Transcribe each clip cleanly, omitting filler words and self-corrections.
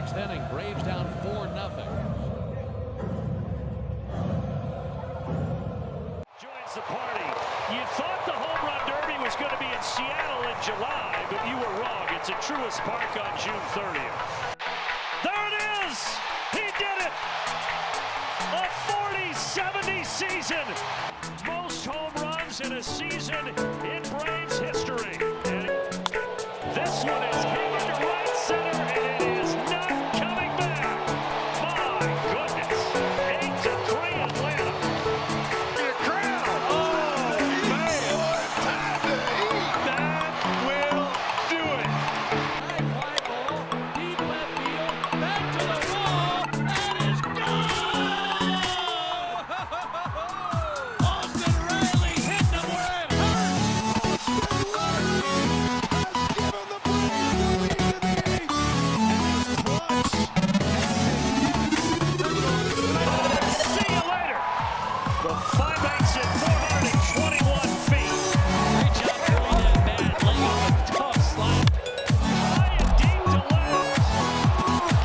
sixth inning. Braves down 4-0. Joins the party. You thought the home run derby was going to be in Seattle in July, but you were wrong. It's at Truist Park on June 30th. There it is! He did it! A 40-70 season! Most home runs in a season in Braves history. And this one is hit into right center, and it is not coming back. My goodness. 8-3 Atlanta. The crowd. Oh, man. Time to eat. That will do it. High fly ball, deep left field, back to the wall, and it's gone! Austin Riley hit them where it hurt! See you later. The 5/8 at 421 feet. Great job throwing that bat, laying off a tough slide. High and deep to left.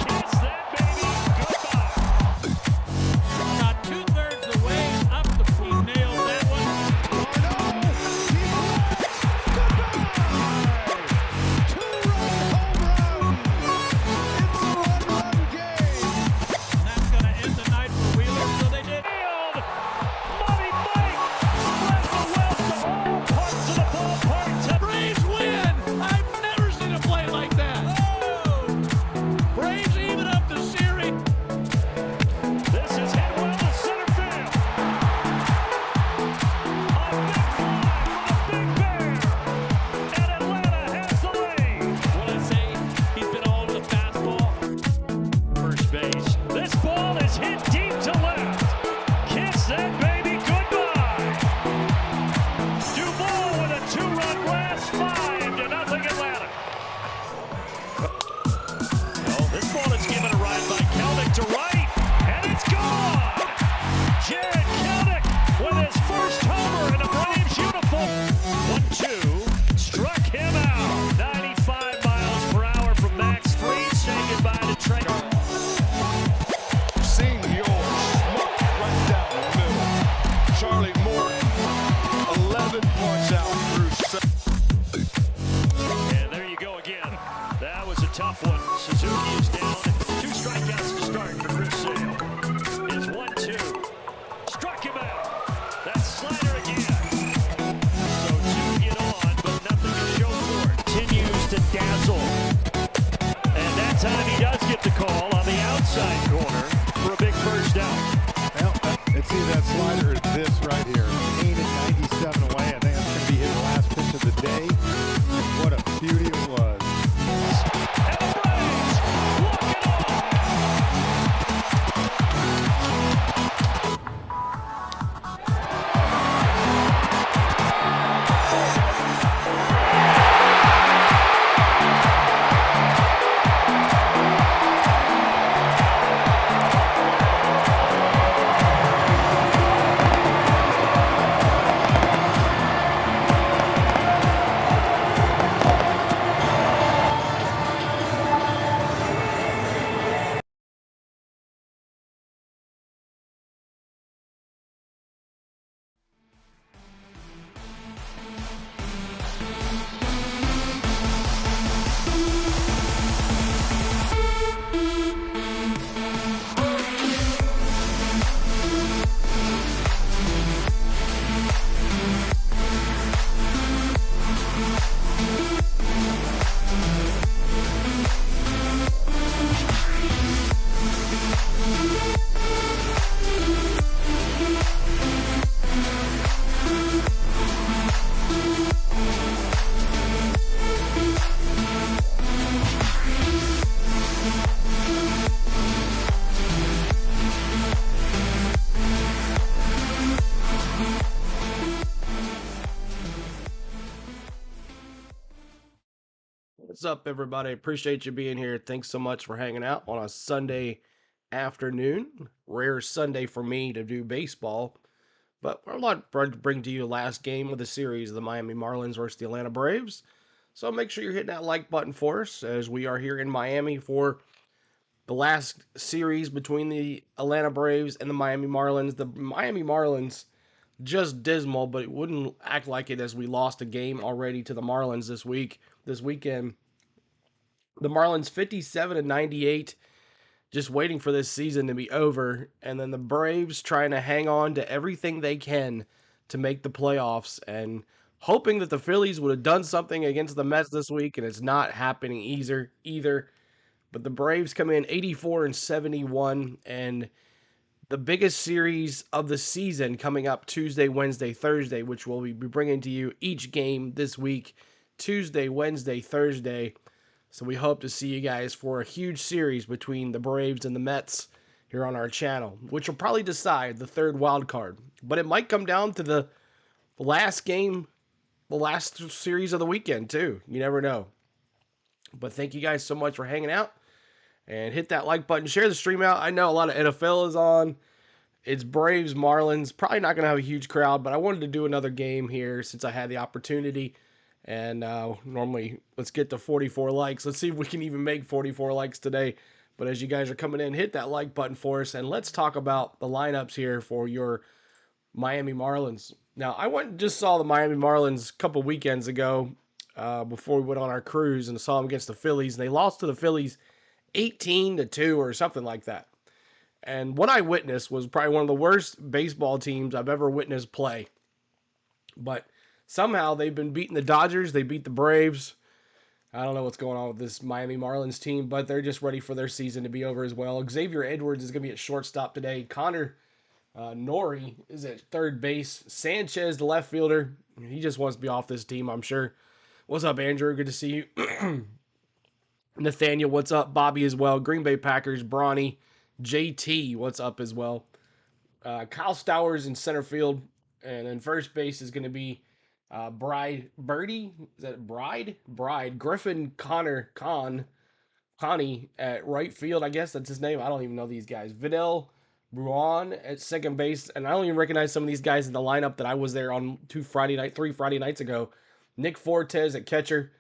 Kiss that baby goodbye. Got 2/3 the way up the field. Nailed that one. And that's going to end the night for Wheeler, so they did. Field. Money Mike spreads the wealth to all parts of the ballpark. Braves win! I've never seen a play like that. Oh! Braves even up the series. This is hit well to center field. A big fly for the Big Bear. And Atlanta has the lead. What I say, he's been all over the fastball. First base. This ball is hit deep to left. Kiss that baby goodbye. Duval with a 2-run blast, 5-0 Atlanta. Well, this ball is given a ride by Kelnick to right, and it's gone. Jared Kelnick with his first homer in a Braves uniform. 1-2, struck him out. 95 miles per hour from Max Fried. Say goodbye to Trey. Senior smoked right down the middle. Charlie Morton, 11 punch out through And there you go again. That was a tough one. Suzuki is down. 2 strikeouts to start for Chris Sale. Is 1-2. Struck him out. That slider again. So 2 get on, but nothing to show for it. Continues to dazzle. And that time he does get the call on the outside corner for a big first down. Well, let's see that slider is this right here. Aimed at 97 away. I think that's going to be his last pitch of the day. What a beauty it was. And the Braves walk it off. What's up, everybody? Appreciate you being here. Thanks so much for hanging out on a Sunday afternoon. Rare Sunday for me to do baseball, but we're about to bring to you the last game of the series, the Miami Marlins versus the Atlanta Braves. So make sure you're hitting that like button for us, as we are here in Miami for the last series between the Atlanta Braves and the Miami Marlins. The Miami Marlins just dismal, but it wouldn't act like it as we lost a game already to the Marlins this weekend. The Marlins 57-98, just waiting for this season to be over, and then the Braves trying to hang on to everything they can to make the playoffs and hoping that the Phillies would have done something against the Mets this week, and it's not happening either. But the Braves come in 84-71, and the biggest series of the season coming up Tuesday, Wednesday, Thursday, which we'll be bringing to you each game this week, Tuesday, Wednesday, Thursday. So we hope to see you guys for a huge series between the Braves and the Mets here on our channel, which will probably decide the third wild card. But it might come down to the last game, the last series of the weekend too. You never know. But thank you guys so much for hanging out. And hit that like button, share the stream out. I know a lot of NFL is on. It's Braves, Marlins. Probably not going to have a huge crowd, but I wanted to do another game here since I had the opportunity. And normally, let's get to 44 likes. Let's see if we can even make 44 likes today. But as you guys are coming in, hit that like button for us. And let's talk about the lineups here for your Miami Marlins. Now, I went and just saw the Miami Marlins a couple weekends ago before we went on our cruise and saw them against the Phillies. And they lost to the Phillies 18-2 or something like that. And what I witnessed was probably one of the worst baseball teams I've ever witnessed play. But somehow they've been beating the Dodgers. They beat the Braves. I don't know what's going on with this Miami Marlins team, but they're just ready for their season to be over as well. Xavier Edwards is going to be at shortstop today. Connor Nori is at third base. Sanchez, the left fielder. He just wants to be off this team, I'm sure. What's up, Andrew? Good to see you. Nathaniel, what's up? Bobby as well. Green Bay Packers, Bronny. JT, what's up as well? Kyle Stowers in center field. And then first base is going to be Birdie. Is that Bride? Griffin Connie at right field. I guess that's his name. I don't even know these guys. Vidal Bruin at second base. And I don't even recognize some of these guys in the lineup that I was there on 3 Friday nights ago. Nick Fortes at catcher.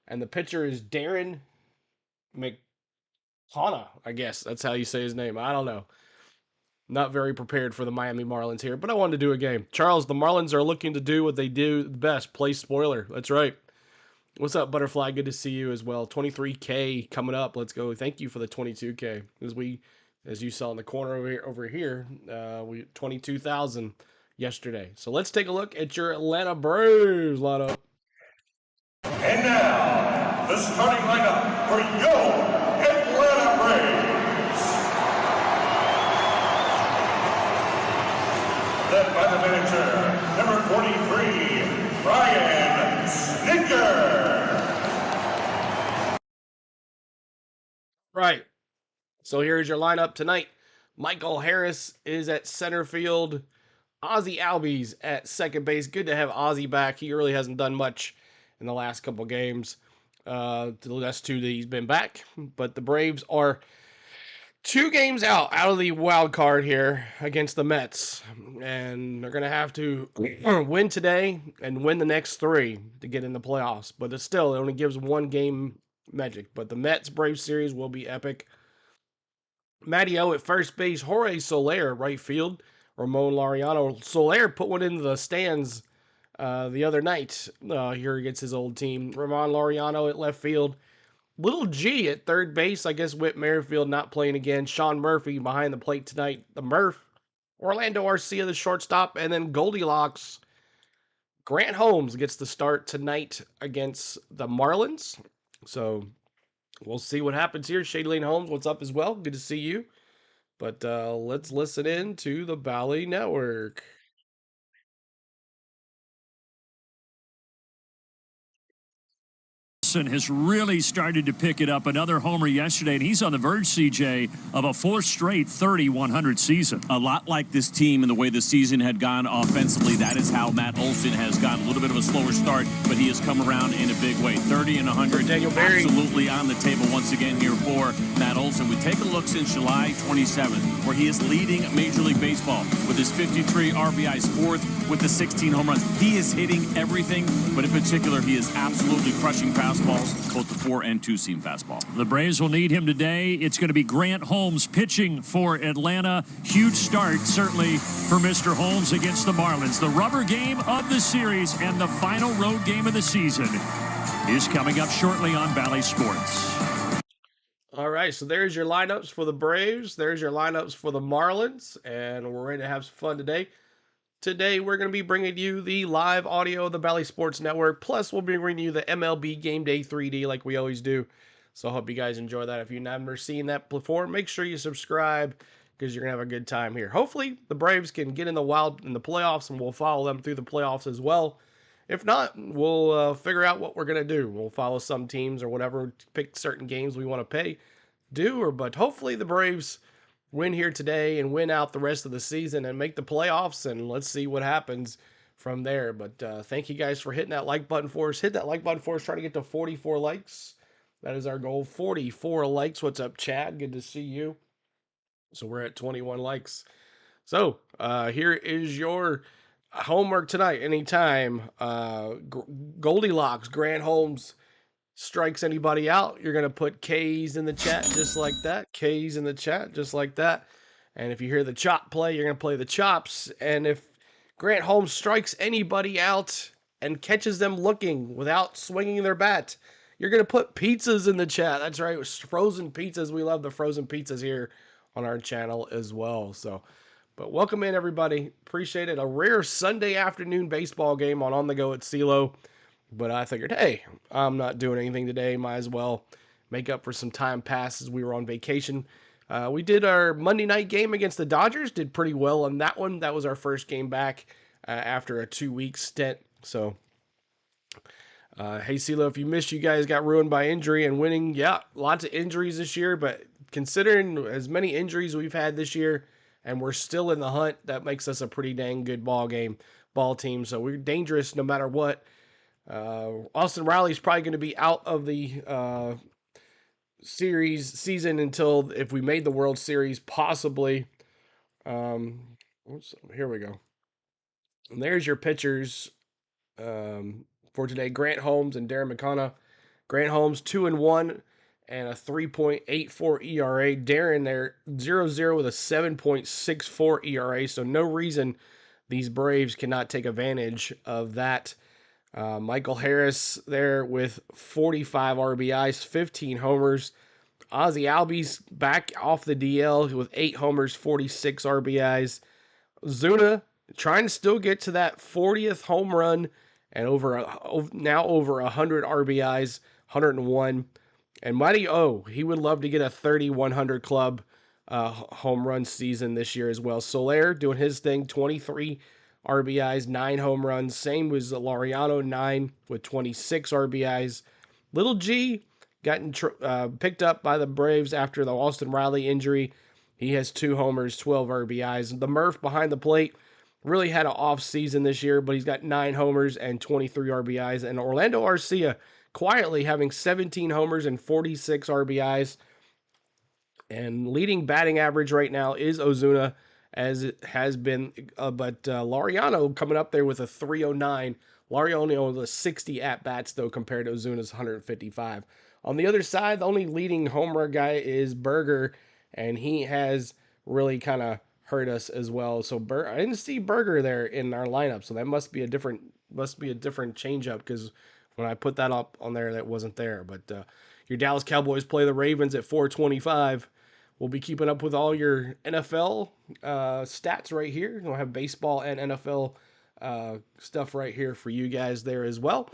And the pitcher is Darren McHana, I guess that's how you say his name. I don't know. Not very prepared for the Miami Marlins here, but I wanted to do a game. Charles, the Marlins are looking to do what they do best, play spoiler. That's right. What's up, Butterfly? Good to see you as well. 23K coming up. Let's go. Thank you for the 22K. As you saw in the corner over here, we 22,000 yesterday. So let's take a look at your Atlanta Braves lineup. And now, the starting lineup for your Atlanta Braves. Led by the manager, number 43, Brian Snitker. Right. So here's your lineup tonight. Michael Harris is at center field. Ozzie Albies at second base. Good to have Ozzie back. He really hasn't done much in the last couple games. That's two that he's been back. But the Braves are 2 games out of the wild card here against the Mets. And they're going to have to win today and win the next 3 to get in the playoffs. But it only gives 1 game magic. But the Mets-Braves series will be epic. Matty O at first base. Jorge Soler right field. Ramon Laureano. Soler put one into the stands the other night here against his old team. Ramon Laureano at left field. Little G at third base. I guess Whit Merrifield not playing again. Sean Murphy behind the plate tonight. The Murph. Orlando Arcia, the shortstop. And then Goldilocks. Grant Holmes gets the start tonight against the Marlins. So we'll see what happens here. Shady Lane Holmes, what's up as well? Good to see you. But let's listen in to the Bally Network. Has really started to pick it up. Another homer yesterday, and he's on the verge, CJ, of a 4th straight 30-100 season. A lot like this team and the way the season had gone offensively. That is how Matt Olson has gotten a little bit of a slower start, but he has come around in a big way. 30 and 100, absolutely on the table once again here for Matt Olson. We take a look since July 27th, where he is leading Major League Baseball with his 53 RBIs, 4th with the 16 home runs. He is hitting everything, but in particular, he is absolutely crushing fastballs. fastballs, both the 4 and 2-seam fastball. The Braves will need him today. It's going to be Grant Holmes pitching for Atlanta. Huge start, certainly, for Mr. Holmes against the Marlins. The rubber game of the series and the final road game of the season is coming up shortly on Valley Sports. All right, so there's your lineups for the Braves. There's your lineups for the Marlins, and we're ready to have some fun today. Today, we're going to be bringing you the live audio of the Valley Sports Network, plus we'll be bringing you the MLB Game Day 3D like we always do. So I hope you guys enjoy that. If you've never seen that before, make sure you subscribe because you're going to have a good time here. Hopefully, the Braves can get in the playoffs, and we'll follow them through the playoffs as well. If not, we'll figure out what we're going to do. We'll follow some teams or whatever, pick certain games we want to but hopefully the Braves win here today and win out the rest of the season and make the playoffs, and let's see what happens from there. But thank you guys for hitting that like button for us. Hit that like button for us. Try to get to 44 likes. That is our goal. 44 likes. What's up, Chad? Good to see you. So we're at 21 likes. So here is your homework tonight. Anytime Goldilocks, Grant Holmes strikes anybody out, you're going to put K's in the chat just like that. K's in the chat just like that. And if you hear the chop play, you're going to play the chops. And if Grant Holmes strikes anybody out and catches them looking without swinging their bat, you're going to put pizzas in the chat. That's right. Frozen pizzas. We love the frozen pizzas here on our channel as well. So, but welcome in, everybody. Appreciate it. A rare Sunday afternoon baseball game on the Go at CeeLo. But I figured, hey, I'm not doing anything today. Might as well make up for some time passed as we were on vacation. We did our Monday night game against the Dodgers. Did pretty well on that one. That was our first game back after a 2-week stint. So, hey, CeeLo, if you missed, you guys got ruined by injury and winning. Yeah, lots of injuries this year. But considering as many injuries we've had this year, and we're still in the hunt, that makes us a pretty dang good ball team. So we're dangerous no matter what. Austin Riley's probably going to be out of the season until if we made the World Series, possibly. Here we go. And there's your pitchers for today. Grant Holmes and Darren McConnell. Grant Holmes 2-1 and a 3.84 ERA. Darren there 0-0 with a 7.64 ERA. So no reason these Braves cannot take advantage of that. Michael Harris there with 45 RBIs, 15 homers. Ozzie Albies back off the DL with 8 homers, 46 RBIs. Zuna trying to still get to that 40th home run and now over 100 RBIs, 101. And Mighty O, he would love to get a 30-100 club home run season this year as well. Soler doing his thing, 23 RBIs, 9 home runs. Same was Laureano, 9 with 26 RBIs. Little G gotten picked up by the Braves after the Austin Riley injury. He has 2 homers, 12 RBIs. The Murph behind the plate really had an off season this year, but he's got 9 homers and 23 RBIs. And Orlando Arcia quietly having 17 homers and 46 RBIs. And leading batting average right now is Ozuna, as it has been, but Laureano coming up there with a 309. Laureano with 60 at-bats, though, compared to Ozuna's 155. On the other side, the only leading homer guy is Berger, and he has really kind of hurt us as well. So I didn't see Berger there in our lineup, so that must be a different changeup, because when I put that up on there, that wasn't there. But your Dallas Cowboys play the Ravens at 4:25. We'll be keeping up with all your NFL stats right here. We'll have baseball and NFL stuff right here for you guys there as well.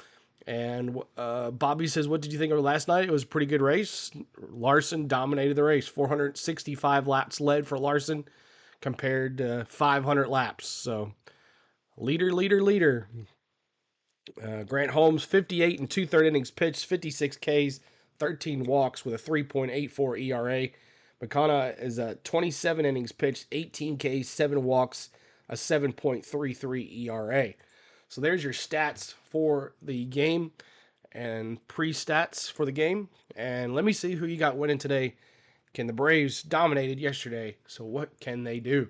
And Bobby says, what did you think of last night? It was a pretty good race. Larson dominated the race. 465 laps led for Larson compared to 500 laps. So leader. Grant Holmes, 58 and 2/3 innings pitched, 56 Ks, 13 walks with a 3.84 ERA. McConnell is 27 innings pitched, 18 Ks, 7 walks, a 7.33 ERA. So there's your stats for the game and pre-stats for the game. And let me see who you got winning today. The Braves dominated yesterday, so what can they do?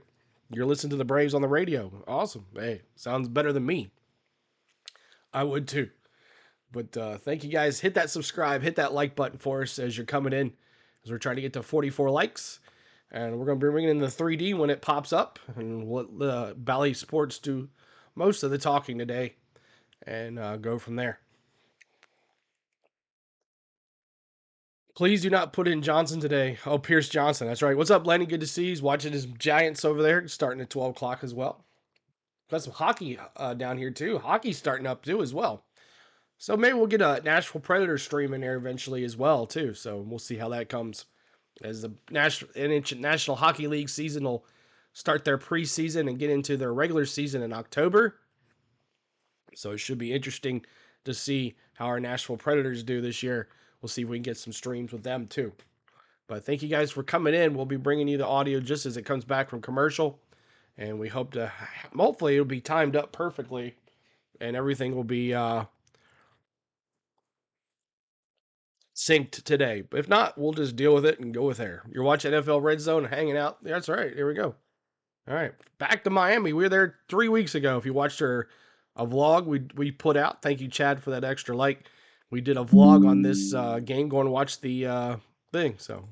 You're listening to the Braves on the radio. Awesome. Hey, sounds better than me. I would too. But thank you guys. Hit that subscribe, hit that like button for us as you're coming in, as we're trying to get to 44 likes. And we're going to be bringing in the 3D when it pops up, and let Bally Sports do most of the talking today, and go from there. Please do not put in Johnson today. Oh, Pierce Johnson. That's right. What's up, Lenny? Good to see you. He's watching his Giants over there, starting at 12 o'clock as well. Got some hockey down here, too. Hockey's starting up, too, as well. So maybe we'll get a Nashville Predators stream in there eventually as well, too. So we'll see how that comes. As the National Hockey League season will start their preseason and get into their regular season in October. So it should be interesting to see how our Nashville Predators do this year. We'll see if we can get some streams with them too. But thank you guys for coming in. We'll be bringing you the audio just as it comes back from commercial. And we hope to, hopefully it'll be timed up perfectly and everything will be synced today. But if not, we'll just deal with it and go with there. You're watching NFL Red Zone, hanging out. That's right. Here we go. All right. Back to Miami. We were there 3 weeks ago. If you watched a vlog we put out, thank you, Chad, for that extra like. We did a vlog on this game. Go and watch the thing. So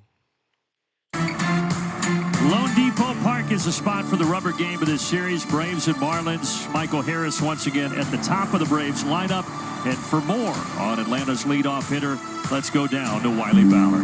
Lone Depot Park is the spot for the rubber game of this series. Braves and Marlins. Michael Harris once again at the top of the Braves lineup. And for more on Atlanta's leadoff hitter, let's go down to Wiley Fowler.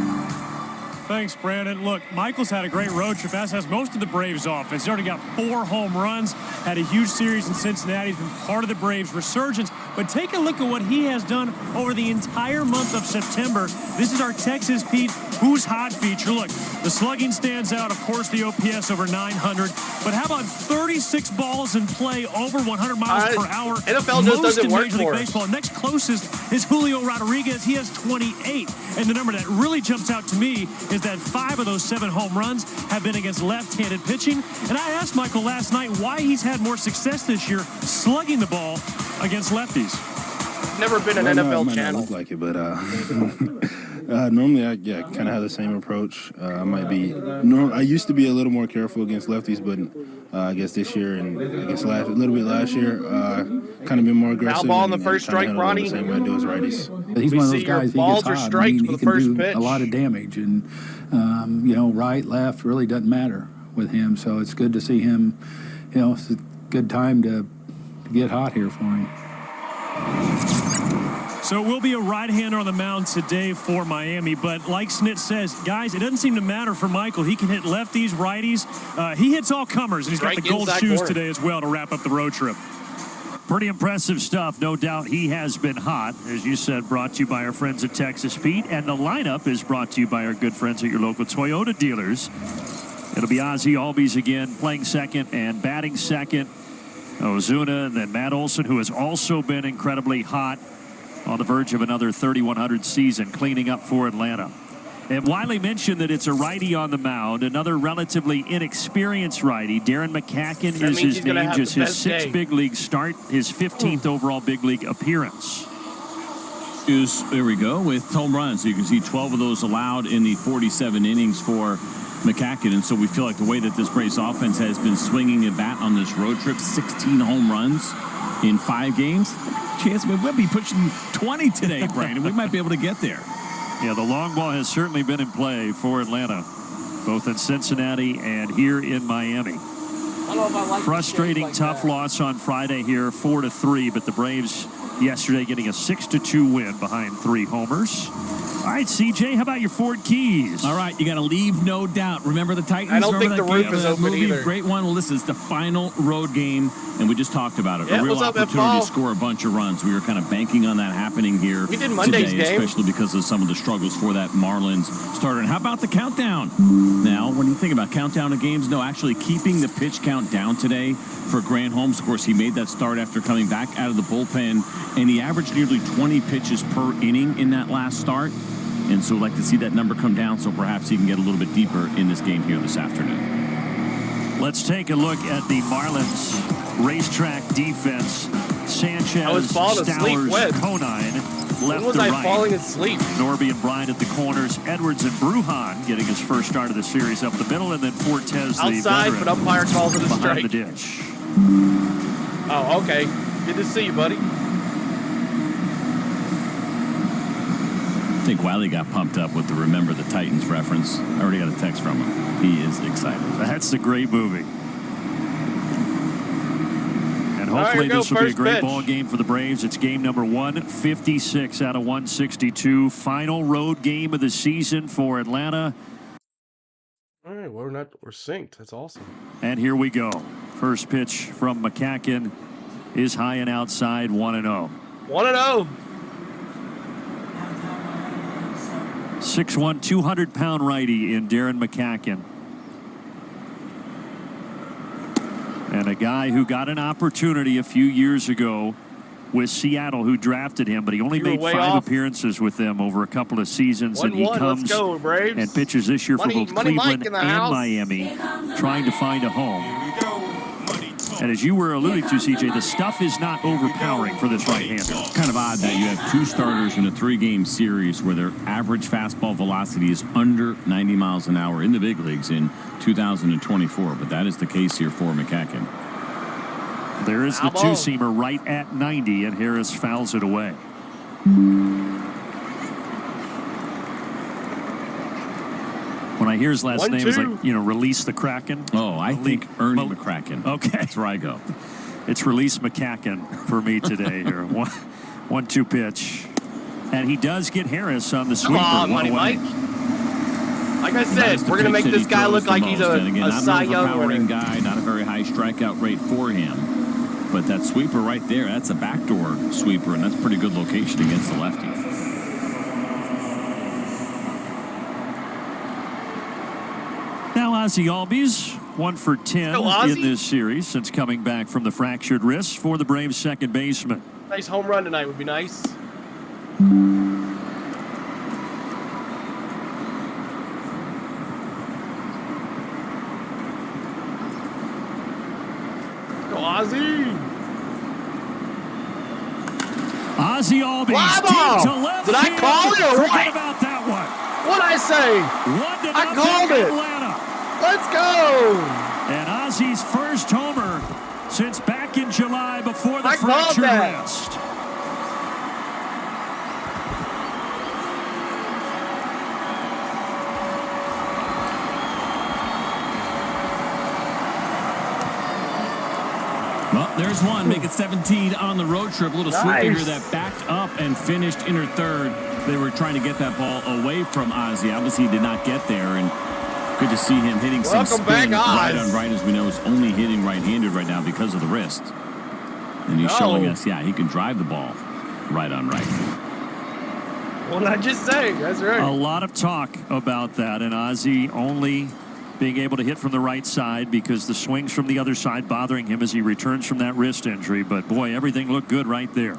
Thanks, Brandon. Look, Michael's had a great road trip, as has most of the Braves offense. He's already got 4 home runs, had a huge series in Cincinnati. He's been part of the Braves' resurgence. But take a look at what he has done over the entire month of September. This is our Texas Pete Who's Hot feature. Look, the slugging stands out. Of course, the OPS over 900. But how about 36 balls in play over 100 miles per hour? NFL just doesn't work Major League Baseball. Next closest is Julio Rodriguez. He has 28. And the number that really jumps out to me is that 5 of those 7 home runs have been against left-handed pitching. And I asked Michael last night why he's had more success this year slugging the ball against lefties. Never been an NFL channel. Look like it, but normally I kind of have the same approach. I used to be a little more careful against lefties, but I guess this year and I guess a little bit last year, kind of been more aggressive. Foul ball on the first strike, Ronnie. The same way I do as righties. He's one of those guys. He balls gets or hot. strikes he for the can first do pitch. a lot of damage, and right, left really doesn't matter with him. So it's good to see him. It's a good time to get hot here for him. So it will be a right-hander on the mound today for Miami. But like Snit says, guys, it doesn't seem to matter for Michael. He can hit lefties, righties. He hits all comers, and he's got the gold shoes today as well to wrap up the road trip. Pretty impressive stuff. No doubt he has been hot. As you said, brought to you by our friends at Texas Pete. And the lineup is brought to you by our good friends at your local Toyota dealers. It'll be Ozzie Albies again playing second and batting second. Ozuna and then Matt Olson, who has also been incredibly hot, on the verge of another 3,100 season, cleaning up for Atlanta. And Wiley mentioned that it's a righty on the mound, another relatively inexperienced righty. Darren McCacken is his name, just his 6th big league start, his 15th overall big league appearance. There we go, with home runs. You can see 12 of those allowed in the 47 innings for McCacken, and so we feel like the way that this Braves offense has been swinging a bat on this road trip, 16 home runs in 5 games. Chance we'll be pushing 20 today, Brandon. We might be able to get there. Yeah, the long ball has certainly been in play for Atlanta, both in Cincinnati and here in Miami. Frustrating, tough loss on Friday here, 4-3, but the Braves yesterday getting a 6-2 win behind 3 homers. All right, CJ, how about your Ford Keys? All right, you got to leave no doubt. Remember the Titans? I don't think the roof is open either. Great one. Well, this is the final road game, and we just talked about it. Yeah, a real what's up, opportunity to score a bunch of runs. We were kind of banking on that happening here we did Monday's today, game, especially because of some of the struggles for that Marlins starter. And how about the countdown? Now, when you think about countdown of games, no, actually keeping the pitch count down today for Grant Holmes. Of course, he made that start after coming back out of the bullpen, and he averaged nearly 20 pitches per inning in that last start. And so we'd like to see that number come down so perhaps he can get a little bit deeper in this game here this afternoon. Let's take a look at the Marlins racetrack defense. Sanchez, I was falling asleep. Stowers, Conine, left when was to I right. falling asleep? Norby and Bryant at the corners. Edwards and Brujan getting his first start of the series up the middle. And then Fortes, outside, the but umpire calls it a behind strike. the ditch. Oh, okay. Good to see you, buddy. think Wiley got pumped up with the Remember the Titans reference. I already got a text from him. He is excited. That's a great movie. And hopefully this will be a great ball game for the Braves. It's game number 156 out of 162. Final road game of the season for Atlanta. All right, we're synced. That's awesome. And here we go. First pitch from McCacken is high and outside, 1-0. 1-0. 6'1", 200-pound righty in Darren McCacken. And a guy who got an opportunity a few years ago with Seattle, who drafted him, but he only made 5 appearances with them over a couple of seasons. And he comes and pitches this year for both Cleveland and Miami, trying to find a home. And as you were alluding to, CJ, the stuff is not overpowering for this right-hander. Kind of odd that you have 2 starters in a 3-game series where their average fastball velocity is under 90 miles an hour in the big leagues in 2024. But that is the case here for McCacken. There is the two-seamer right at 90, and Harris fouls it away. When I hear his last name, it's like, release the Kraken. Oh, I think Ernie McCracken. Okay. That's where I go. It's release McCacken for me today here. 1-2 pitch. And he does get Harris on the sweeper. Come on, Money Mike. Like I said, we're going to make this guy look like he's a Cy Young winner. Guy, not a very high strikeout rate for him. But that sweeper right there, that's a backdoor sweeper, and that's a pretty good location against the lefty. Now Ozzie Albies, 1 for 10 in this series since coming back from the fractured wrist for the Braves second baseman. Nice home run tonight would be nice. Go Ozzie! Ozzie Albies deep to left. Did I call it or what? Forget about that one. What'd I say? I called it. Atlanta. Let's go. And Ozzie's first homer since back in July before the fractured wrist. Well, there's one. Make it 17 on the road trip. A little sweeper here that backed up and finished inner third. They were trying to get that ball away from Ozzie. Obviously, he did not get there. And good to see him hitting some spin right on right, as we know, is only hitting right-handed right now because of the wrist. And he's showing us, he can drive the ball right on right. What did I just say? That's right. A lot of talk about that, and Ozzie only being able to hit from the right side because the swings from the other side bothering him as he returns from that wrist injury. But, boy, everything looked good right there.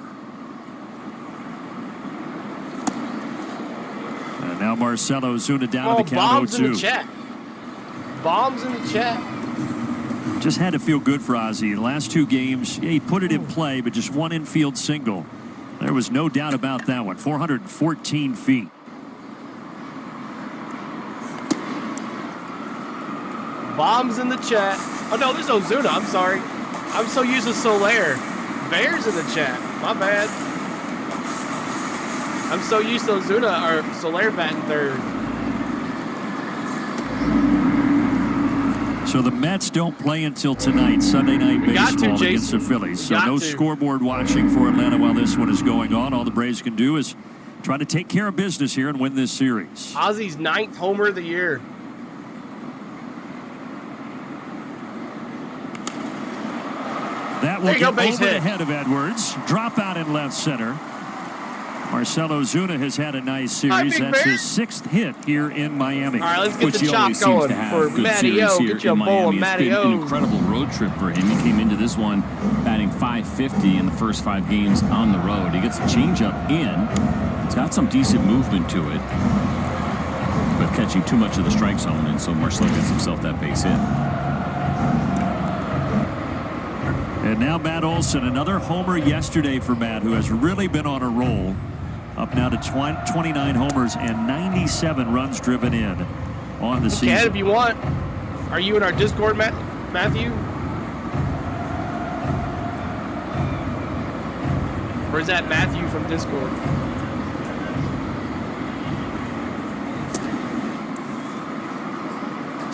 And now Marcell Ozuna down to the count 0-2. Bombs in the chat. Bombs in the chat. Just had to feel good for Ozzie. The last 2 games, he put it in play, but just one infield single. There was no doubt about that one. 414 feet. Bombs in the chat. Oh, no, there's Ozuna. I'm sorry. I'm so used to Soler. Bears in the chat. My bad. I'm so used to Ozuna or Soler batting third. So the Mets don't play until tonight, Sunday night baseball against the Phillies. So no scoreboard watching for Atlanta while this one is going on. All the Braves can do is try to take care of business here and win this series. Ozzie's 9th homer of the year. That will get over the head of Edwards. Drop out in left center. Marcell Ozuna has had a nice series. That's his 6th hit here in Miami. All right, let's get the chop going for Matty-O. Get your bowl of Matty-O. It's been an incredible road trip for him. He came into this one batting .550 in the first 5 games on the road. He gets a changeup in. It's got some decent movement to it, but catching too much of the strike zone, and so Marcell gets himself that base hit. And now Matt Olson, another homer yesterday for Matt, who has really been on a roll. Up now to 29 homers and 97 runs driven in on the season. Can if you want. Are you in our Discord, Matthew? Or is that Matthew from Discord?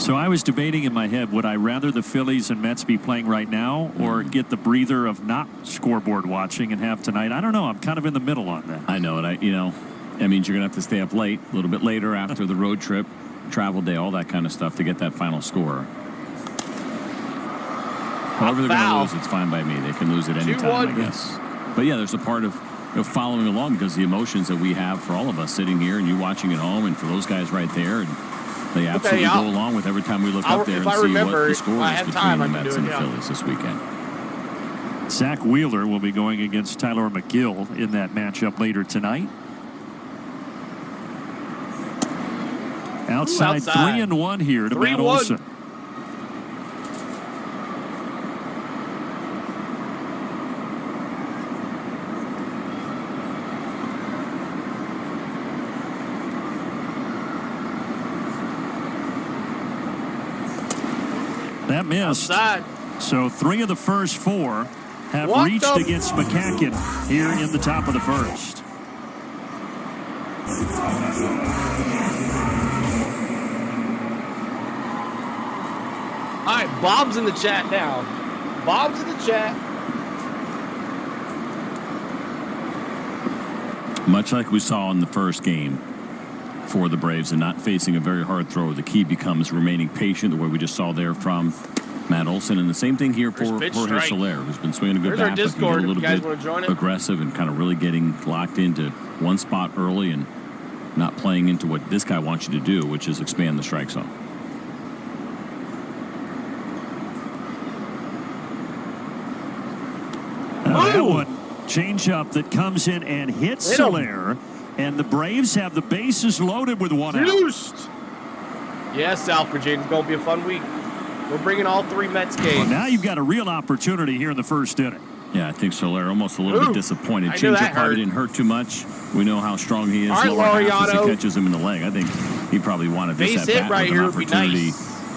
So I was debating in my head, would I rather the Phillies and Mets be playing right now or get the breather of not scoreboard watching and have tonight? I don't know. I'm kind of in the middle on that. I know, and that means you're going to have to stay up late, a little bit later after the road trip, travel day, all that kind of stuff to get that final score. However they're going to lose, it's fine by me. They can lose at any time, I guess. But yeah, there's a part of following along because the emotions that we have for all of us sitting here and you watching at home, and for those guys right there, and they absolutely go along with every time we look up there and see what the score is between the Mets and the Phillies this weekend. Zach Wheeler will be going against Tyler McGill in that matchup later tonight. Outside 3-1 here to Matt Olson. That missed. Outside. So 3 of the first 4 have reached against McCacken here in the top of the first. All right, Bob's in the chat now. Bob's in the chat. Much like we saw in the first game for the Braves and not facing a very hard throw, the key becomes remaining patient, the way we just saw there from Matt Olson. And the same thing here for Jorge Soler, who's been swinging a good bat, but can get a little bit aggressive and kind of really getting locked into one spot early and not playing into what this guy wants you to do, which is expand the strike zone. That one, changeup that comes in and hits Soler, and the Braves have the bases loaded with one out. Yes, South Virginia, it's going to be a fun week. We're bringing all 3 Mets games. Well, now you've got a real opportunity here in the first inning. Yeah, I think Soler almost a little bit disappointed. Changeup probably didn't hurt too much. We know how strong he is. Lower half as he catches him in the leg. I think he probably wanted this at bat with an opportunity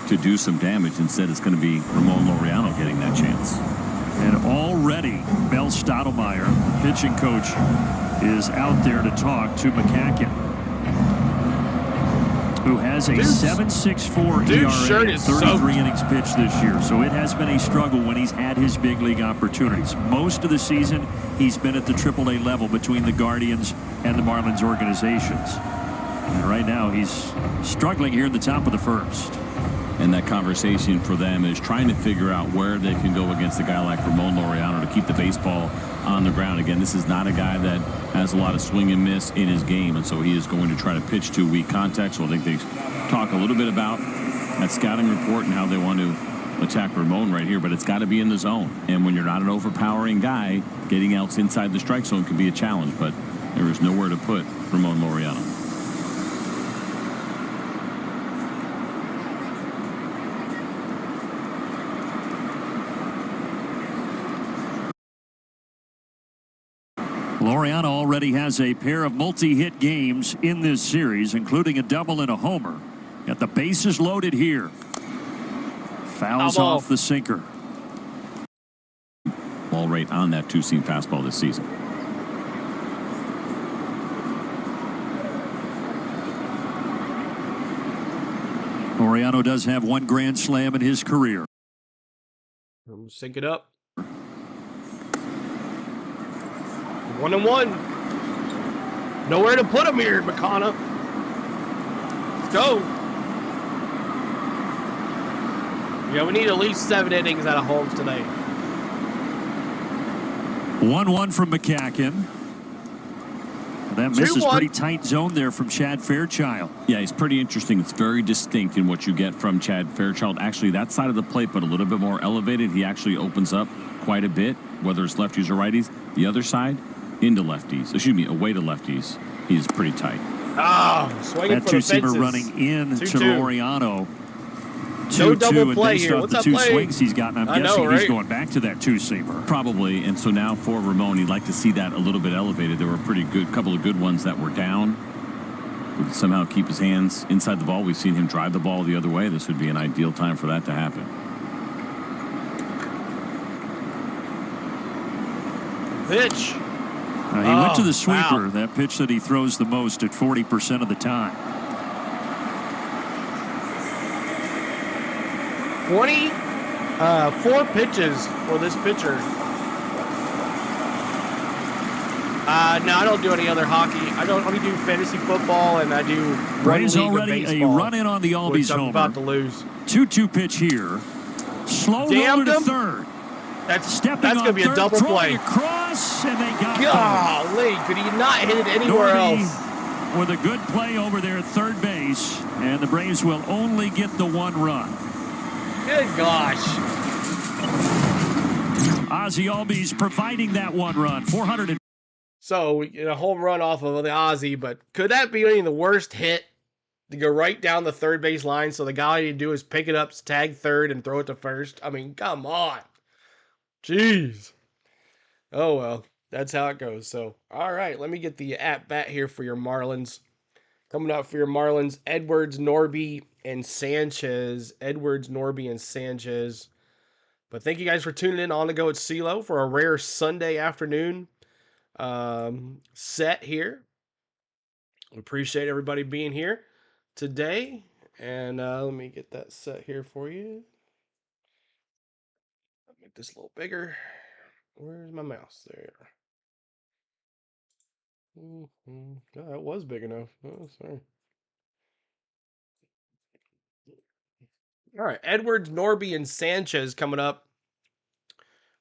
to do some damage. Instead, it's going to be Ramon Laureano getting that chance. And already, Mel Stottlemyre, pitching coach, is out there to talk to McCacken, who has a 7.64 ERA in 33 innings pitched this year. So it has been a struggle when he's had his big league opportunities. Most of the season, he's been at the AAA level between the Guardians and the Marlins organizations. And right now, he's struggling here in the top of the first. And that conversation for them is trying to figure out where they can go against a guy like Ramon Laureano to keep the baseball on the ground. Again, this is not a guy that has a lot of swing and miss in his game, and so he is going to try to pitch to weak contact. So I think they talk a little bit about that scouting report and how they want to attack Ramon right here, but it's got to be in the zone. And when you're not an overpowering guy, getting else inside the strike zone can be a challenge, but there is nowhere to put Ramon Laureano. Laureano already has a pair of multi-hit games in this series, including a double and a homer. Got the bases loaded here. Fouls off the sinker. Ball rate on that 2-seam fastball this season. Laureano does have 1 grand slam in his career. Sync it up. 1-1. Nowhere to put him here, McConnell. Let's go. Yeah, we need at least 7 innings out of Holmes today. 1-1 from McCacken. That miss is pretty tight zone there from Chad Fairchild. Yeah, he's pretty interesting. It's very distinct in what you get from Chad Fairchild. Actually, that side of the plate, but a little bit more elevated. He actually opens up quite a bit, whether it's lefties or righties. The other side, into lefties. Excuse me, away to lefties. He's pretty tight. Swinging that 2-seamer running in to Laureano. 2-2, and based off the 2 swings he's gotten, I'm guessing he's going back to that 2-seamer. Probably, and so now for Ramon, he'd like to see that a little bit elevated. There were a pretty good couple of good ones that were down. He could somehow keep his hands inside the ball. We've seen him drive the ball the other way. This would be an ideal time for that to happen. Pitch. He went to the sweeper, that pitch that he throws the most at 40% of the time. 4 pitches for this pitcher. No, I don't do any other hockey. I only do fantasy football, and I do Braves one league already of baseball, a run in on the Albies I'm homer. about to lose. 2-2 pitch here. Slow roller to third. That's Stepping going to be a third, double play. Across, and they got Golly, could he not hit it anywhere else? With a good play over there at third base, and the Braves will only get the 1 run. Good gosh. Ozzie Albies providing that 1 run. 400. So, a home run off of the Ozzie, but could that be any of the worst hit to go right down the third base line? So the guy you do is pick it up, tag third, and throw it to first. I mean, come on. Jeez. Oh, well, that's how it goes. So, all right, let me get the at-bat here for your Marlins. Coming up for your Marlins, Edwards, Norby, and Sanchez. Edwards, Norby, and Sanchez. But thank you guys for tuning in on the go at CeeLo for a rare Sunday afternoon set here. We appreciate everybody being here today. And let me get that set here for you. Make this a little bigger. Where's my mouse? There. Oh, that was big enough. Oh, sorry. All right, Edwards, Norby, and Sanchez coming up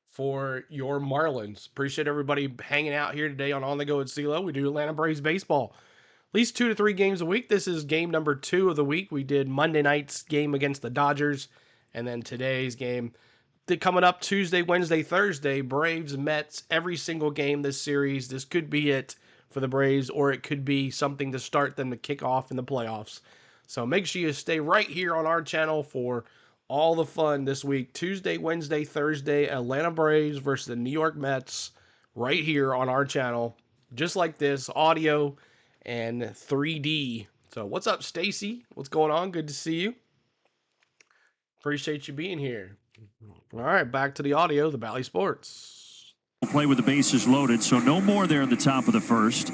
for your Marlins. Appreciate everybody hanging out here today on the Go at CeeLo. We do Atlanta Braves baseball. At least 2 to 3 games a week. This is game number 2 of the week. We did Monday night's game against the Dodgers, and then today's game. Coming up Tuesday, Wednesday, Thursday, Braves, Mets, every single game this series. This could be it for the Braves, or it could be something to start them to kick off in the playoffs. So make sure you stay right here on our channel for all the fun this week. Tuesday, Wednesday, Thursday, Atlanta Braves versus the New York Mets right here on our channel. Just like this, audio and 3D. So what's up, Stacy? What's going on? Good to see you. Appreciate you being here. All right, back to the audio, the Valley Sports. Play with the bases loaded, so no more there in the top of the first.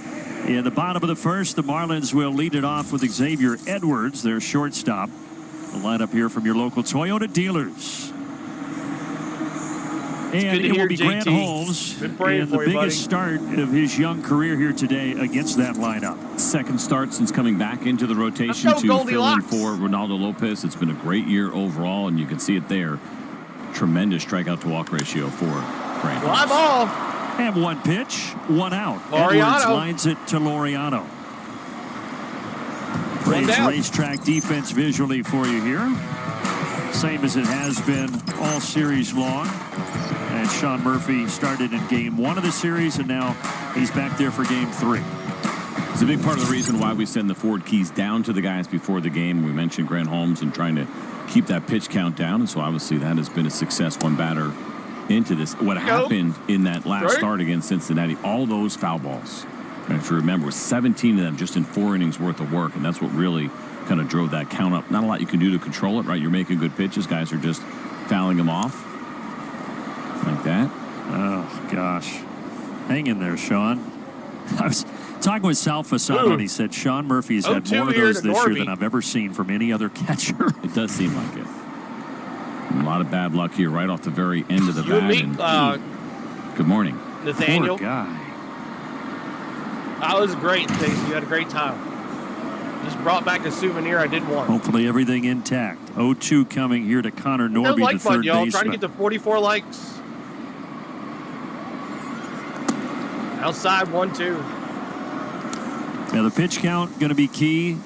In the bottom of the first, the Marlins will lead it off with Xavier Edwards, their shortstop. The lineup here from your local Toyota dealers. And it will be Grant Holmes in the biggest start of his young career here today against that lineup. Second start since coming back into the rotation to fill in for Ronaldo Lopez. It's been a great year overall, and you can see it there. Tremendous strikeout to walk ratio for Grant Holmes. Fly ball. And 1 pitch, 1 out. Laureano. Edwards lines it to Laureano. Braves racetrack defense visually for you here. Same as it has been all series long. And Sean Murphy started in game 1 of the series, and now he's back there for game 3. It's a big part of the reason why we send the forward keys down to the guys before the game. We mentioned Grant Holmes and trying to keep that pitch count down, and so obviously that has been a success. 1 batter into this. What happened in that last start against Cincinnati, all those foul balls. And if you remember, it was 17 of them just in 4 innings worth of work, and that's what really kind of drove that count up. Not a lot you can do to control it, right? You're making good pitches. Guys are just fouling them off like that. Oh, gosh. Hang in there, Sean. I was talking with Sal Fasano, and he said Sean Murphy's had more of those this year than I've ever seen from any other catcher. It does seem like it. A lot of bad luck here right off the very end of the bat. Good morning. Nathaniel. Poor guy. That was great, Stacey. You had a great time. Just brought back a souvenir I didn't want. Hopefully everything intact. 0-2 coming here to Connor Norby, the third baseman. Trying to get to 44 likes. Outside 1-2. Now the pitch count going to be key.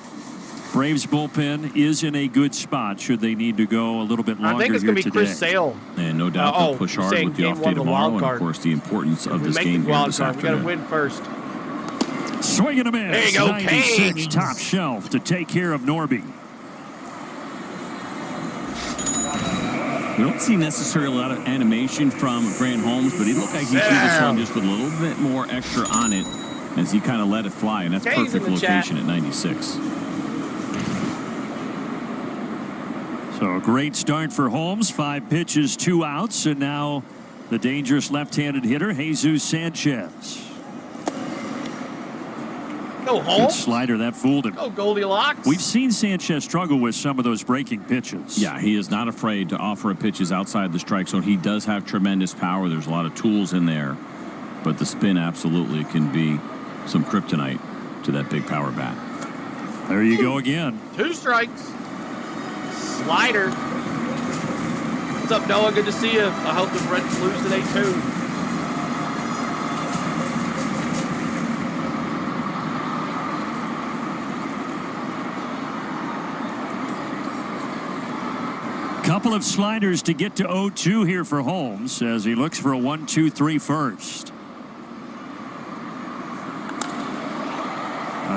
Braves bullpen is in a good spot should they need to go a little bit longer. I think it's going to be Chris Sale. And no doubt they'll push hard with the off day tomorrow, and of course the importance of this game here this afternoon. We got to win first. Swing and a miss. There you go, 96 Canes. top shelf to take care of Norby. We don't see necessarily a lot of animation from Grant Holmes, but he looked like he threw this one just with a little bit more extra on it as he kind of let it fly, and that's perfect location at 96. So a great start for Holmes. 5 pitches, 2 outs, and now the dangerous left-handed hitter, Jesus Sanchez. Go Good Holmes. slider, that fooled him. Go Goldilocks. We've seen Sanchez struggle with some of those breaking pitches. Yeah, he is not afraid to offer pitches outside the strike zone. He does have tremendous power. There's a lot of tools in there, but the spin absolutely can be some kryptonite to that big power bat. There you go again. 2 strikes. Slider. What's up, Noah? Good to see you. I hope the Reds lose today, too. Couple of sliders to get to 0-2 here for Holmes as he looks for a 1-2-3 first.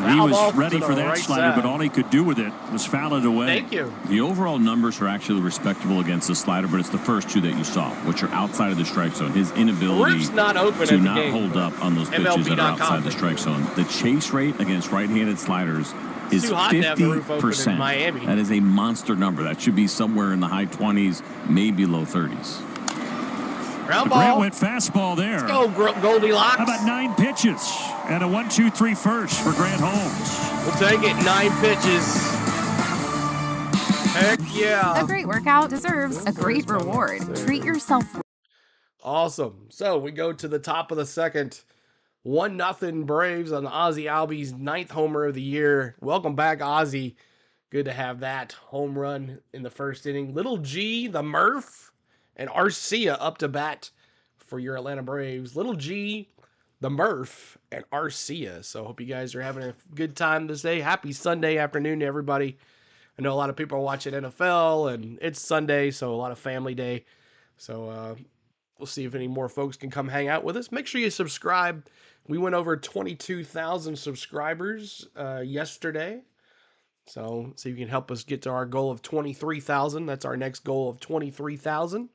He was ready for that slider, but all he could do with it was foul it away. Thank you. The overall numbers are actually respectable against the slider, but it's the first 2 that you saw, which are outside of the strike zone. His inability to not hold up on those pitches that are outside the strike zone. The chase rate against right-handed sliders is 50%. Miami. That is a monster number. That should be somewhere in the high 20s, maybe low 30s. Ground Grant ball. went fastball there. Let's go, Goldilocks. How about 9 pitches and a 1-2-3 first for Grant Holmes? We'll take it. 9 pitches. Heck yeah. A great workout deserves a great reward. Treat yourself. Awesome. So we go to the top of the second. 1-0 Braves on Ozzie Albies' 9th homer of the year. Welcome back, Ozzie. Good to have that home run in the first inning. Little G, the Murph, and Arcia up to bat for your Atlanta Braves. Little G, the Murph, and Arcia. So hope you guys are having a good time this day. Happy Sunday afternoon to everybody. I know a lot of people are watching NFL, and it's Sunday, so a lot of family day. So we'll see if any more folks can come hang out with us. Make sure you subscribe. We went over 22,000 subscribers yesterday. So see if you can help us get to our goal of 23,000. That's our next goal of 23,000.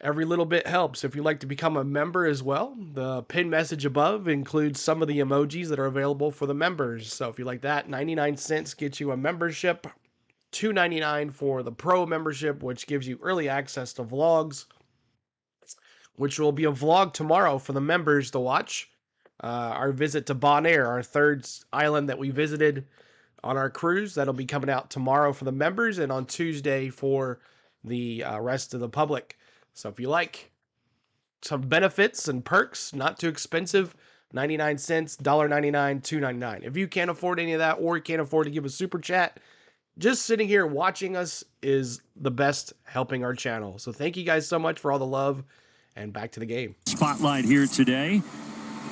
Every little bit helps. If you'd like to become a member as well, the pinned message above includes some of the emojis that are available for the members. So if you like that, 99 cents gets you a membership. $2.99 for the pro membership, which gives you early access to vlogs, which will be a vlog tomorrow for the members to watch. Our visit to Bonaire, our 3rd island that we visited on our cruise. That'll be coming out tomorrow for the members and on Tuesday for the rest of the public. So if you like some benefits and perks, not too expensive, 99 cents, $1.99, $2.99. If you can't afford any of that or you can't afford to give a super chat, just sitting here watching us is the best helping our channel. So thank you guys so much for all the love, and back to the game. Spotlight here today.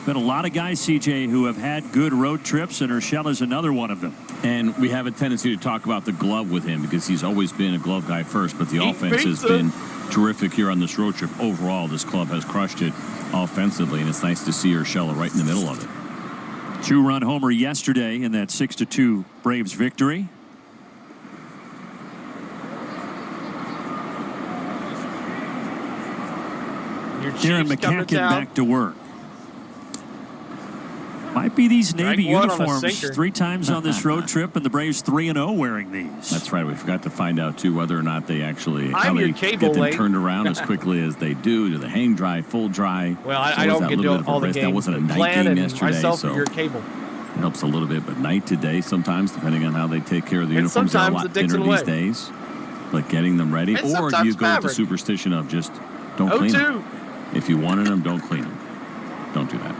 Been a lot of guys, CJ, who have had good road trips, and Urshela is another one of them. And we have a tendency to talk about the glove with him because he's always been a glove guy first, but the offense has been terrific here on this road trip. Overall, this club has crushed it offensively, and it's nice to see Urshela right in the middle of it. 2-run homer yesterday in that 6-2 Braves victory. Darren McCacken back to work. Might be these Navy uniforms 3 times on this road trip, and the Braves 3-0 wearing these. That's right. We forgot to find out, too, whether or not they actually get them turned around as quickly as they do. Do they hang dry, full dry? Well, I don't get to all the games. That wasn't a night game yesterday, so your cable. It helps a little bit, but night to day sometimes, depending on how they take care of the uniforms, they're a lot thinner these days. But getting them ready, or do you go with the superstition of just don't clean them? If you wanted them, don't clean them. Don't do that.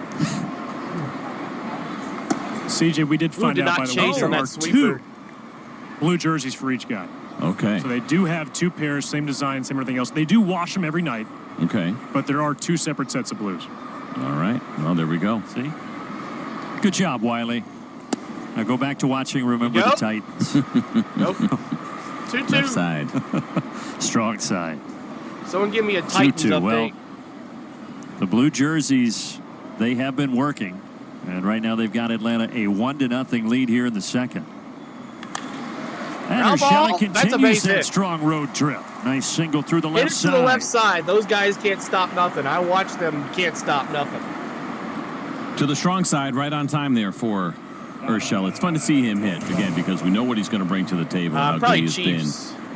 CJ, we did find out, by the way, there are 2 blue jerseys for each guy. Okay. So they do have 2 pairs, same design, same everything else. They do wash them every night. Okay. But there are 2 separate sets of blues. All right. Well, there we go. See? Good job, Wiley. Now go back to watching Remember the Titans. Nope. 2-2. Left side. Strong side. Someone give me a Titans 2-2. update. Well, the blue jerseys, they have been working. And right now they've got Atlanta a 1-0 lead here in the second. And Urshela continues that strong road trip. Nice single through the left side. To the left side. Those guys can't stop nothing. I watch them, can't stop nothing. To the strong side, right on time there for Urshela. It's fun to see him hit, again, because we know what he's going to bring to the table, how good he has been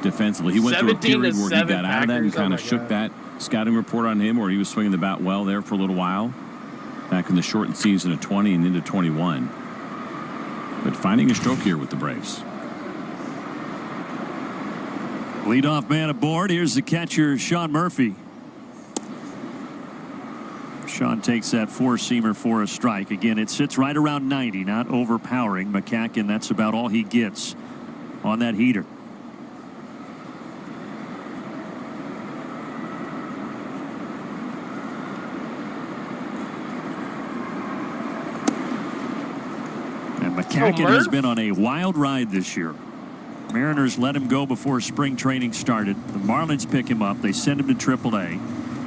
defensively. He went through a period where he got out of that and kind of shook that scouting report on him, where he was swinging the bat well there for a little while. back in the shortened season of 20 and into 21. But finding a stroke here with the Braves. Leadoff man aboard. Here's the catcher, Sean Murphy. Sean takes that four-seamer for a strike. Again, it sits right around 90, not overpowering. McCacken, that's about all he gets on that heater. And McCacken has been on a wild ride this year. Mariners let him go before spring training started. The Marlins pick him up. They send him to AAA.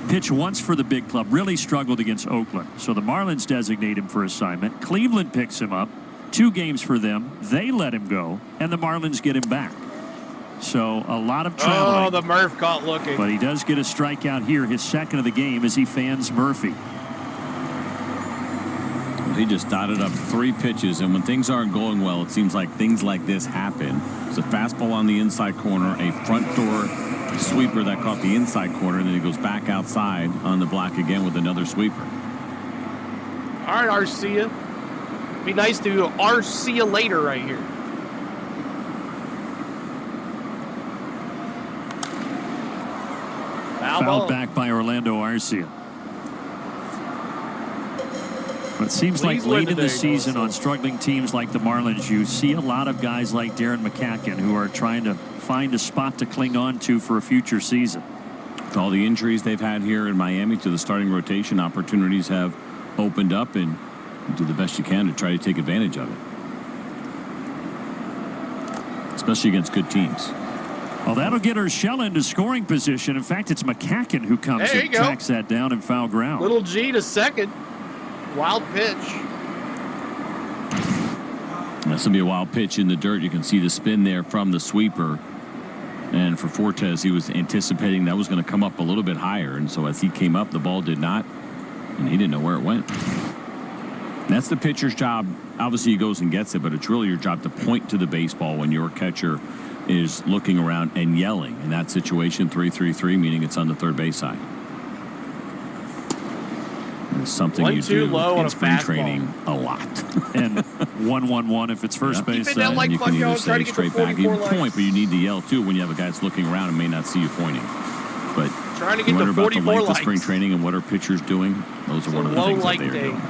Pitch once for the big club. Really struggled against Oakland. So the Marlins designate him for assignment. Cleveland picks him up. 2 games for them. They let him go. And the Marlins get him back. So a lot of traveling. Oh, the Murph caught looking. But he does get a strikeout here. His second of the game as he fans Murphy. He just dotted up 3 pitches, and when things aren't going well, it seems like things like this happen. It's a fastball on the inside corner, a front door sweeper that caught the inside corner, and then he goes back outside on the block again with another sweeper. All right, Arcia. Be nice to do Arcia later right here. Fouled back by Orlando Arcia. It seems like late in the season on struggling teams like the Marlins, you see a lot of guys like Darren McCacken who are trying to find a spot to cling on to for a future season. With all the injuries they've had here in Miami to the starting rotation, opportunities have opened up, and you do the best you can to try to take advantage of it. Especially against good teams. Well, that'll get Urshela into scoring position. In fact, it's McCacken who comes and tracks that down in foul ground. Little G to second. Wild pitch. That's going to be a wild pitch in the dirt. You can see the spin there from the sweeper. And for Fortes, he was anticipating that was going to come up a little bit higher. And so as he came up, the ball did not. And he didn't know where it went. And that's the pitcher's job. Obviously, he goes and gets it, but it's really your job to point to the baseball when your catcher is looking around and yelling. In that situation, 3-3-3, meaning it's on the third base side. It's something you do in spring training a lot. And 1-1-1 if it's first base side. And you can either say straight back. You point, but you need to yell too when you have a guy that's looking around and may not see you pointing. But trying to get what to about the 44 length of spring training and what are pitchers doing? Those are one of the things that they are doing.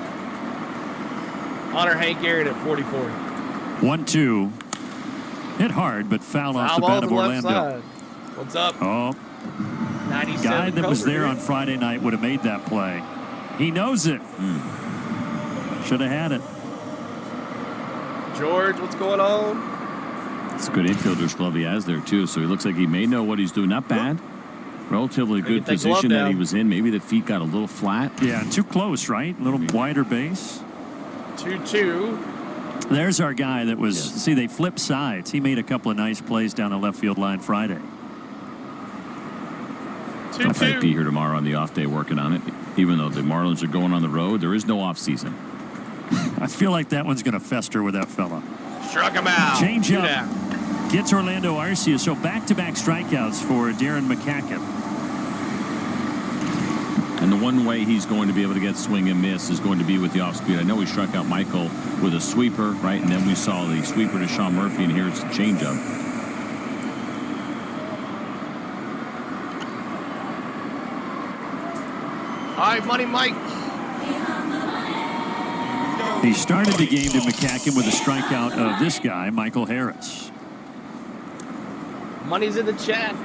Honor Hank Aaron at 44. 1-2. Hit hard, but foul off the bat of Orlando. What's up? Oh, guy that was there on Friday night would have made that play. He knows it. Should have had it. George, what's going on? It's a good infielder's glove he has there, too. So he looks like he may know what he's doing. Not bad. Relatively good position that he was in. Maybe the feet got a little flat. Yeah, too close, right? A little wider base. 2-2. There's our guy that was, see, they flipped sides. He made a couple of nice plays down the left field line Friday. 2-2. I'll probably be here tomorrow on the off day working on it. Even though the Marlins are going on the road, there is no off season. I feel like that one's going to fester with that fella. Struck him out. Change up. Gets Orlando Arcia. So back-to-back strikeouts for Darren McCacken. And the one way he's going to be able to get swing and miss is going to be with the off speed. I know we struck out Michael with a sweeper, right? And then we saw the sweeper to Sean Murphy, and here's the changeup. All right, Money Mike. He started the game to McCacken with a strikeout of this guy, Michael Harris. Money's in the chat.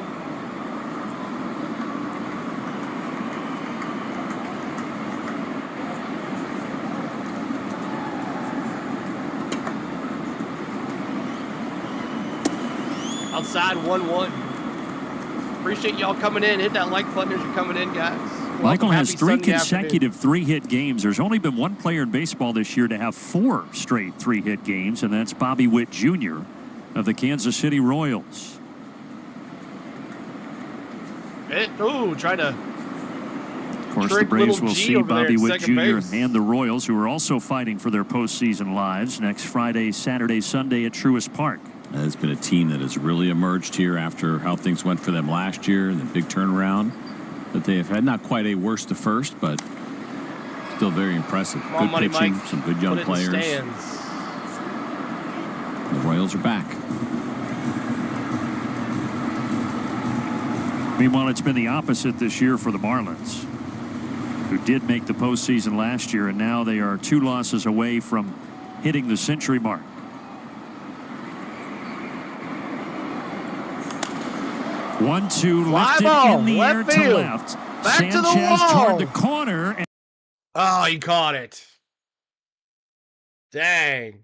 Outside 1-1. Appreciate y'all coming in. Hit that like button as you're coming in, guys. Michael has 3 consecutive 3-hit games. There's only been one player in baseball this year to have 4 straight 3-hit games, and that's Bobby Witt Jr. of the Kansas City Royals. Try to. Of course, the Braves will see Bobby Witt Jr. and the Royals, who are also fighting for their postseason lives, next Friday, Saturday, Sunday at Truist Park. It's been a team that has really emerged here after how things went for them last year and the big turnaround that they have had. Not quite a worst to first, but Still very impressive. Come on, good Money pitching, Mike. some good young Put it players. in the stands. The Royals are back. Meanwhile, it's been the opposite this year for the Marlins, who did make the postseason last year, and now they are 2 losses away from hitting the century mark. One, two, lifted in the air to left. Back Sanchez to the wall. toward the corner. And oh, he caught it. Dang.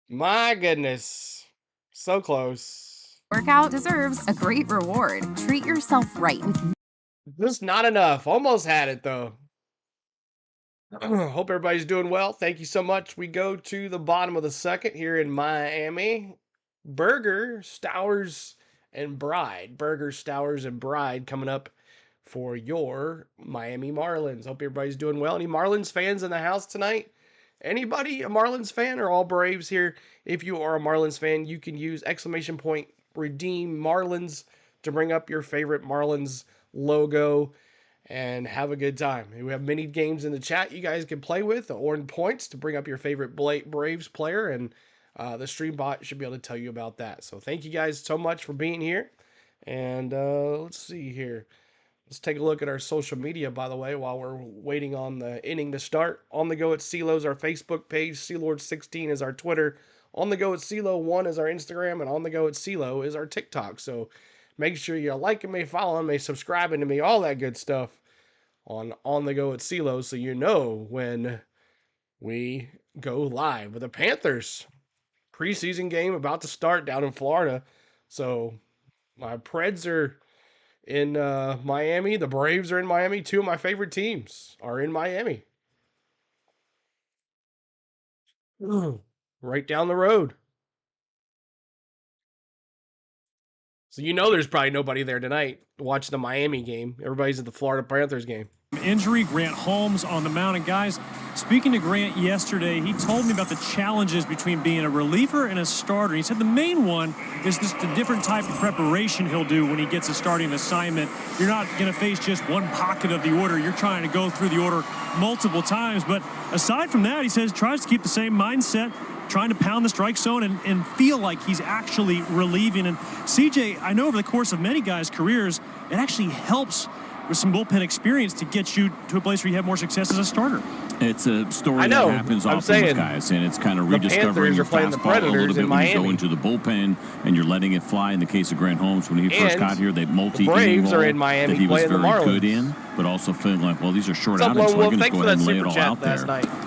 My goodness. So close. Workout deserves a great reward. Treat yourself right with Just not enough. Almost had it, though. Hope everybody's doing well. Thank you so much. We go to the bottom of the second here in Miami. Burger, Stowers, and Bride. Burger, Stowers, and Bride coming up for your Miami Marlins. Hope everybody's doing well. Any Marlins fans in the house tonight? Anybody a Marlins fan or all Braves here? If you are a Marlins fan, you can use ! redeem Marlins to bring up your favorite Marlins logo and have a good time. We have many games in the chat you guys can play with or in points to bring up your favorite Braves player, and the stream bot should be able to tell you about that. So thank you guys so much for being here. And let's see here. Let's take a look at our social media, by the way, while we're waiting on the inning to start. On the Go at CeeLo is our Facebook page. Sealord16 is our Twitter. On the Go at CeeLo1 is our Instagram. And On the Go at CeeLo is our TikTok. So make sure you're liking me, following me, subscribing to me, all that good stuff on the Go at CeeLo, so you know when we go live with the Panthers. Preseason game about to start down in Florida. So my Preds are in Miami. The Braves are in Miami. 2 of my favorite teams are in Miami. Right down the road. So you know there's probably nobody there tonight watching the Miami game. Everybody's at the Florida Panthers game. Injury, Grant Holmes on the mound. And guys, speaking to Grant yesterday, he told me about the challenges between being a reliever and a starter. He said the main one is just the different type of preparation he'll do when he gets a starting assignment. You're not going to face just one pocket of the order. You're trying to go through the order multiple times. But aside from that, he says tries to keep the same mindset, trying to pound the strike zone and feel like he's actually relieving. And CJ, I know over the course of many guys' careers, it actually helps with some bullpen experience to get you to a place where you have more success as a starter. It's a story that happens often with guys, and it's kind of rediscovering your fastball a little bit when you go into the bullpen and you're letting it fly. In the case of Grant Holmes, when he first got here, they multi-inning role that he was very good in, but also feeling like, well, these are short outings, so I can just go ahead and lay it all out there.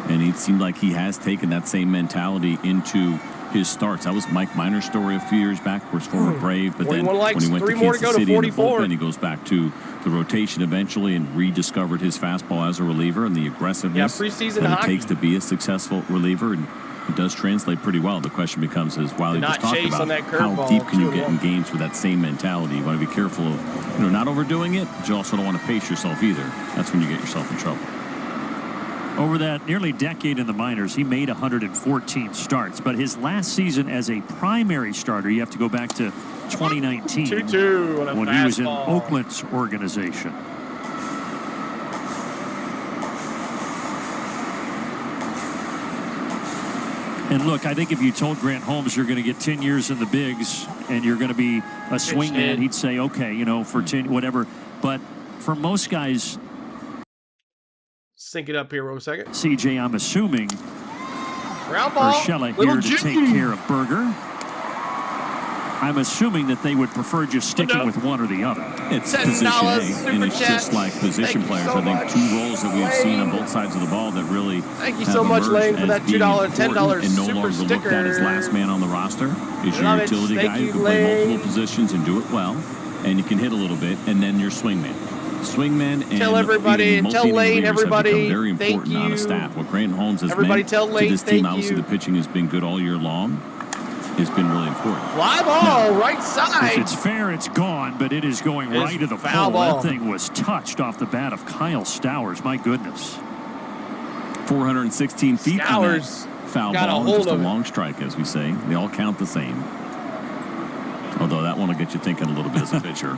And it seemed like he has taken that same mentality into his starts. That was Mike Minor's story a few years back, of course, former Brave, but then when he went to Kansas City in the bullpen, he goes back to the rotation eventually and rediscovered his fastball as a reliever and the aggressiveness that it takes to be a successful reliever, and it does translate pretty well. The question becomes, as Wiley just talked about, how deep can you get in games with that same mentality? You want to be careful of not overdoing it, but you also don't want to pace yourself either. That's when you get yourself in trouble. Over that nearly decade in the minors, he made 114 starts. But his last season as a primary starter, you have to go back to 2019 when he was in Oakland's organization. And look, I think if you told Grant Holmes you're going to get 10 years in the bigs and you're going to be a swingman, he'd say, okay, for 10, whatever. But for most guys, sync it up here real second. CJ, I'm assuming Urshela here to take care of Burger. I'm assuming that they would prefer just sticking with one or the other. It's position A, and it's just like position players. I think 2 roles that we've seen on both sides of the ball that really thank you so much, Lane, for that $2, $10 and no longer super looked at as last man on the roster. Is your utility guy who can play multiple positions and do it well, and you can hit a little bit, and then your swingman. Swingman and tell everybody, tell Lane, everybody, very important on a staff. What Grant Holmes has meant to this team, obviously the pitching has been good all year long. It's been really important. Fly ball, right side. If it's fair, it's gone, but it is going right to the pole. That thing was touched off the bat of Kyle Stowers. My goodness. 416 feet on that foul ball. Just a long strike, as we say. They all count the same. Although that one will get you thinking a little bit as a pitcher.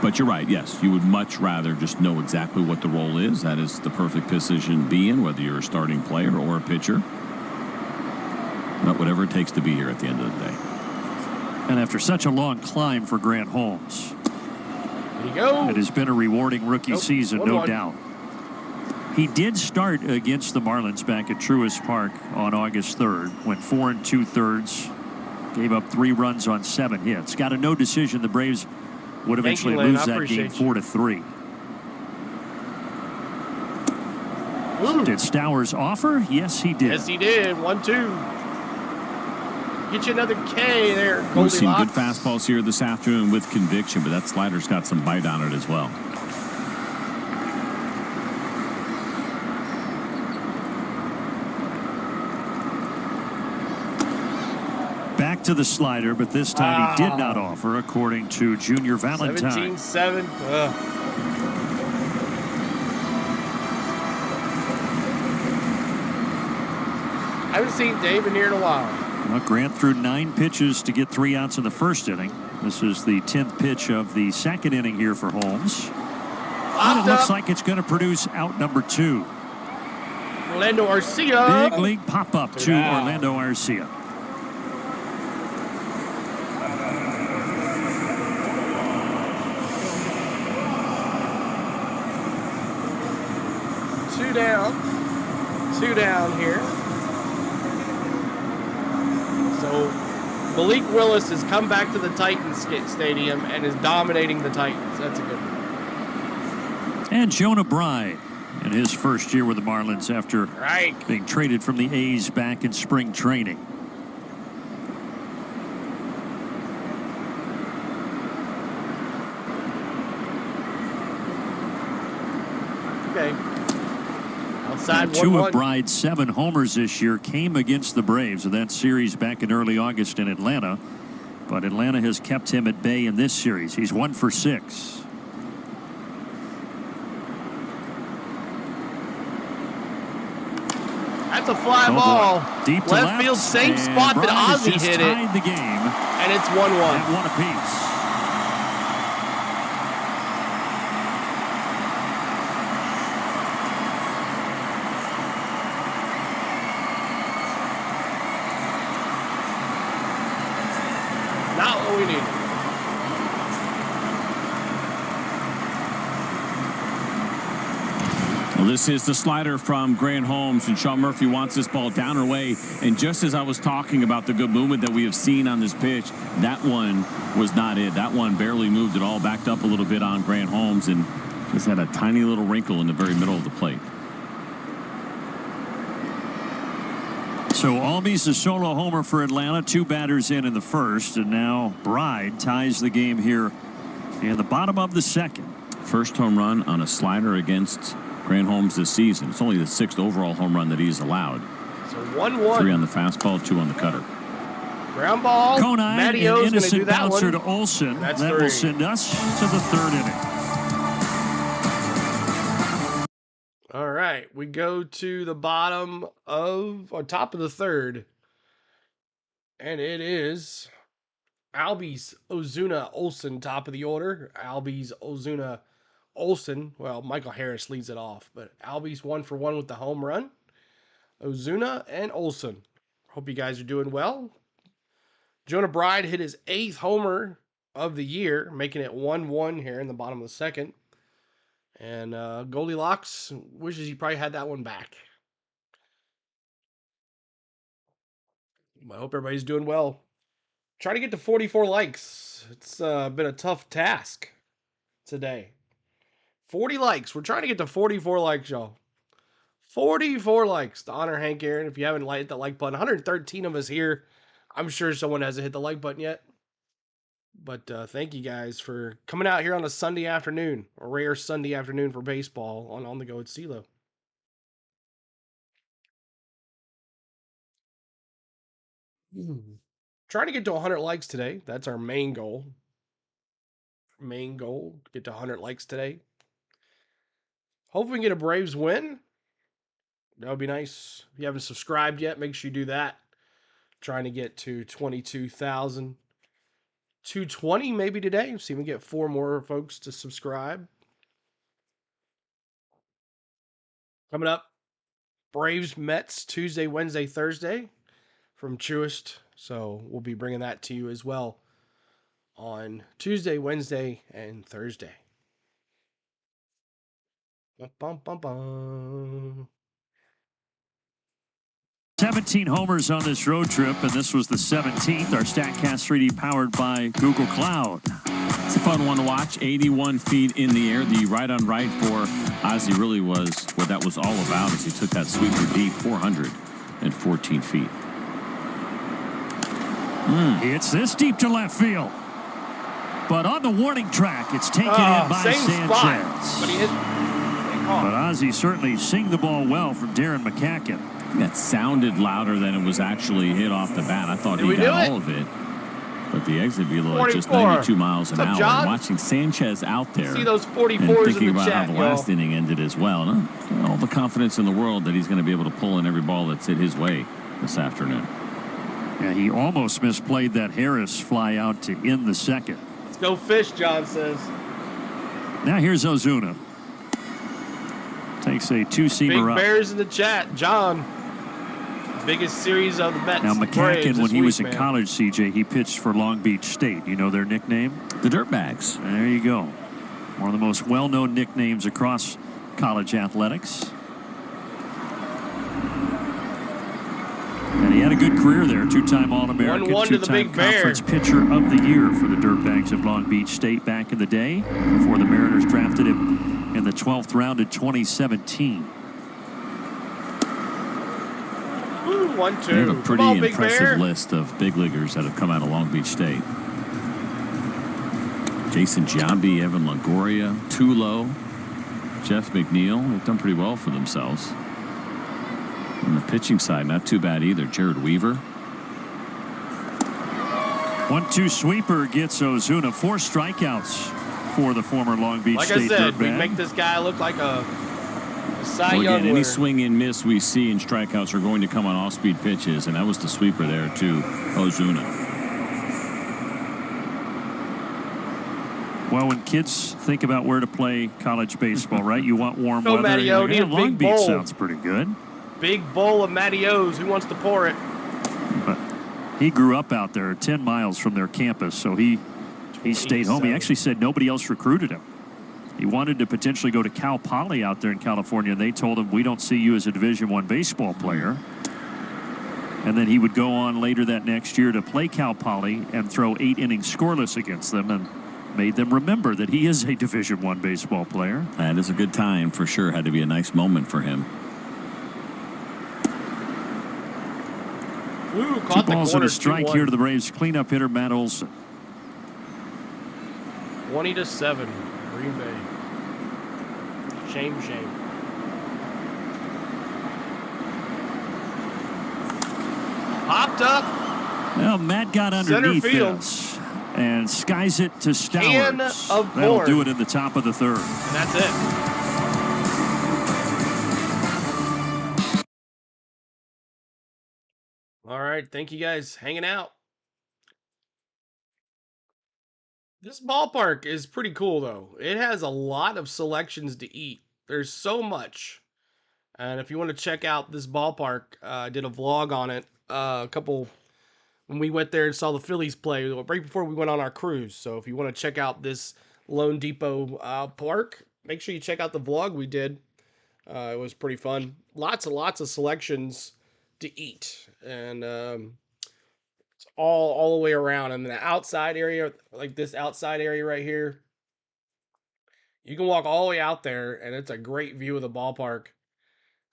But you're right, yes. You would much rather just know exactly what the role is. That is the perfect position to be in, whether you're a starting player or a pitcher. But whatever it takes to be here at the end of the day. And after such a long climb for Grant Holmes, there you go. It has been a rewarding rookie season, no doubt. He did start against the Marlins back at Truist Park on August 3rd. Went 4 2/3. Gave up 3 runs on 7 hits. Got a no decision. The Braves would eventually lose that game 4-3. Did Stowers offer? Yes, he did. Yes, he did. 1-2. Get you another K there. We've seen good fastballs here this afternoon with conviction, but that slider's got some bite on it as well. Back to the slider, but this time he did not offer, according to Junior Valentine. 17-7. I haven't seen Dave in here in a while. Well, Grant threw 9 pitches to get 3 outs in the first inning. This is the 10th pitch of the second inning here for Holmes. And it looks like it's going to produce out number 2. Orlando Arcia. Big league pop-up to Orlando Arcia. Two down here. So Malik Willis has come back to the Titans stadium and is dominating the Titans. That's a good one. And Jonah Bride in his first year with the Marlins after being traded from the A's back in spring training. Okay. Outside 2 of Bride's 7 homers this year came against the Braves in that series back in early August in Atlanta. But Atlanta has kept him at bay in this series. He's 1 for 6. That's a fly ball. Deep to left field, same spot that Ozzie hit it. Tied the game. And it's 1-1. At 1 apiece. Not what we need. Well, this is the slider from Grant Holmes, and Sean Murphy wants this ball down or away. And just as I was talking about the good movement that we have seen on this pitch, that one was not it. That one barely moved at all, backed up a little bit on Grant Holmes, and just had a tiny little wrinkle in the very middle of the plate. So Albies a solo homer for Atlanta. 2 batters in the first, and now Bride ties the game here in the bottom of the second. First home run on a slider against Grant Holmes this season. It's only the 6th overall home run that he's allowed. So 1-1. 3 on the fastball, 2 on the cutter. Ground ball. Conine, an innocent bouncer to Olsen. That's that 3. will send us to the 3rd inning. All right, we go to the bottom of, or top of the 3rd. And it is Albies, Ozuna, Olsen, top of the order. Albies, Ozuna, Olsen. Well, Michael Harris leads it off, but Albies 1 for 1 with the home run. Ozuna and Olsen. Hope you guys are doing well. Jonah Bride hit his 8th homer of the year, making it 1-1 here in the bottom of the second. And Goldilocks wishes he probably had that one back. I hope everybody's doing well. Try to get to 44 likes. It's been a tough task today. 40 likes. We're trying to get to 44 likes, y'all. 44 likes to honor Hank Aaron. If you haven't hit the like button, 113 of us here. I'm sure someone hasn't hit the like button yet. But thank you guys for coming out here on a Sunday afternoon, a rare Sunday afternoon for baseball on the go at CeeLo. Trying to get to 100 likes today. That's our main goal. Get to 100 likes today. Hopefully we can get a Braves win. That would be nice. If you haven't subscribed yet, make sure you do that. Trying to get to 22,000. 220 maybe today. See if we get 4 more folks to subscribe. Coming up, Braves Mets Tuesday, Wednesday, Thursday from Truist. So we'll be bringing that to you as well on Tuesday, Wednesday, and Thursday. Bum, bum, bum. 17 homers on this road trip, and this was the 17th. Our StatCast 3D powered by Google Cloud. It's a fun one to watch. 81 feet in the air. The right on right for Ozzie really was what that was all about as he took that sweeper deep, 414 feet. It's this deep to left field. But on the warning track, it's taken in by Sanchez. But Ozzie certainly sing the ball well from Darren McCacken. That sounded louder than it was actually hit off the bat. I thought he got all of it. But the exit velo at just 92 miles an hour. John? Watching Sanchez out there. See those 44s and thinking in the about chat, how the last inning ended as well. All the confidence in the world that he's going to be able to pull in every ball that's hit his way this afternoon. Yeah, he almost misplayed that Harris fly out to end the second. Let's go fish, John says. Now here's Ozuna. Takes a two-seamer up. Big Bears in the chat. John. Biggest series of the Mets. Now, McCacken, when he was in college, CJ, he pitched for Long Beach State. You know their nickname? The Dirtbags. There you go. One of the most well-known nicknames across college athletics. And he had a good career there. Two-time All-American, two-time Conference Pitcher of the Year for the Dirtbags of Long Beach State back in the day, before the Mariners drafted him in the 12th round in 2017. 1-2. They have a pretty impressive list of big leaguers that have come out of Long Beach State. Jason Giambi, Evan Longoria, Tulo, Jeff McNeil. They've done pretty well for themselves. On the pitching side, not too bad either. Jared Weaver. 1-2 sweeper gets Ozuna. 4 strikeouts for the former Long Beach State Dirtbag. Like I said, we Dirtbag. make this guy look like a Cy Well, Young again, any winner. swing and miss we see in strikeouts are going to come on off-speed pitches, and that was the sweeper there to Ozuna. Well, when kids think about where to play college baseball, right? You want warm Go, weather. Matty-O, Like, need a Long big Beach bowl. sounds pretty good. Big bowl of Matty-O's. Who wants to pour it? But he grew up out there 10 miles from their campus, so he stayed home. He actually said nobody else recruited him. He wanted to potentially go to Cal Poly out there in California, and they told him, we don't see you as a Division I baseball player. And then he would go on later that next year to play Cal Poly and throw 8 innings scoreless against them, and made them remember that he is a Division I baseball player. That is a good time for sure. Had to be a nice moment for him. Ooh, 2 balls and a strike here to the Braves cleanup hitter Matt Olson. 20-7, Green Bay. Shame. Popped up. Well, Matt got underneath field. this and skies it to Stowers. Can of That'll corn. do it in the top of the 3rd. And that's it. All right, thank you guys hanging out. This ballpark is pretty cool, though. It has a lot of selections to eat. There's so much. And if you want to check out this ballpark, I did a vlog on it when we went there and saw the Phillies play right before we went on our cruise. So if you want to check out this Lone Depot park, make sure you check out the vlog we did. It was pretty fun. Lots of selections to eat. And it's all the way around. And the outside area, like this outside area right here, you can walk all the way out there, and it's a great view of the ballpark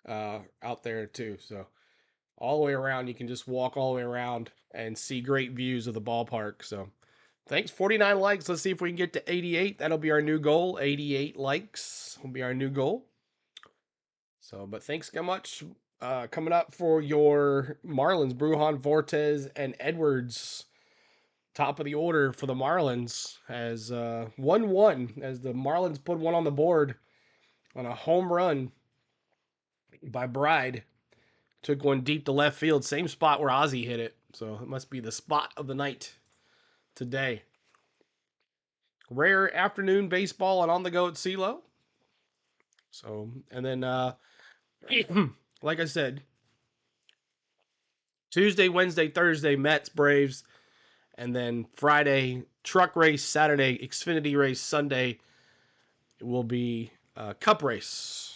out there too. So all the way around, you can just walk all the way around and see great views of the ballpark. So thanks. 49 likes. Let's see if we can get to 88. That'll be our new goal. 88 likes will be our new goal. So, but thanks so much. Coming up for your Marlins, Brujan, Fortes, and Edwards. Top of the order for the Marlins as 1-1 as the Marlins put one on the board on a home run by Bride. Took one deep to left field, same spot where Ozzie hit it. So it must be the spot of the night today. rare afternoon baseball and on the go at CeeLo. So, and then, like I said, Tuesday, Wednesday, Thursday, Mets, Braves, and then Friday, truck race, Saturday, Xfinity race, Sunday, it will be Cup race.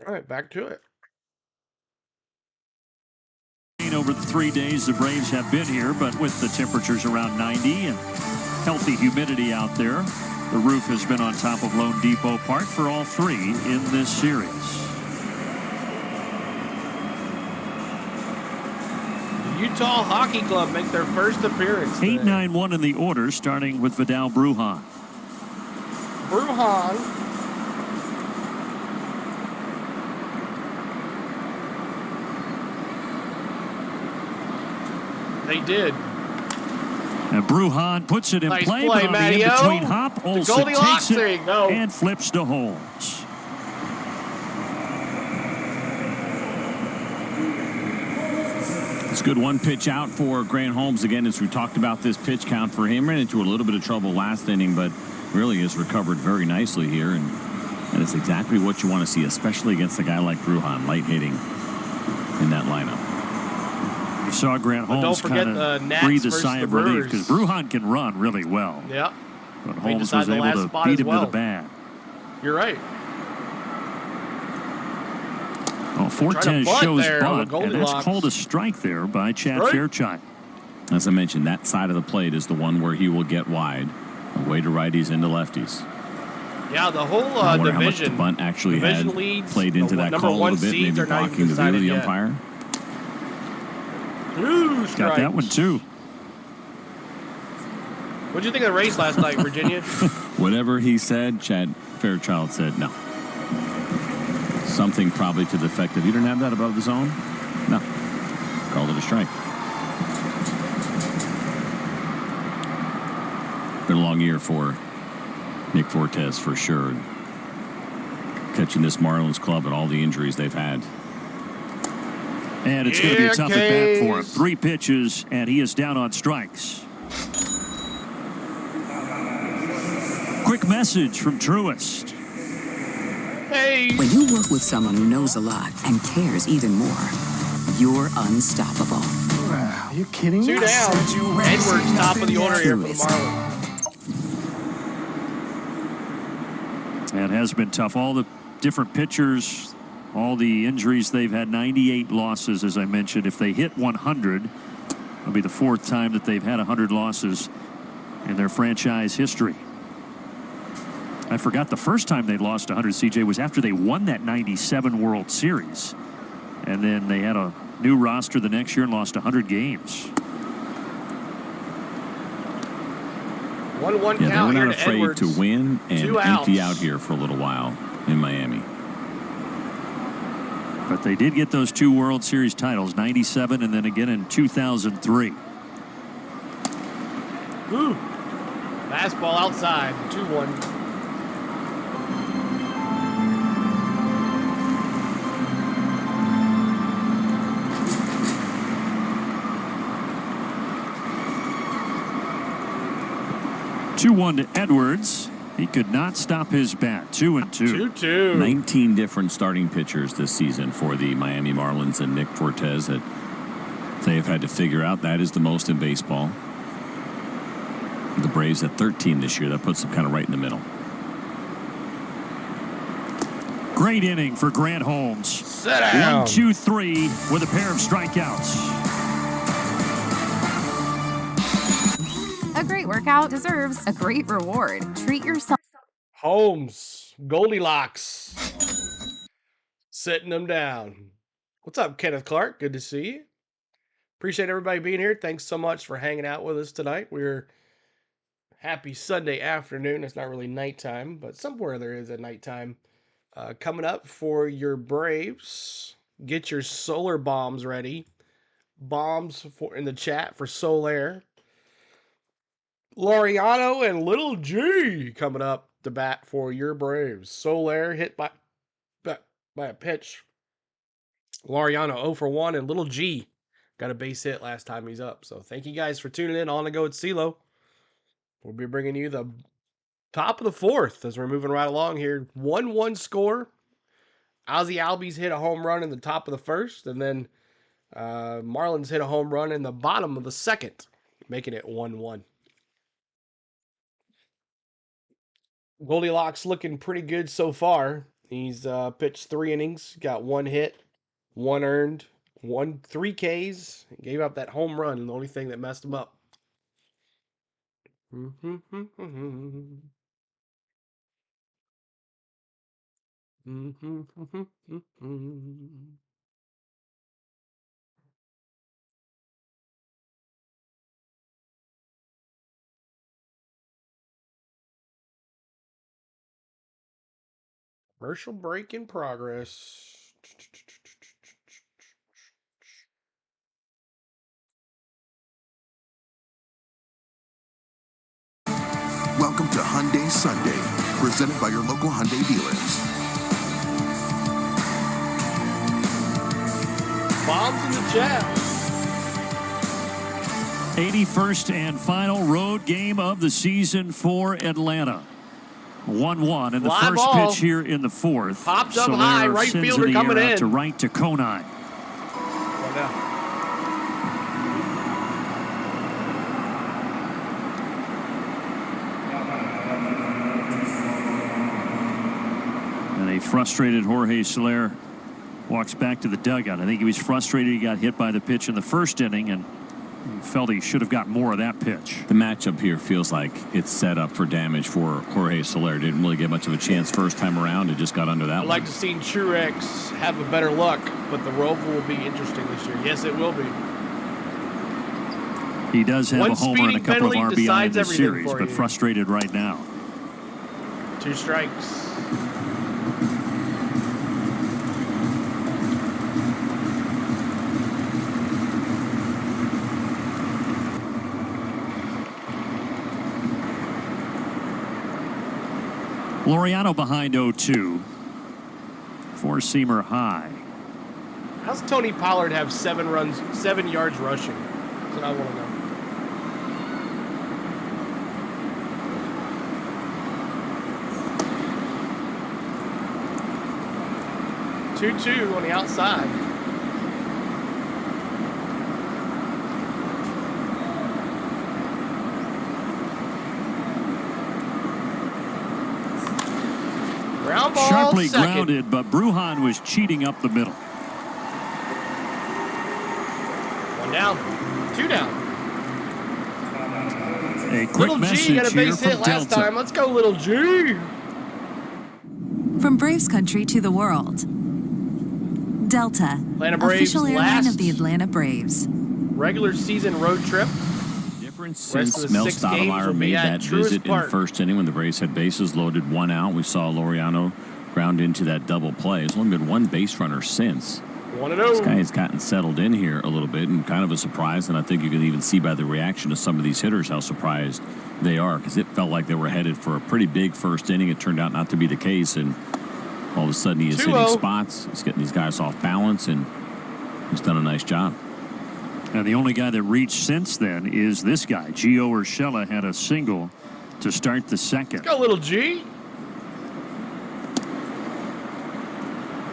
All right, back to it. Over the 3 days the Braves have been here, but with the temperatures around 90 and healthy humidity out there, the roof has been on top of Lone Depot Park for all three in this series. Utah Hockey Club make their first appearance. 8-9-1 in the order, starting with Vidal Brujan. Brujan. They did. And Brujan puts it in nice play, play, but on the in-between hop, Olsen takes it and flips to Holmes. It's a good one pitch out for Grant Holmes again, as we talked about this pitch count for him. Ran into a little bit of trouble last inning, but really has recovered very nicely here. And it's exactly what you want to see, especially against a guy like Brujan, light hitting in that lineup. You saw Grant Holmes kind of breathe a sigh of relief because Brujan can run really well. Yeah. But Holmes was able to beat him to the bat. You're right. Well, Fortes shows bunt, and that's called a strike there by Chad Fairchild. As I mentioned, that side of the plate is the one where he will get wide, away to righties into lefties. Yeah, the whole division. I wonder how much the division. bunt actually had leads, played into that call a little bit, maybe blocking the view of the umpire. Got that one too. What did you think of the race last night, Virginia? Whatever he said, Chad Fairchild said no. Something probably to the effect of, you don't have that above the zone? No. Called it a strike. Been a long year for Nick Fortes for sure. Catching this Marlins club and all the injuries they've had. And it's going to be a tough at bat for him. 3 pitches, and he is down on strikes. Quick message from Truist. Hey. When you work with someone who knows a lot and cares even more, you're unstoppable. Wow, are you kidding me? 2 down. Edwards top of the order here for the Marlins. And has been tough. All the different pitchers, all the injuries, they've had 98 losses, as I mentioned. If they hit 100, it'll be the 4th time that they've had 100 losses in their franchise history. I forgot the first time they lost 100, CJ, was after they won that 97 World Series. And then they had a new roster the next year and lost 100 games. 1-1 yeah, count they were here not to afraid Edwards. to win and 2 empty outs. out here for a little while in Miami. But they did get those 2 World Series titles, 97 and then again in 2003. Ooh. Fastball outside, 2-1. Two-1 to Edwards. He could not stop his bat. 2-2. 2-2. 19 different starting pitchers this season for the Miami Marlins, and Nick Fortes that they have had to figure out. That is the most in baseball. The Braves at 13 this year. That puts them kind of right in the middle. Great inning for Grant Holmes. Sit down. 1-2-3 with a pair of strikeouts. A great workout deserves a great reward. Treat yourself. Holmes, Goldilocks, sitting them down. What's up, Kenneth Clark? Good to see you. Appreciate everybody being here. Thanks so much for hanging out with us tonight. We're happy Sunday afternoon. It's not really nighttime, but somewhere there is a nighttime. Coming up for your Braves. Get your solar bombs ready. Bombs for in the chat for Solaire. Laureano and Little G coming up to bat for your Braves. Solaire hit by a pitch. Laureano 0 for 1, and Little G got a base hit last time he's up. So thank you guys for tuning in. On to go at CeeLo. We'll be bringing you the top of the fourth as we're moving right along here. 1-1 score. Ozzie Albies hit a home run in the top of the first, and then Marlins hit a home run in the bottom of the second, making it 1-1. Goldilocks looking pretty good so far. He's pitched 3 innings, got 1 hit, 1 earned, 3 Ks, gave up that home run, the only thing that messed him up. Commercial break in progress. Welcome to Hyundai Sunday, presented by your local Hyundai dealers. Bombs in the chat. 81st and final road game of the season for Atlanta. 1-1 in the Live first ball. pitch here in the fourth. Popped up high, right fielder coming in. To right to Konine. And a frustrated Jorge Soler walks back to the dugout. I think he was frustrated he got hit by the pitch in the first inning and felt he should have got more of that pitch. The matchup here feels like it's set up for damage for Jorge Soler. Didn't really get much of a chance first time around. It just got under that I'd like to see Truex have a better luck, but the Roval will be interesting this year. Yes, it will be. He does have One a homer and a couple of speeding penalty RBI in decides the everything series, for but you. frustrated right now. 2 strikes. Laureano behind 0-2. 4-seamer high. How's Tony Pollard have 7 runs, 7 yards rushing? That's what I want to know. Two on the outside. Ground ball, Sharply second. grounded, but Brujan was cheating up the middle. 1 down, 2 down. A quick Little message G got a here base from hit last Delta. time. Let's go, Little G. From Braves country to the world. Delta, Atlanta Braves official airline last of the Atlanta Braves. regular season road trip. Since Mel Stottlemyre made that visit in the first inning when the Braves had bases loaded, 1 out, we saw Laureano ground into that double play. There's only been 1 base runner since. 1-0. This guy has gotten settled in here a little bit, and kind of a surprise, and I think you can even see by the reaction of some of these hitters how surprised they are, because it felt like they were headed for a pretty big first inning. It turned out not to be the case, and all of a sudden he is hitting spots. He's getting these guys off balance, and he's done a nice job. And the only guy that reached since then is this guy. Gio Urshela had a single to start the second. Let's go, Little G.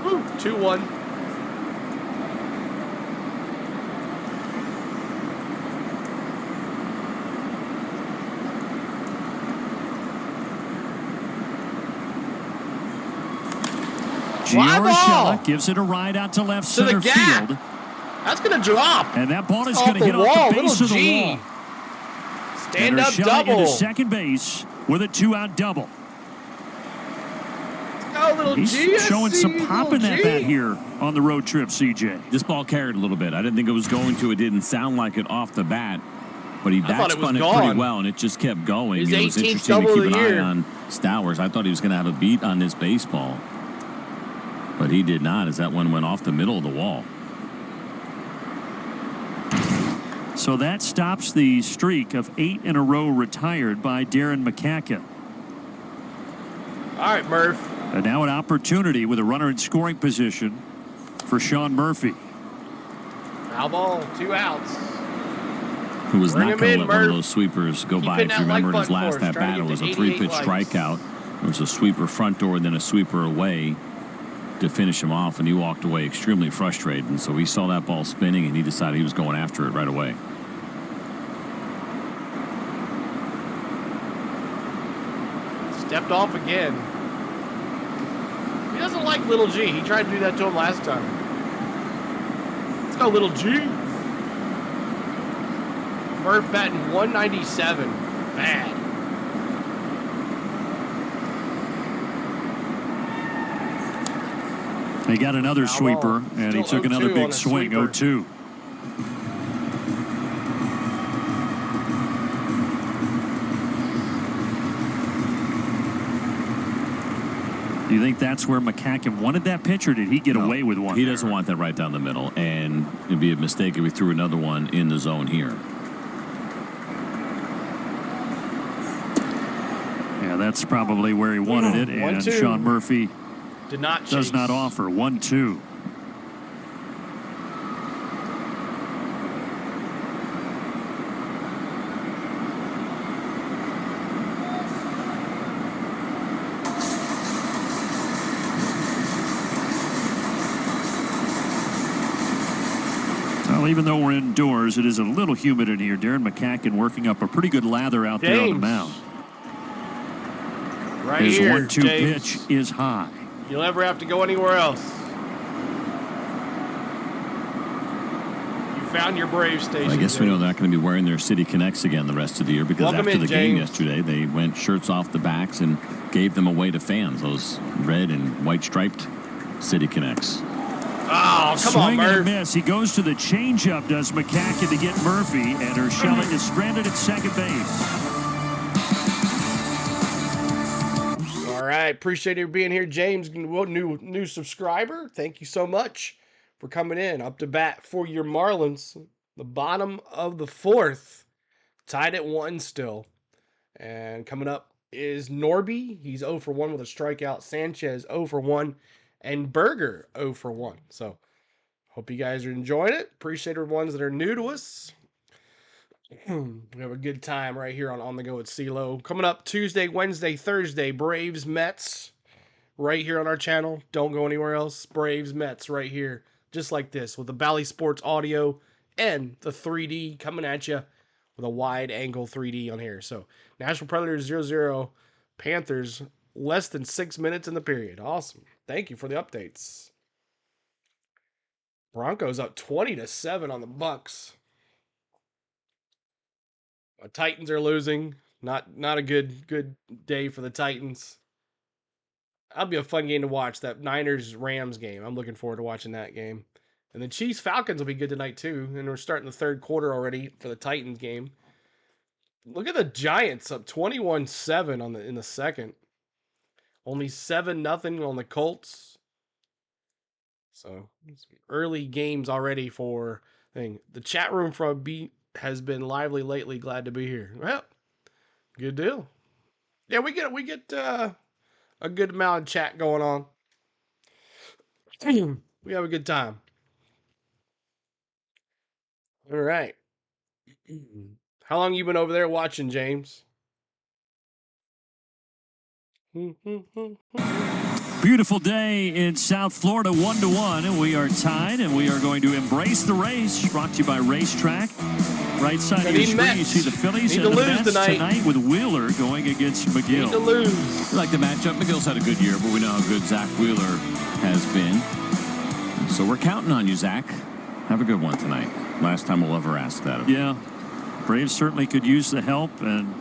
Woo, 2-1. Gio Urshela gives it a ride out to left center field. That's going to drop. And that ball is Off going to the hit wall. off the base Little of the G. wall. Stand up Urshela double. into second base with a 2-out double. Go, Little He's G. showing some pop in that bat here on the road trip, CJ. This ball carried a little bit. I didn't think it was going to. It didn't sound like it off the bat. But he backspun it pretty well, and it just kept going. His It was 18th interesting to double keep of an the eye year. on Stowers. I thought he was going to have a beat on this baseball. But he did not, as that one went off the middle of the wall. So that stops the streak of 8 in a row retired by Darren McCacken. All right, Murph. And now an opportunity with a runner in scoring position for Sean Murphy. Foul ball, 2 outs. who was Bring not him going to in, let one of Murph. those sweepers go Keep by. hitting If you that like remember his button last for us. at Trying bat, to it get was to a 88 3-pitch likes. strikeout. It was a sweeper front door, then a sweeper away to finish him off, and he walked away extremely frustrated. And so he saw that ball spinning, and he decided he was going after it right away. Stepped off again. He doesn't like Little G. He tried to do that to him last time. Let's go, Little G. Murph batting 197. Bad. He got another sweeper, and he took another big swing, 0-2. Do you think that's where McCacken wanted that pitch, or did he get away with one? He doesn't want that right down the middle, and it'd be a mistake if we threw another one in the zone here. Yeah, that's probably where he wanted it, and 1-2. Sean Murphy does not offer. 1-2. Well, even though we're indoors, it is a little humid in here. Darren McCacken working up a pretty good lather out there on the mound. Right His here, 1-2 James. pitch is high. You'll never have to go anywhere else. You found your Braves station. Well, I guess we know they're not going to be wearing their City Connects again the rest of the year, because Welcome after in, the game James. yesterday, they went shirts off the backs and gave them away to fans, those red and white striped City Connects. Oh, come on, Swing and a Murph. miss. He goes to the changeup, does McCacken, to get Murphy, and Urshela is stranded at second base. All right, appreciate you being here, James. New subscriber. Thank you so much for coming in. Up to bat for your Marlins. The bottom of the fourth, tied at 1 still. And coming up is Norby. He's 0 for 1 with a strikeout. Sanchez 0 for 1, and Berger 0 for 1. So hope you guys are enjoying it. Appreciate the ones that are new to us. We have a good time right here on The Go with CeeLo. Coming up Tuesday, Wednesday, Thursday, Braves, Mets, right here on our channel. Don't go anywhere else. Braves, Mets, right here, just like this, with the Bally Sports audio and the 3D coming at you with a wide angle 3D on here. So Nashville Predators 0-0, Panthers less than 6 minutes in the period. Awesome. Thank you for the updates. Broncos up 20-7 on the Bucks. Titans are losing. Not a good day for the Titans. That'll be a fun game to watch, that Niners-Rams game. I'm looking forward to watching that game. And the Chiefs-Falcons will be good tonight, too. And we're starting the third quarter already for the Titans game. Look at the Giants up 21-7 in the second. Only 7-0 on the Colts. So, early games already for thing. The chat room from Beat has been lively lately. Glad to be here. Well, good deal. Yeah, we get a good amount of chat going on. We have a good time. All right. How long you been over there watching, James? Beautiful day in South Florida, 1-1, and we are tied, and we are going to embrace the race. Brought to you by Racetrack. Right side of your screen, you see the Phillies and the Mets tonight with Wheeler going against McGill. Need to lose. We like the matchup. McGill's had a good year, but we know how good Zach Wheeler has been. So we're counting on you, Zach. Have a good one tonight. Last time we'll ever ask that of you. Yeah. Braves certainly could use the help and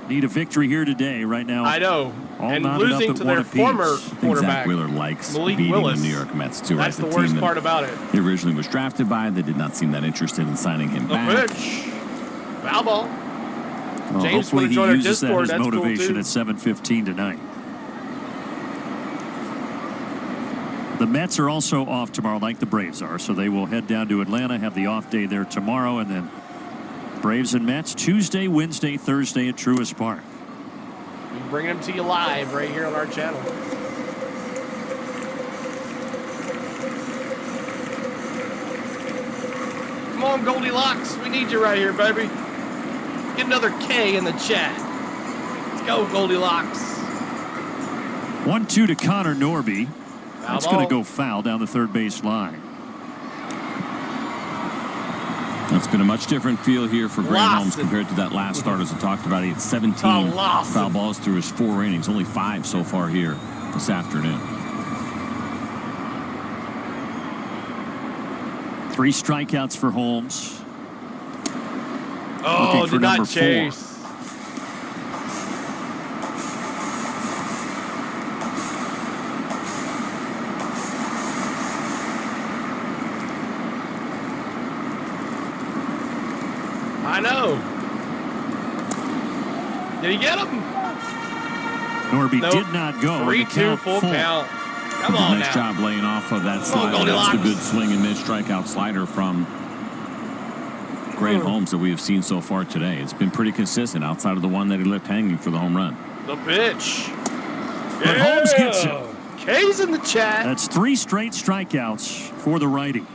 need a victory here today, right now. I know. All and knotted losing up at to one their apiece. former I think quarterback, Zach Wheeler likes Malik beating Willis. the New York Mets, too. That's right? the worst team part about it. He originally was drafted by. They did not seem that interested in signing him The back. pitch. Foul ball. Well, James hopefully want to he join our uses Discord. that as That's motivation cool, at 7:15 tonight. The Mets are also off tomorrow, like the Braves are, so they will head down to Atlanta, have the off day there tomorrow, and then Braves and Mets Tuesday, Wednesday, Thursday at Truist Park. We bring them to you live right here on our channel. Come on, Goldilocks. We need you right here, baby. Get another K in the chat. Let's go, Goldilocks. 1-2 to Connor Norby. That's going to go foul down the third base line. It's been a much different feel here for Grant Holmes compared to that last start, as I talked about. He had 17 foul balls through his 4 innings, only 5 so far here this afternoon. 3 strikeouts for Holmes. Oh, looking for did not number 4. chase. I know. Did he get him? Norby did not go. 3-2 full count. Come on nice job laying off of that slider. That's the good swing and miss strikeout slider from Grant Holmes that we have seen so far today. It's been pretty consistent outside of the one that he left hanging for the home run. The pitch. But Holmes gets it. K's in the chat. That's 3 straight strikeouts for the righty.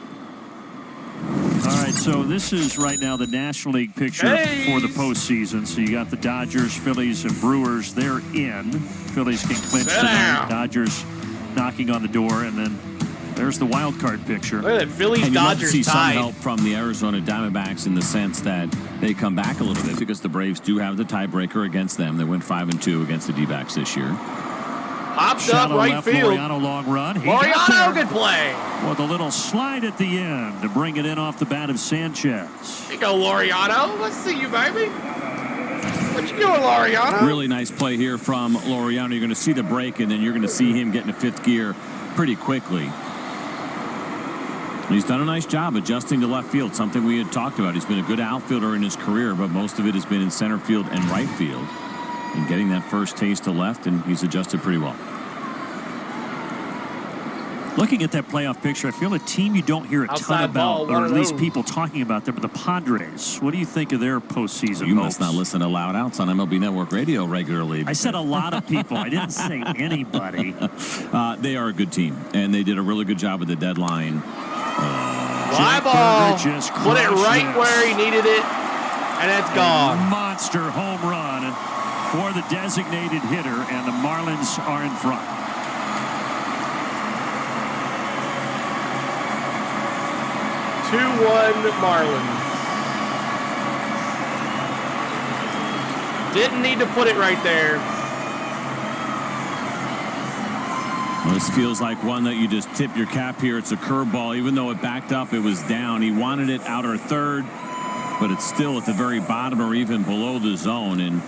All right, so this is right now the National League picture for the postseason. So you got the Dodgers, Phillies, and Brewers. They're in. Phillies can clinch tonight. Dodgers knocking on the door, and then there's the wild card picture. Look at that, Phillies, and Dodgers see tied. some help from the Arizona Diamondbacks in the sense that they come back a little bit because the Braves do have the tiebreaker against them. They went 5-2 against the D-backs this year. Popped up right left, field. Laureano long run. Laureano, good play. With a little slide at the end to bring it in off the bat of Sanchez. Here you go, Laureano. Let's see you, baby. What you doing, Laureano? Really nice play here from Laureano. You're going to see the break, and then you're going to see him get into 5th gear pretty quickly. He's done a nice job adjusting to left field, something we had talked about. He's been a good outfielder in his career, but most of it has been in center field and right field. And getting that first taste to left, and he's adjusted pretty well. Looking at that playoff picture, I feel a team you don't hear a ton about, or at least people talking about them, but the Padres. What do you think of their postseason You hopes? must not listen to Loud Outs on MLB Network Radio regularly. I said a lot of people. I didn't say anybody. They are a good team, and they did a really good job with the deadline. Fly ball. Put it right where he needed it, and it's gone. Monster home run for the designated hitter, and the Marlins are in front. Marlins. Didn't need to put it right there. Well, this feels like one that you just tip your cap here. It's a curveball. Even though it backed up, it was down. He wanted it outer third, but it's still at the very bottom or even below the zone. And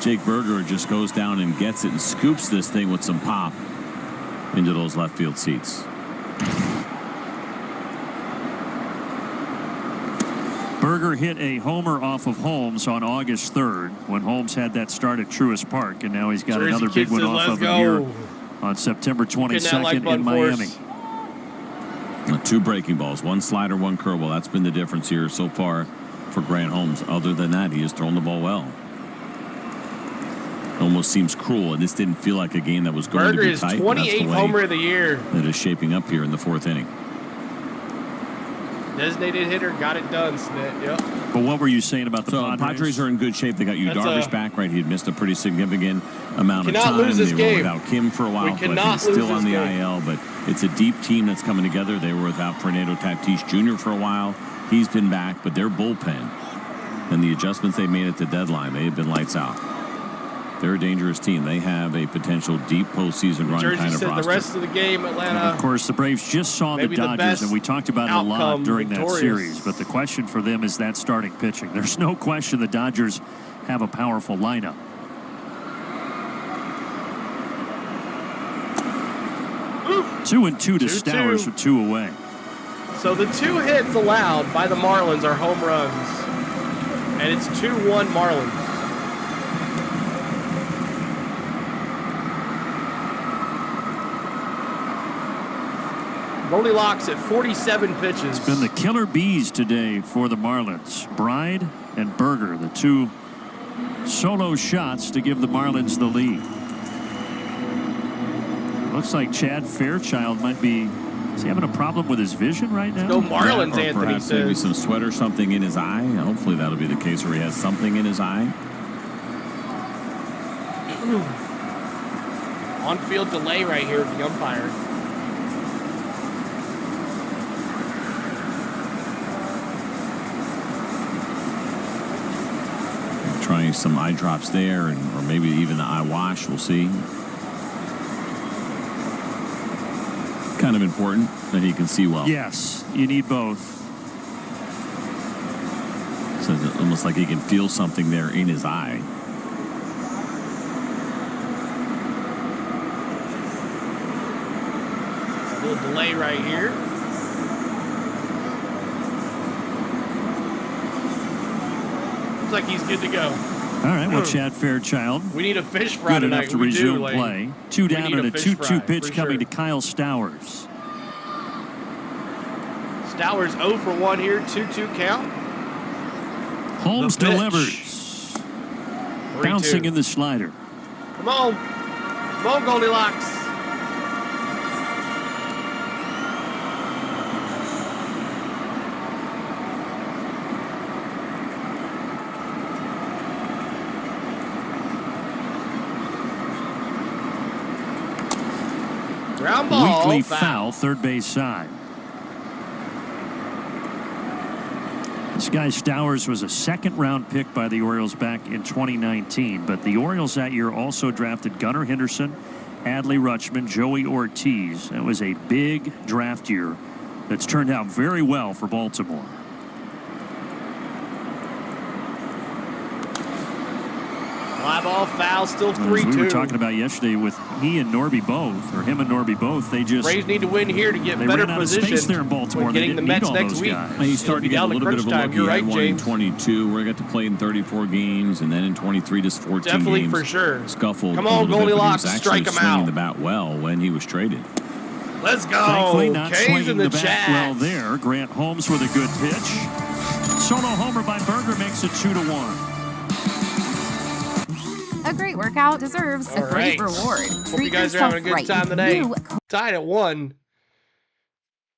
Jake Berger just goes down and gets it and scoops this thing with some pop into those left field seats. Berger hit a homer off of Holmes on August 3rd when Holmes had that start at Truist Park, and now he's got another big one off of him here on September 22nd in Miami. 2 breaking balls, 1 slider, 1 curveball. That's been the difference here so far for Grant Holmes. Other than that, he has thrown the ball well. Almost seems cruel, and this didn't feel like a game that was going to be tight. Berger is 28th homer of the year. That is shaping up here in the 4th inning. Designated hitter, got it done, Snit. Yep. But what were you saying about the Padres? Padres are in good shape. They got Darvish back, right? He had missed a pretty significant amount of time. Lose this they game. were without Kim for a while, but he's still on the IL. But it's a deep team that's coming together. They were without Fernando Tatis Jr. for a while. He's been back, but their bullpen and the adjustments they made at the deadline, they have been lights out. They're a dangerous team. They have a potential deep postseason run kind of roster. The rest of the game, Atlanta. And of course, the Braves just saw the Dodgers, and we talked about it a lot during that series. But the question for them is that starting pitching. There's no question the Dodgers have a powerful lineup. Oof. 2-2 to Stowers with 2 away. So the 2 hits allowed by the Marlins are home runs, and it's 2-1 Marlins. Goldilocks at 47 pitches. It's been the killer bees today for the Marlins. Bride and Berger, the 2 solo shots to give the Marlins the lead. Looks like Chad Fairchild might be Is he having a problem with his vision right now? No Marlins, or Anthony perhaps says. maybe some sweat or something in his eye. Hopefully that'll be the case where he has something in his eye. On-field delay right here with the umpire. Trying some eye drops there, or maybe even the eye wash. We'll see. Kind of important that he can see well. Yes, you need both. So it's almost like he can feel something there in his eye. A little delay right here. Looks like he's good to go. All right, well, Chad Fairchild. We need a fish fry Good tonight. enough to We resume do, play. 2 down and a 2-2 pitch coming to Kyle Stowers. Stowers 0 for 1 here, 2-2 count. Holmes delivers. Bouncing in the slider. Come on. Come on, Goldilocks. Ground ball. Weakly foul, third base side. This guy Stowers was a second-round pick by the Orioles back in 2019, but the Orioles that year also drafted Gunnar Henderson, Adley Rutschman, Joey Ortiz. It was a big draft year that's turned out very well for Baltimore. Fly ball, foul, still 3-2. We were talking about yesterday with he and Norby both, or him and Norby both. They just Braves need to win here to get better position. There in Baltimore. Getting the Mets next week. He's starting to get a little bit of a look. You're right, James. James. 22. We're going to play in 34 games, and then in 23, just 14 Definitely games. for sure. Scuffled. Come on, Goldilocks, strike him out. The bat well when he was traded. Let's go. Thankfully, not K's swinging in the bat chat. well there. Grant Holmes with a good pitch. Solo homer by Berger makes it 2-1. A great workout deserves a great reward. Hope you guys are having a good time today. Tied at 1.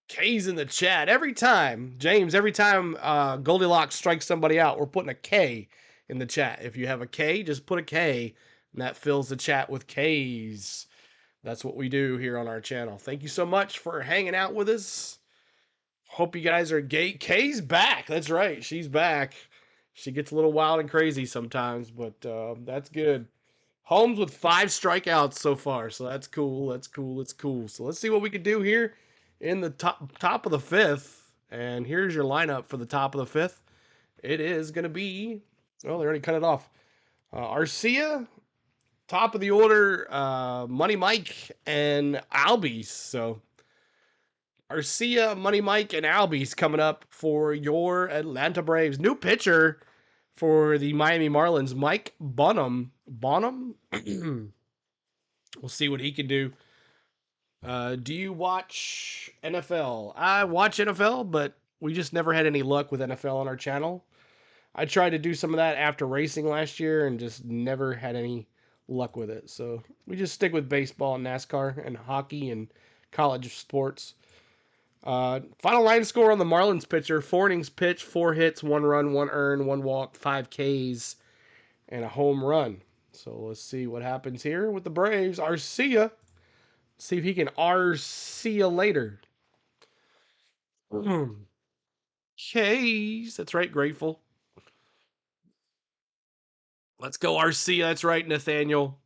K's in the chat. Every time, James, every time Goldilocks strikes somebody out, we're putting a K in the chat. If you have a K, just put a K, and that fills the chat with K's. That's what we do here on our channel. Thank you so much for hanging out with us. Hope you guys are gay. K's back. That's right. She's back. She gets a little wild and crazy sometimes, but that's good. Holmes with 5 strikeouts so far, so that's cool. That's cool. That's cool. So let's see what we can do here in the top of the 5th. And here's your lineup for the top of the 5th. It is going to be, well, they already cut it off. Arcia, top of the order, Money Mike, and Albies. So Arcia, Money Mike, and Albies coming up for your Atlanta Braves. New pitcher for the Miami Marlins, Mike Bonham. We'll see what he can do. Do you watch NFL? I watch NFL, but we just never had any luck with NFL on our channel. I tried to do some of that after racing last year and just never had any luck with it. So we just stick with baseball and NASCAR and hockey and college sports. Final line score on the Marlins pitcher: 4 innings pitched, 4 hits, 1 run, 1 earned, 1 walk, 5 Ks, and a home run. So let's see what happens here with the Braves. Arcia. See if he can Arcia later. Ks. That's right, Grateful. Let's go, Arcia. That's right, Nathaniel.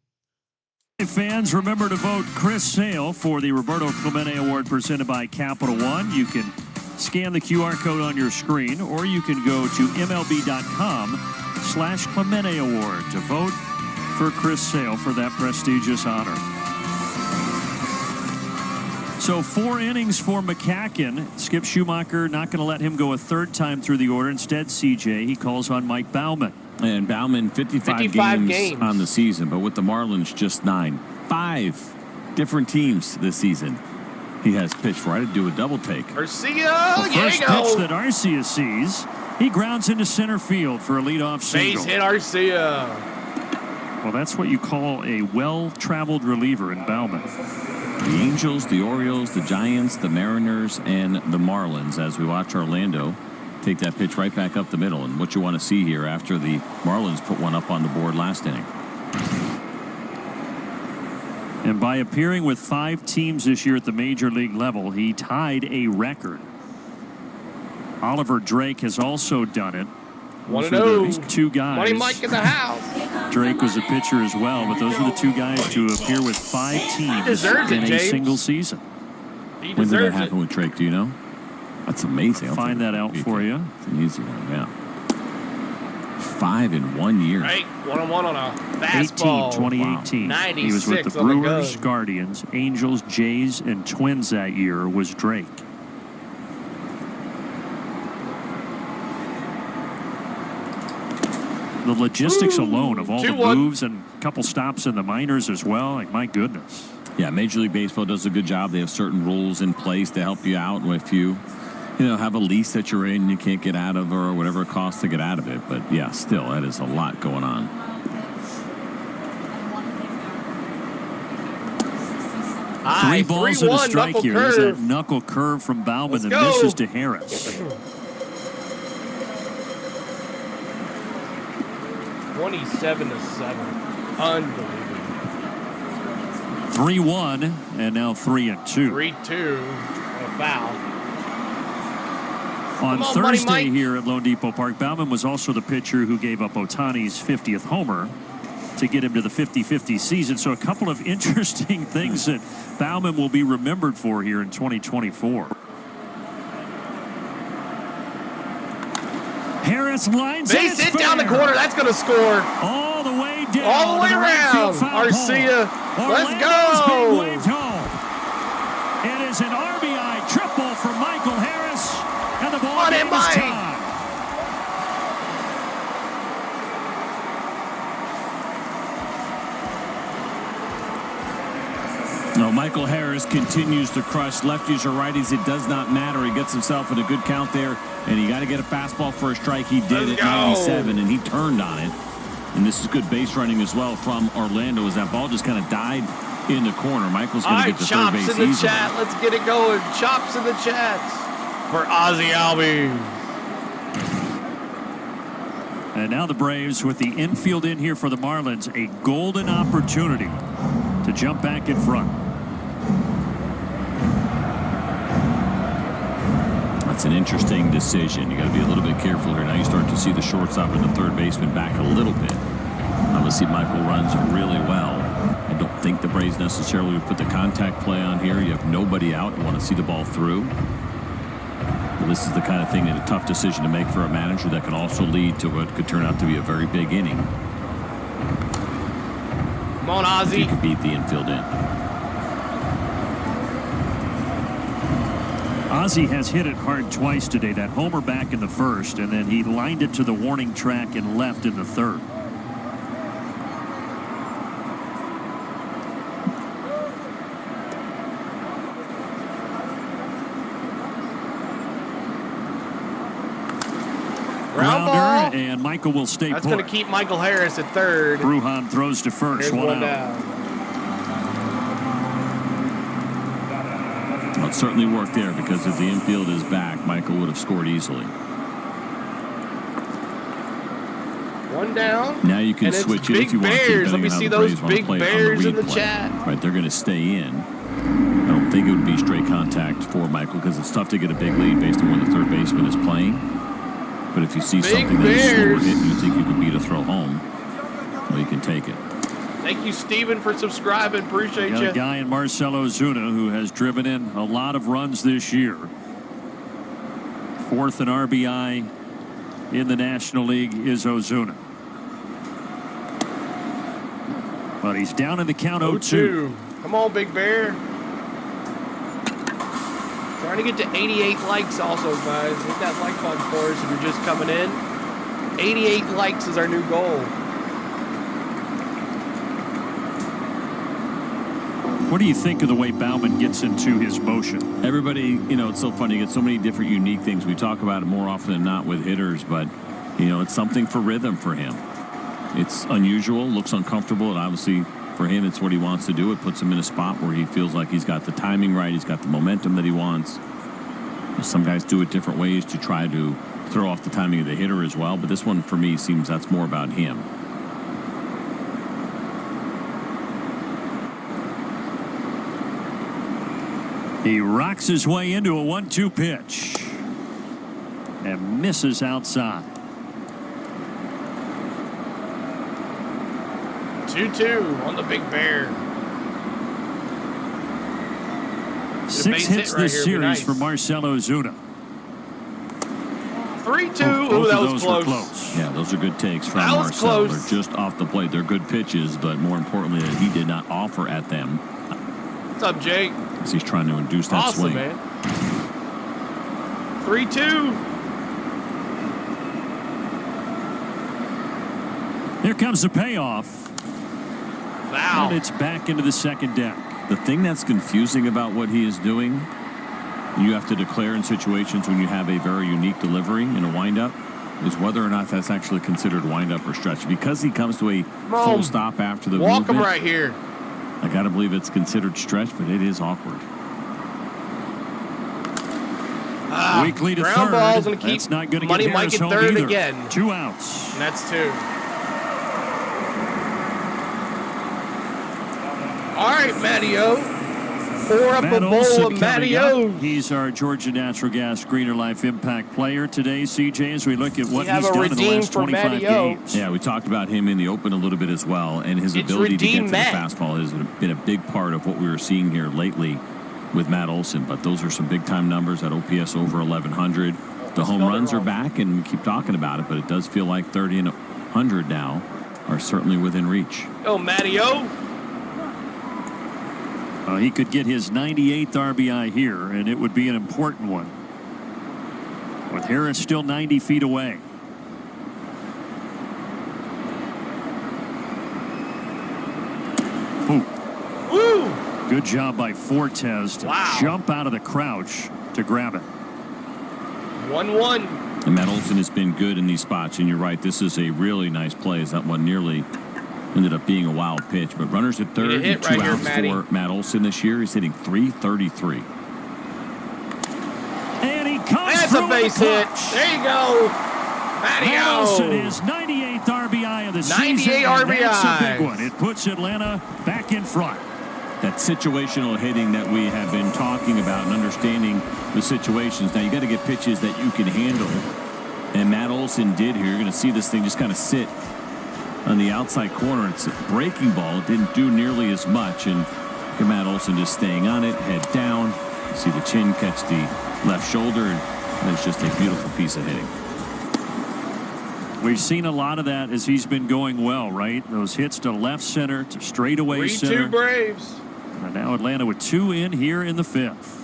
Fans, remember to vote Chris Sale for the Roberto Clemente Award presented by Capital One. You can scan the QR code on your screen, or you can go to MLB.com/Clemente Award to vote for Chris Sale for that prestigious honor. So 4 innings for McCacken. Skip Schumacher not going to let him go a third time through the order. Instead, CJ, he calls on Mike Baumann. And Baumann, 55 games on the season, but with the Marlins, just 9. 5 different teams this season. He has pitched for. I did do a double take. Arcia, the first pitch that Arcia sees, he grounds into center field for a leadoff single. Base hit, Arcia. Well, that's what you call a well-traveled reliever in Baumann. The Angels, the Orioles, the Giants, the Mariners, and the Marlins as we watch Orlando take that pitch right back up the middle. And what you want to see here after the Marlins put one up on the board last inning. And by appearing with 5 teams this year at the major league level, he tied a record. Oliver Drake has also done it. 1-0. 2 guys. Money Mike in the house. Drake was a pitcher as well, but those are the 2 guys to appear with 5 teams in a single season. When did that happen with Drake? Do you know? That's amazing. I'll find that out for you. It's an easy one, yeah. 5 in 1 year. Right, 1-on-1 on a fastball. 2018. Wow. He was with the Brewers, Guardians, Angels, Jays, and Twins that year was Drake. The logistics alone of all the moves and a couple stops in the minors as well, like my goodness. Yeah, Major League Baseball does a good job. They have certain rules in place to help you out if you have a lease that you're in, you can't get out of, or whatever it costs to get out of it. But yeah, still, that is a lot going on. Three balls and a strike here. There's that knuckle curve from Baumann that misses to Harris. 27-7. Unbelievable. 3-1, and now 3-2. 3-2. A foul. On Thursday here at Lone Depot Park, Baumann was also the pitcher who gave up Ohtani's 50th homer to get him to the 50-50 season. So a couple of interesting things that Baumann will be remembered for here in 2024. Harris lines base hit down the corner. That's going to score. All the way down. All the way around. Arcia. Let's go. It is an RBI triple for Michael Harris. And the ball game is tied. No, Michael Harris continues to crush lefties or righties. It does not matter. He gets himself in a good count there, and he got to get a fastball for a strike. He did at 97, and he turned on it. And this is good base running as well from Orlando as that ball just kind of died in the corner. Michael's going to get to third base easily. Chops in the easily. chat. Let's get it going. Chops in the chats for Ozzy Albies. And now the Braves with the infield in here for the Marlins. A golden opportunity to jump back in front. That's an interesting decision. You got to be a little bit careful here. Now you start to see the shortstop and the third baseman back a little bit. Obviously, Michael runs really well. I don't think the Braves necessarily would put the contact play on here. You have nobody out. You want to see the ball through. Well, this is the kind of thing that a tough decision to make for a manager that can also lead to what could turn out to be a very big inning. Come on, Ozzy. You can beat the infield in. Ozzy has hit it hard twice today. That homer back in the first, and then he lined it to the warning track and left in the third. Grounder, and Michael will stay That's put. going to keep Michael Harris at third. Bruhan throws to first. Here's one out. Well, it certainly worked there because if the infield is back, Michael would have scored easily. One down. Now you can switch it if you want to. Let me see those big bears in the chat. Right, they're going to stay in. I don't think it would be straight contact for Michael because it's tough to get a big lead based on when the third baseman is playing. But if you see something that is slower hit and you think you could beat a throw home, well, you can take it. Thank you, Steven, for subscribing. Appreciate Got you. a guy in Marcelo Zuna who has driven in a lot of runs this year. Fourth in RBI in the National League is Ozuna. But he's down in the count 0-2. Come on, Big Bear. Trying to get to 88 likes also, guys. Hit that like button for us if you're just coming in. 88 likes is our new goal. What do you think of the way Baumann gets into his motion? Everybody, it's so funny. You get so many different unique things. We talk about it more often than not with hitters, but, it's something for rhythm for him. It's unusual, looks uncomfortable. It obviously For him, it's what he wants to do. It puts him in a spot where he feels like he's got the timing right. He's got the momentum that he wants. Some guys do it different ways to try to throw off the timing of the hitter as well. But this one, for me, seems that's more about him. He rocks his way into a 1-2 pitch and misses outside. 2-2 on the Big Bear. 6 hits this series for Marcell Ozuna. 3-2. Ooh, that was close. Yeah, those are good takes from Marcell. They're just off the plate. They're good pitches, but more importantly, he did not offer at them. What's up, Jake? As he's trying to induce that swing. Man. 3-2. Here comes the payoff. Wow. And it's back into the second deck. The thing that's confusing about what he is doing, you have to declare in situations when you have a very unique delivery in a windup, is whether or not that's actually considered windup or stretch. Because he comes to a full stop after the Walk movement, him right here. I got to believe it's considered stretch, but it is awkward. Weekly to ground third. Ball's gonna keep. That's not going to Money get might Harris get home third either. again. 2 outs. And that's 2. All right, Matty-O. Pour up a bowl of Matty-O. He's our Georgia Natural Gas Greener Life Impact player today, CJ, as we look at what he's done in the last 25 games. Yeah, we talked about him in the open a little bit as well, and his ability to get to the fastball has been a big part of what we were seeing here lately with Matt Olson. But those are some big-time numbers at OPS over 1,100. The home runs are back, and we keep talking about it, but it does feel like 30 and 100 now are certainly within reach. Oh, Matty-O. He could get his 98th RBI here, and it would be an important one. With Harris still 90 feet away. Ooh. Woo! Good job by Fortes to jump out of the crouch to grab it. 1-1. And Matt Olson has been good in these spots, and you're right, this is a really nice play. That one nearly ended up being a wild pitch, but runners at third, and 2 outs for Matt Olson this year. He's hitting .333. And he comes That's a base hit. There you go. Matt Olson is 98th RBI of the season. 98 RBI. That's a big one. It puts Atlanta back in front. That situational hitting that we have been talking about and understanding the situations. Now, you got to get pitches that you can handle, and Matt Olson did here. You're going to see this thing just kind of sit on the outside corner. It's a breaking ball. It didn't do nearly as much, and Matt Olson just staying on it, head down. You see the chin catch the left shoulder, and it's just a beautiful piece of hitting. We've seen a lot of that as he's been going well, right? Those hits to left center, to straightaway center. 3-2 Braves. And now Atlanta with 2 in here in the 5th.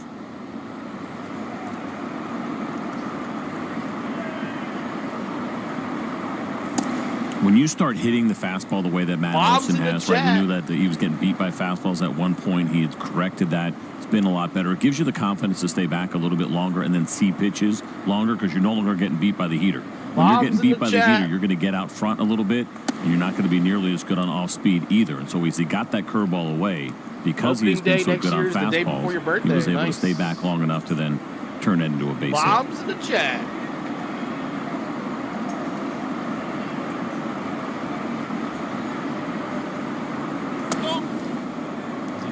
When you start hitting the fastball the way that Matt Olson has, right? We knew that he was getting beat by fastballs at one point. He had corrected that. It's been a lot better. It gives you the confidence to stay back a little bit longer and then see pitches longer because you're no longer getting beat by the heater. When you're getting beat by the heater, you're going to get out front a little bit, and you're not going to be nearly as good on off speed either. And so as he got that curveball away, because he's been so good on fastballs, he was able to stay back long enough to then turn it into a base hit. Bob's in the chat.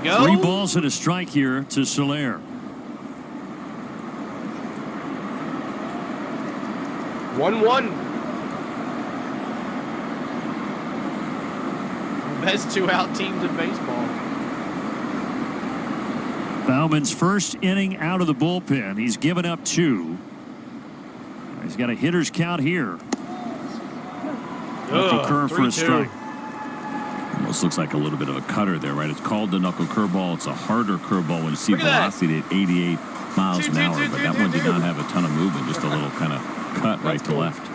Go. 3 balls and a strike here to Soler. 1-1. Best 2-out teams in baseball. Bauman's first inning out of the bullpen. He's given up 2. He's got a hitter's count here. Knuckle curve for a strike. Almost looks like a little bit of a cutter there, right? It's called the knuckle curveball. It's a harder curveball when you see velocity at 88 miles an hour, but that one did not have a ton of movement, just a little kind of cut right to left.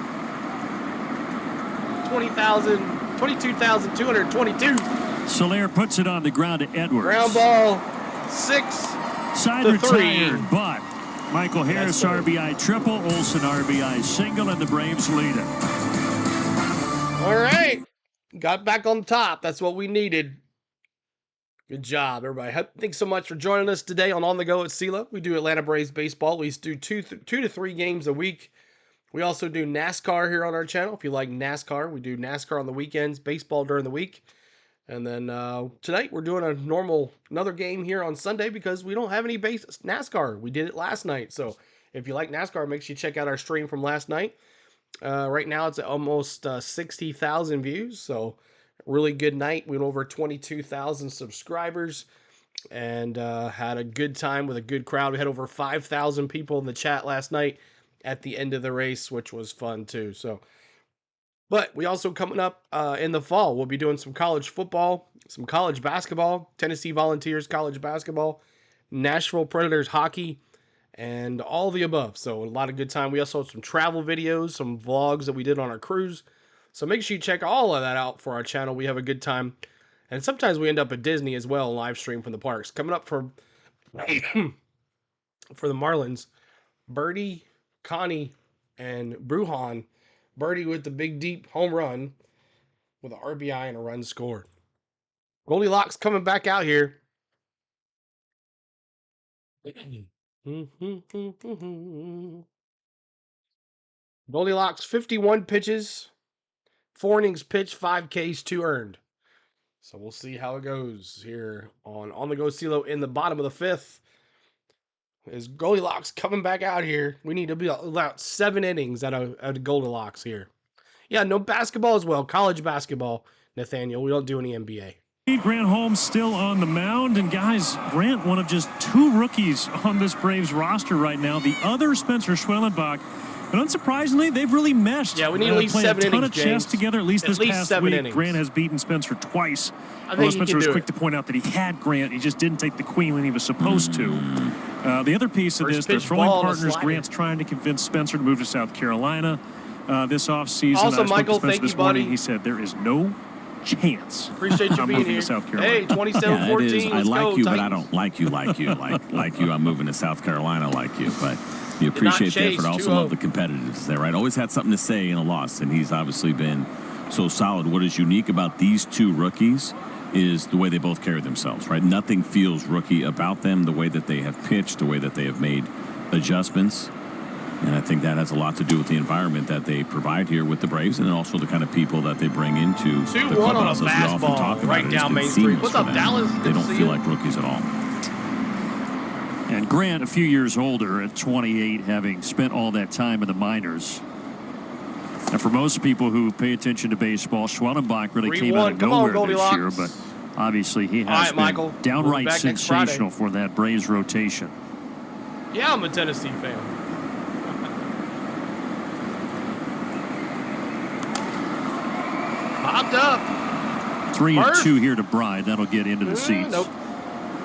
22,222. Soler puts it on the ground to Edwards. Ground ball, 6 Side to retired, 3. but Michael Harris RBI triple, Olson RBI single, and the Braves lead it. All right. Got back on top. That's what we needed. Good job, everybody. Thanks so much for joining us today on The Go at CeeLo. We do Atlanta Braves baseball. We do two to three games a week. We also do NASCAR here on our channel. If you like NASCAR, we do NASCAR on the weekends, baseball during the week. And then tonight we're doing another game here on Sunday because we don't have any NASCAR. We did it last night. So if you like NASCAR, make sure you check out our stream from last night. Right now it's at almost 60,000 views. So really good night. We went over 22,000 subscribers and had a good time with a good crowd. We had over 5,000 people in the chat last night at the end of the race, which was fun too. So, but we also coming up in the fall, we'll be doing some college football, some college basketball, Tennessee Volunteers college basketball, Nashville Predators hockey, and all the above. So a lot of good time. We also have some travel videos, some vlogs that we did on our cruise. So make sure you check all of that out for our channel. We have a good time. And sometimes we end up at Disney as well, live stream from the parks. Coming up for the Marlins, Birdie, Connie, and Bruhan. Birdie with the big deep home run with an RBI and a run scored. Goldilocks coming back out here. Goldilocks, 51 pitches, 4 innings pitched, 5 Ks, 2 earned. So we'll see how it goes here on the Go CeeLo in the bottom of the 5th. Is Goldilocks coming back out here? We need to be about 7 innings out of Goldilocks here. Yeah, no basketball as well. College basketball, Nathaniel. We don't do any NBA. Grant Holmes still on the mound. And guys, Grant, one of just 2 rookies on this Braves roster right now. The other, Spencer Schwellenbach. But unsurprisingly, they've really meshed. Yeah, we need at least 7 innings, a ton of chess together, at least this past week. Innings. Grant has beaten Spencer twice. Although Spencer was quick to point out that he had Grant. He just didn't take the queen when he was supposed to. The other piece of this, they're throwing partners. Grant's trying to convince Spencer to move to South Carolina this offseason. Also, Michael, thank you, buddy. He said there is no chance. Appreciate you being here. To South Carolina. Hey, 27-14. I like you, but I don't like you like you. Like you, I'm moving to South Carolina like you. But you appreciate the effort. Also love the competitiveness there, right? Always had something to say in a loss, and he's obviously been so solid. What is unique about these 2 rookies is the way they both carry themselves, right? Nothing feels rookie about them, the way that they have pitched, the way that they have made adjustments. And I think that has a lot to do with the environment that they provide here with the Braves, and also the kind of people that they bring into the clubhouse, as we often talk about. Right down Main Street. What's up, Dallas? They don't feel like rookies at all. And Grant, a few years older at 28, having spent all that time in the minors. And for most people who pay attention to baseball, Schwellenbach really came out of nowhere this year, but obviously he has been downright sensational for that Braves rotation. Yeah, I'm a Tennessee fan. Popped up. 3-2 here to Bride. That'll get into the seats. Nope.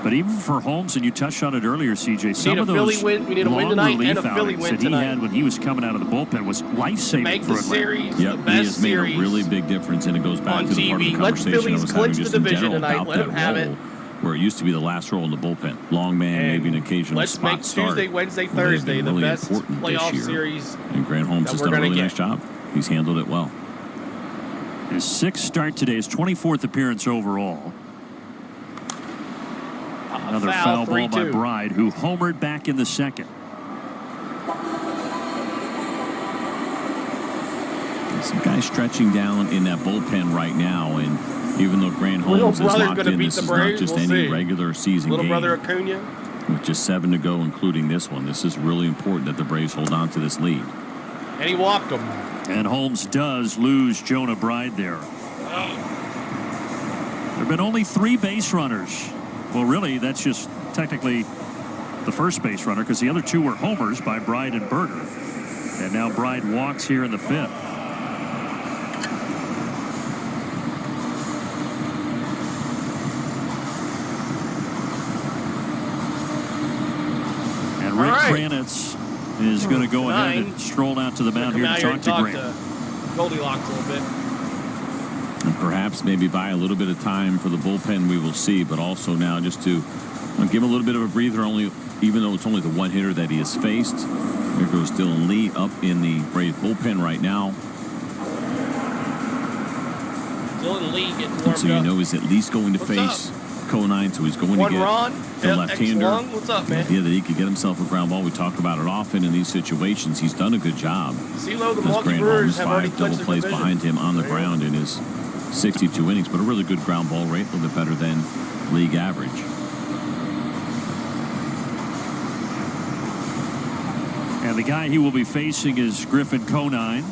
But even for Holmes, and you touched on it earlier, CJ, some of those we need a win tonight and a Philly win that he had when he was coming out of the bullpen was life-saving for Atlanta. Yep, he has made a really big difference, and it goes back to the part of the conversation I was having just in general about that role, where it used to be the last role in the bullpen. Long man, maybe an occasional spot start. Tuesday, Wednesday, Thursday, the best playoff series. And Grant Holmes has done a really nice job. He's handled it well. His 6th start today, his 24th appearance overall. Another foul ball by Bride, who homered back in the 2nd. Some guys stretching down in that bullpen right now, and even though Grant Holmes is locked in, this is not just any regular season game. Little brother Acuna. With just 7 to go, including this one, this is really important that the Braves hold on to this lead. And he walked him. And Holmes does lose Jonah Bride there. There have been only 3 base runners. Well, really, that's just technically the first base runner, because the other 2 were homers by Bride and Berger. And now Bride walks here in the 5th. And Rick Kranitz is going to go ahead and stroll out to the mound here to talk to Grant. Goldilocks a little bit. And perhaps maybe buy a little bit of time for the bullpen, we will see, but also now just to give him a little bit of a breather, even though it's only the 1 hitter that he has faced. There goes Dylan Lee up in the Braves bullpen right now. Dylan Lee getting warmed up. So you know he's at least going to face Conine, so he's going to get the left-hander. What's up, man? Yeah, that he could get himself a ground ball. We talk about it often in these situations. He's done a good job. CeeLo, the Grant Holmes, have already 5 double plays behind him on the ground in his 62 innings, but a really good ground ball rate, a little bit better than league average. And the guy he will be facing is Griffin Conine.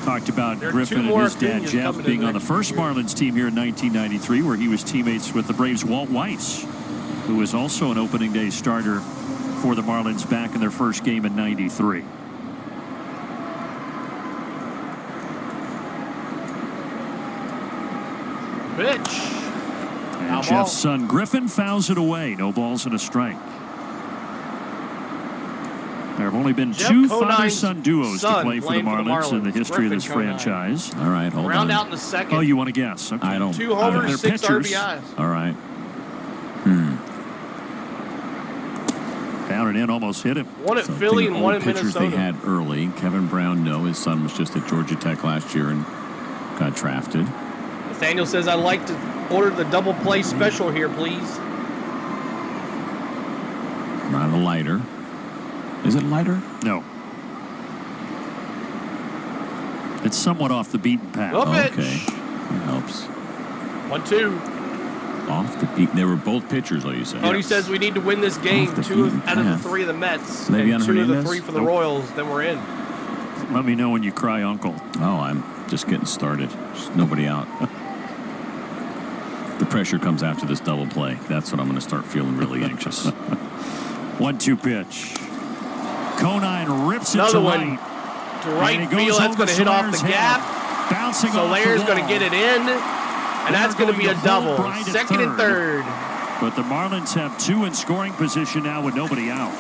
Talked about Griffin and his dad Jeff being on the first Marlins team here in 1993, where he was teammates with the Braves' Walt Weiss, who was also an opening day starter for the Marlins back in their first game in '93. Pitch. And Jeff's son Griffin fouls it away. No balls and a strike. There have only been two father-son duos to play for the Marlins in the history of this franchise. All right, hold on. Round out in the second. Oh, you want to guess? Okay. I don't. 2 homers, 6 RBIs. All right. Down and in, almost hit him. One at Philly and one at pitchers Minnesota. they had early. Kevin Brown, no. His son was just at Georgia Tech last year and got drafted. Nathaniel says, I'd like to order the double play special here, please. Not a lighter. Is it lighter? No. It's somewhat off the beaten path. Okay. That helps. 1-2. Off the beat. They were both pitchers, though, you said. Cody says we need to win this game. 2 out of the 3 of the Mets. Maybe and on 2 of the Hernandez? 3 for the Royals. Then we're in. Let me know when you cry uncle. Oh, I'm just getting started. Just nobody out. The pressure comes after this double play. That's when I'm going to start feeling really anxious. 1-2 pitch. Conine rips it Another to one. right. To right field. That's going to hit off the gap. Bouncing Solaire's going to get it in. And that's going to be a double. Second and third. But the Marlins have 2 in scoring position now with nobody out.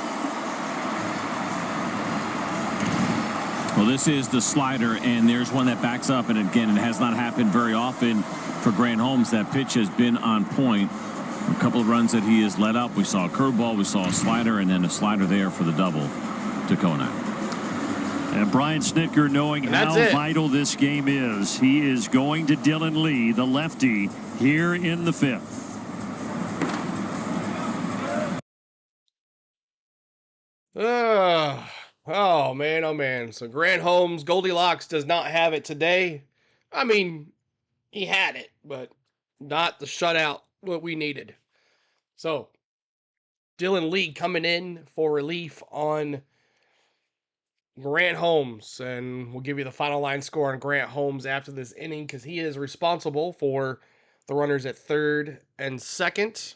Well, this is the slider, and there's one that backs up. And again, it has not happened very often for Grant Holmes. That pitch has been on point. A couple of runs that he has let up. We saw a curveball, we saw a slider, and then a slider there for the double to Conine. And Brian Snitker, knowing how vital this game is, he is going to Dylan Lee, the lefty, here in the 5th. Oh, man, oh, man. So Grant Holmes, Goldilocks does not have it today. I mean, he had it, but not the shutout what we needed. So, Dylan Lee coming in for relief on Grant Holmes, and we'll give you the final line score on Grant Holmes after this inning because he is responsible for the runners at 3rd and 2nd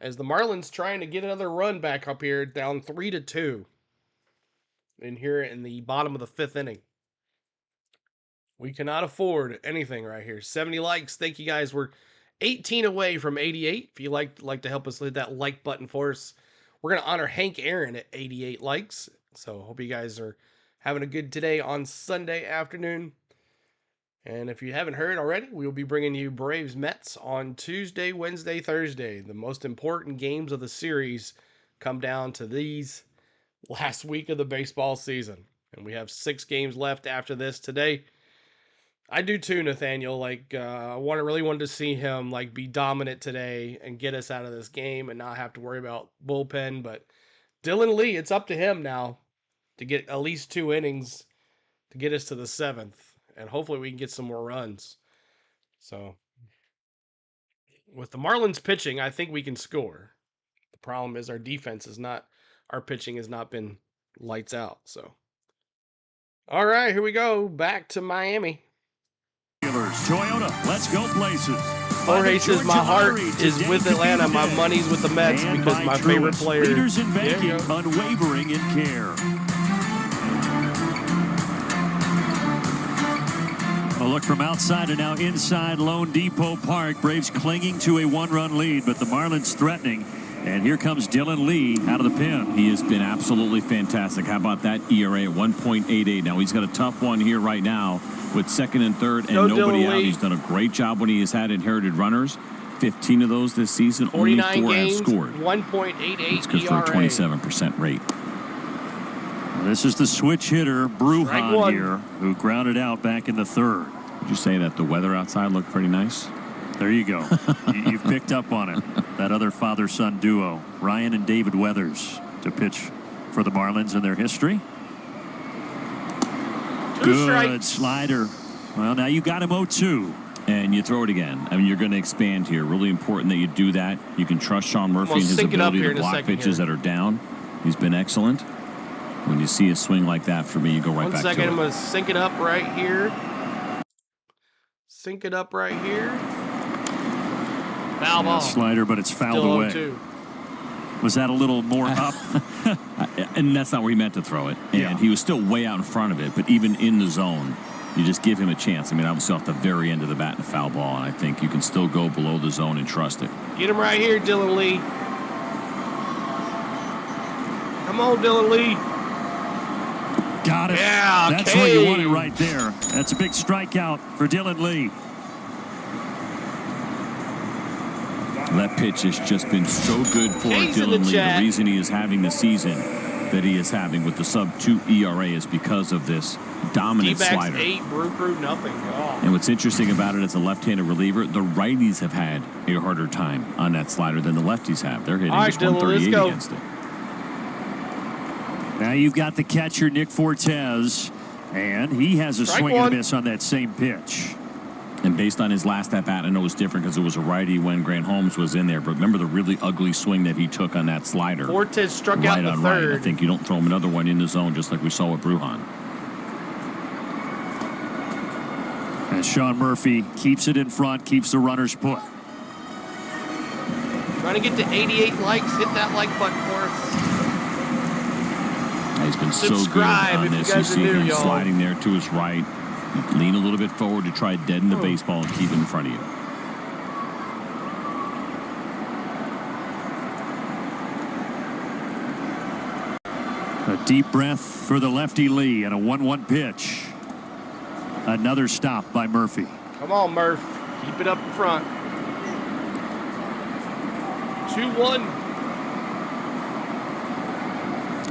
as the Marlins trying to get another run back up here, down 3-2 in here in the bottom of the 5th inning. We cannot afford anything right here. 70 likes. Thank you guys. We're 18 away from 88. If you like to help us hit that like button for us, we're going to honor Hank Aaron at 88 likes. So hope you guys are having a good today on Sunday afternoon. And if you haven't heard already, we will be bringing you Braves Mets on Tuesday, Wednesday, Thursday. The most important games of the series come down to these last week of the baseball season. And we have 6 games left after this today. I do too, Nathaniel. I really wanted to see him be dominant today and get us out of this game and not have to worry about bullpen. But Dylan Lee, it's up to him now to get at least 2 innings to get us to the 7th. And hopefully we can get some more runs. So with the Marlins pitching, I think we can score. The problem is our pitching has not been lights out. So, all right, here we go. Back to Miami. Toyota, let's go places. Jorge says my heart is with Atlanta. My money's with the Mets because my favorite player. Leaders in banking, unwavering in care. A look from outside and now inside Lone Depot Park. Braves clinging to a 1-run lead, but the Marlins threatening. And here comes Dylan Lee out of the pen. He has been absolutely fantastic. How about that ERA at 1.88? Now he's got a tough one here right now with 2nd and 3rd and nobody out. He's done a great job when he has had inherited runners. 15 of those this season. Only 4 games, have scored. 1.88 It's good for a 27% rate. This is the switch hitter, Brujan here, who grounded out back in the 3rd. Would you say that the weather outside looked pretty nice? There you go. You've picked up on it. That other father-son duo, Ryan and David Weathers, to pitch for the Marlins in their history. Good slider. Well, now you got him 0-2. And you throw it again. I mean, you're going to expand here. Really important that you do that. You can trust Sean Murphy and his ability to block pitches that are down. He's been excellent. When you see a swing like that, for me, you go right back to it. 1 second, I'm going to sync it up right here. Sync it up right here. Foul ball. Slider, but it's fouled away. 0-2. Was that a little more up? And that's not where he meant to throw it. And he was still way out in front of it. But even in the zone, you just give him a chance. I mean, obviously off the very end of the bat in a foul ball. And I think you can still go below the zone and trust it. Get him right here, Dylan Lee. Come on, Dylan Lee. Got it. Yeah, that's where you want it right there. That's a big strikeout for Dylan Lee. That pitch has just been so good for Dylan Lee. The reason he is having the season that he is having with the sub-2 ERA is because of this dominant slider. 8, Brew, nothing. Oh. And what's interesting about it as a left-handed reliever, the righties have had a harder time on that slider than the lefties have. They're hitting just 138 against it. Now you've got the catcher, Nick Fortes, and he has a swing and a miss on that same pitch. And based on his last at-bat, I know it was different because it was a righty when Grant Holmes was in there. But remember the really ugly swing that he took on that slider. Fortes struck out the third. Right. I think you don't throw him another one in the zone just like we saw with Brujan. And Sean Murphy keeps it in front, keeps the runners put. Trying to get to 88 likes. Hit that like button for us. He's been so good on this. You see him sliding there to his right. Lean a little bit forward to try deaden the baseball and keep it in front of you. A deep breath for the lefty Lee and a 1-1 pitch. Another stop by Murphy. Come on, Murph. Keep it up in front. 2-1.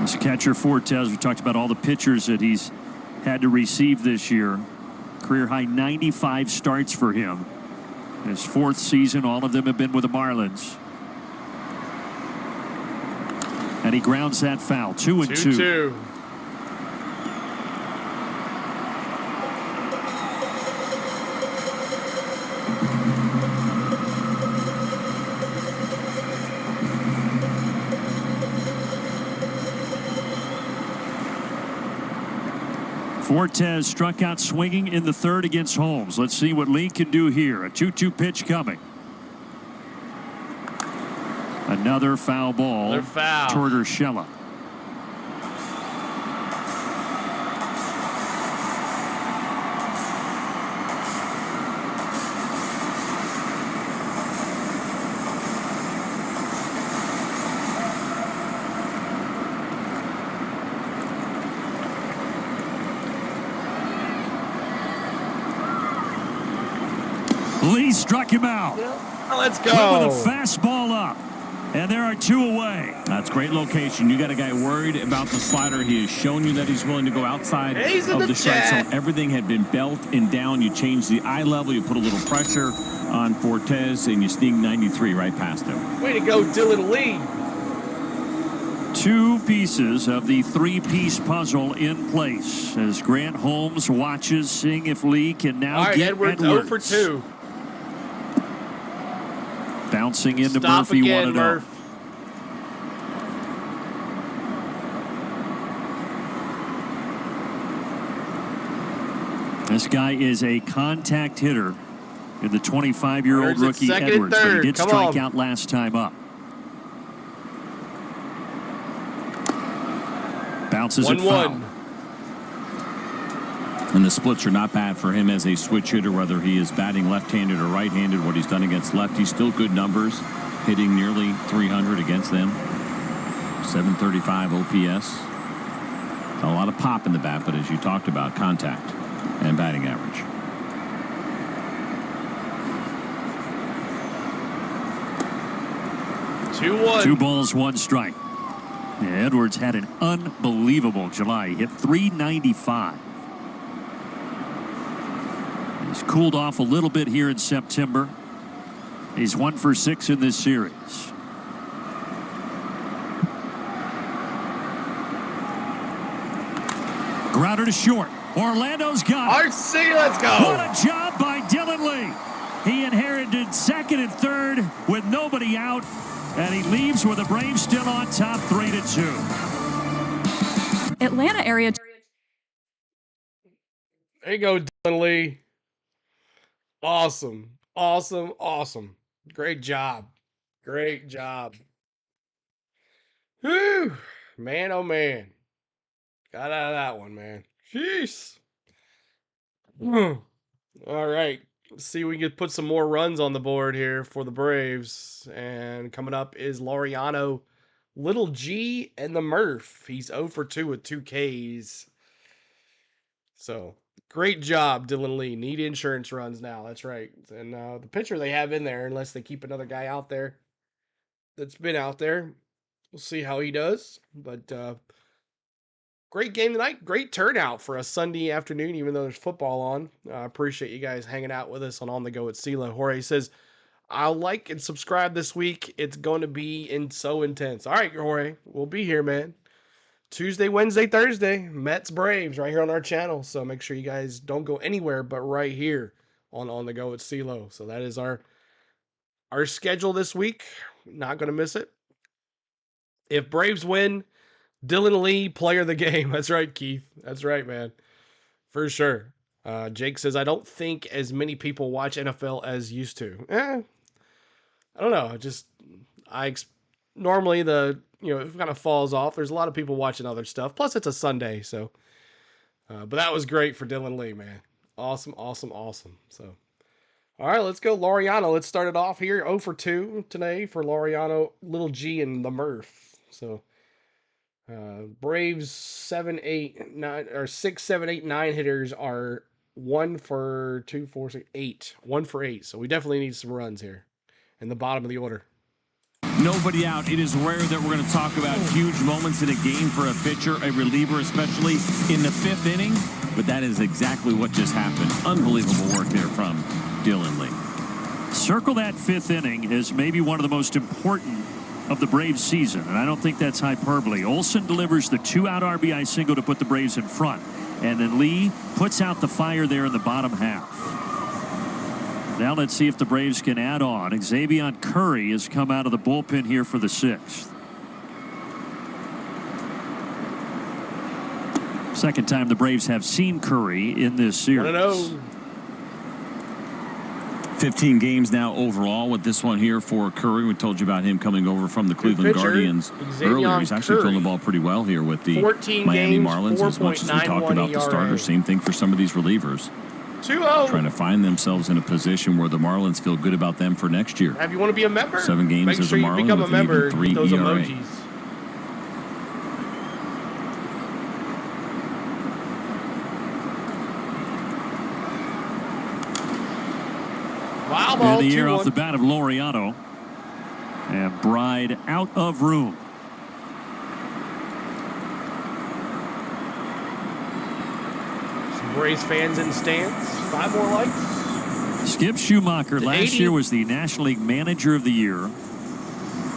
This catcher Fortes, we talked about all the pitchers that he's had to receive this year. Career high 95 starts for him. His 4th season, all of them have been with the Marlins. And he grounds that foul. 2-2. Fortes struck out swinging in the 3rd against Holmes. Let's see what Lee can do here. A 2-2 pitch coming. Another foul ball. Another foul. Toward Urshela. Lee struck him out. Let's go. With a fastball up. And there are 2 away. That's great location. You got a guy worried about the slider. He has shown you that he's willing to go outside of the strike zone. Everything had been belt and down. You change the eye level. You put a little pressure on Fortes, and you sneak 93 right past him. Way to go, Dylan Lee. 2 pieces of the 3-piece puzzle in place as Grant Holmes watches, seeing if Lee can now get Edwards. 0 for 2. Bouncing into Stop Murphy, again, 1-0. Murph. This guy is a contact hitter in the 25-year-old rookie second Edwards, and third. but he did Come strike on. out last time up. Bounces it foul. 1-1. And the splits are not bad for him as a switch hitter, whether he is batting left-handed or right-handed. What he's done against lefties, still good numbers, hitting nearly 300 against them. 735 OPS. A lot of pop in the bat, but as you talked about, contact and batting average. Two 2 balls, 1 strike. Yeah, Edwards had an unbelievable July. He hit .395. He's cooled off a little bit here in September. He's 1 for 6 in this series. Grounder to short. Orlando's got it. RC, let's go. What a job by Dylan Lee. He inherited second and third with nobody out, and he leaves with the Braves still on top 3-2. Atlanta area. There you go, Dylan Lee. Awesome. Awesome. Awesome. Great job. Great job. Whew. Man, oh man. Got out of that one, man. Jeez. All right. Let's see if we can put some more runs on the board here for the Braves. And coming up is Laureano, Little G, and the Murph. He's 0 for 2 with 2 Ks. So, great job, Dylan Lee. Need insurance runs now. That's right. And the pitcher they have in there, unless they keep another guy out there that's been out there, we'll see how he does. But great game tonight. Great turnout for a Sunday afternoon, even though there's football on. I appreciate you guys hanging out with us on the Go at Sela. Jorge says, I'll like and subscribe this week. It's going to be so intense. All right, Jorge. We'll be here, man. Tuesday, Wednesday, Thursday, Mets Braves right here on our channel. So make sure you guys don't go anywhere but right here on the Go at CeeLo. So that is our schedule this week. Not going to miss it. If Braves win, Dylan Lee, player of the game. That's right, Keith. That's right, man. For sure. Jake says, I don't think as many people watch NFL as used to. I don't know. Normally it kind of falls off. There's a lot of people watching other stuff. Plus, it's a Sunday, so. But that was great for Dylan Lee, man. Awesome, awesome, awesome. So, all right, let's go Laureano. Let's start it off here. 0 for 2 today for Laureano, Little G, and the Murph. So, Braves 7, 8, 9, or 6, 7, 8, 9 hitters are 1 for 2, 4, 6, 8. 1 for 8. So we definitely need some runs here in the bottom of the order. Nobody out. It is rare that we're going to talk about huge moments in a game for a pitcher, a reliever, especially in the 5th inning. But that is exactly what just happened. Unbelievable work there from Dylan Lee. Circle that 5th inning as maybe one of the most important of the Braves season, and I don't think that's hyperbole. Olsen delivers the 2-out RBI single to put the Braves in front, and then Lee puts out the fire there in the bottom half. Now let's see if the Braves can add on. Xavier Curry has come out of the bullpen here for the 6th. Second time the Braves have seen Curry in this series. 1-0. 15 games now overall with this one here for Curry. We told you about him coming over from the Cleveland Guardians earlier. He's actually throwing the ball pretty well here with the Miami Marlins. As much as we talk about the starters, same thing for some of these relievers. 2-0. Trying to find themselves in a position where the Marlins feel good about them for next year. If you want to be a member, 7 games make as sure a you Marlin become with a member. an even 3 Those ERA. emojis. Wow, ball, in the air 2-1. off the bat of Laureano. And Bride out of room. Some Braves fans in the stands. 5 more lights. Skip Schumacher last year was the National League Manager of the Year.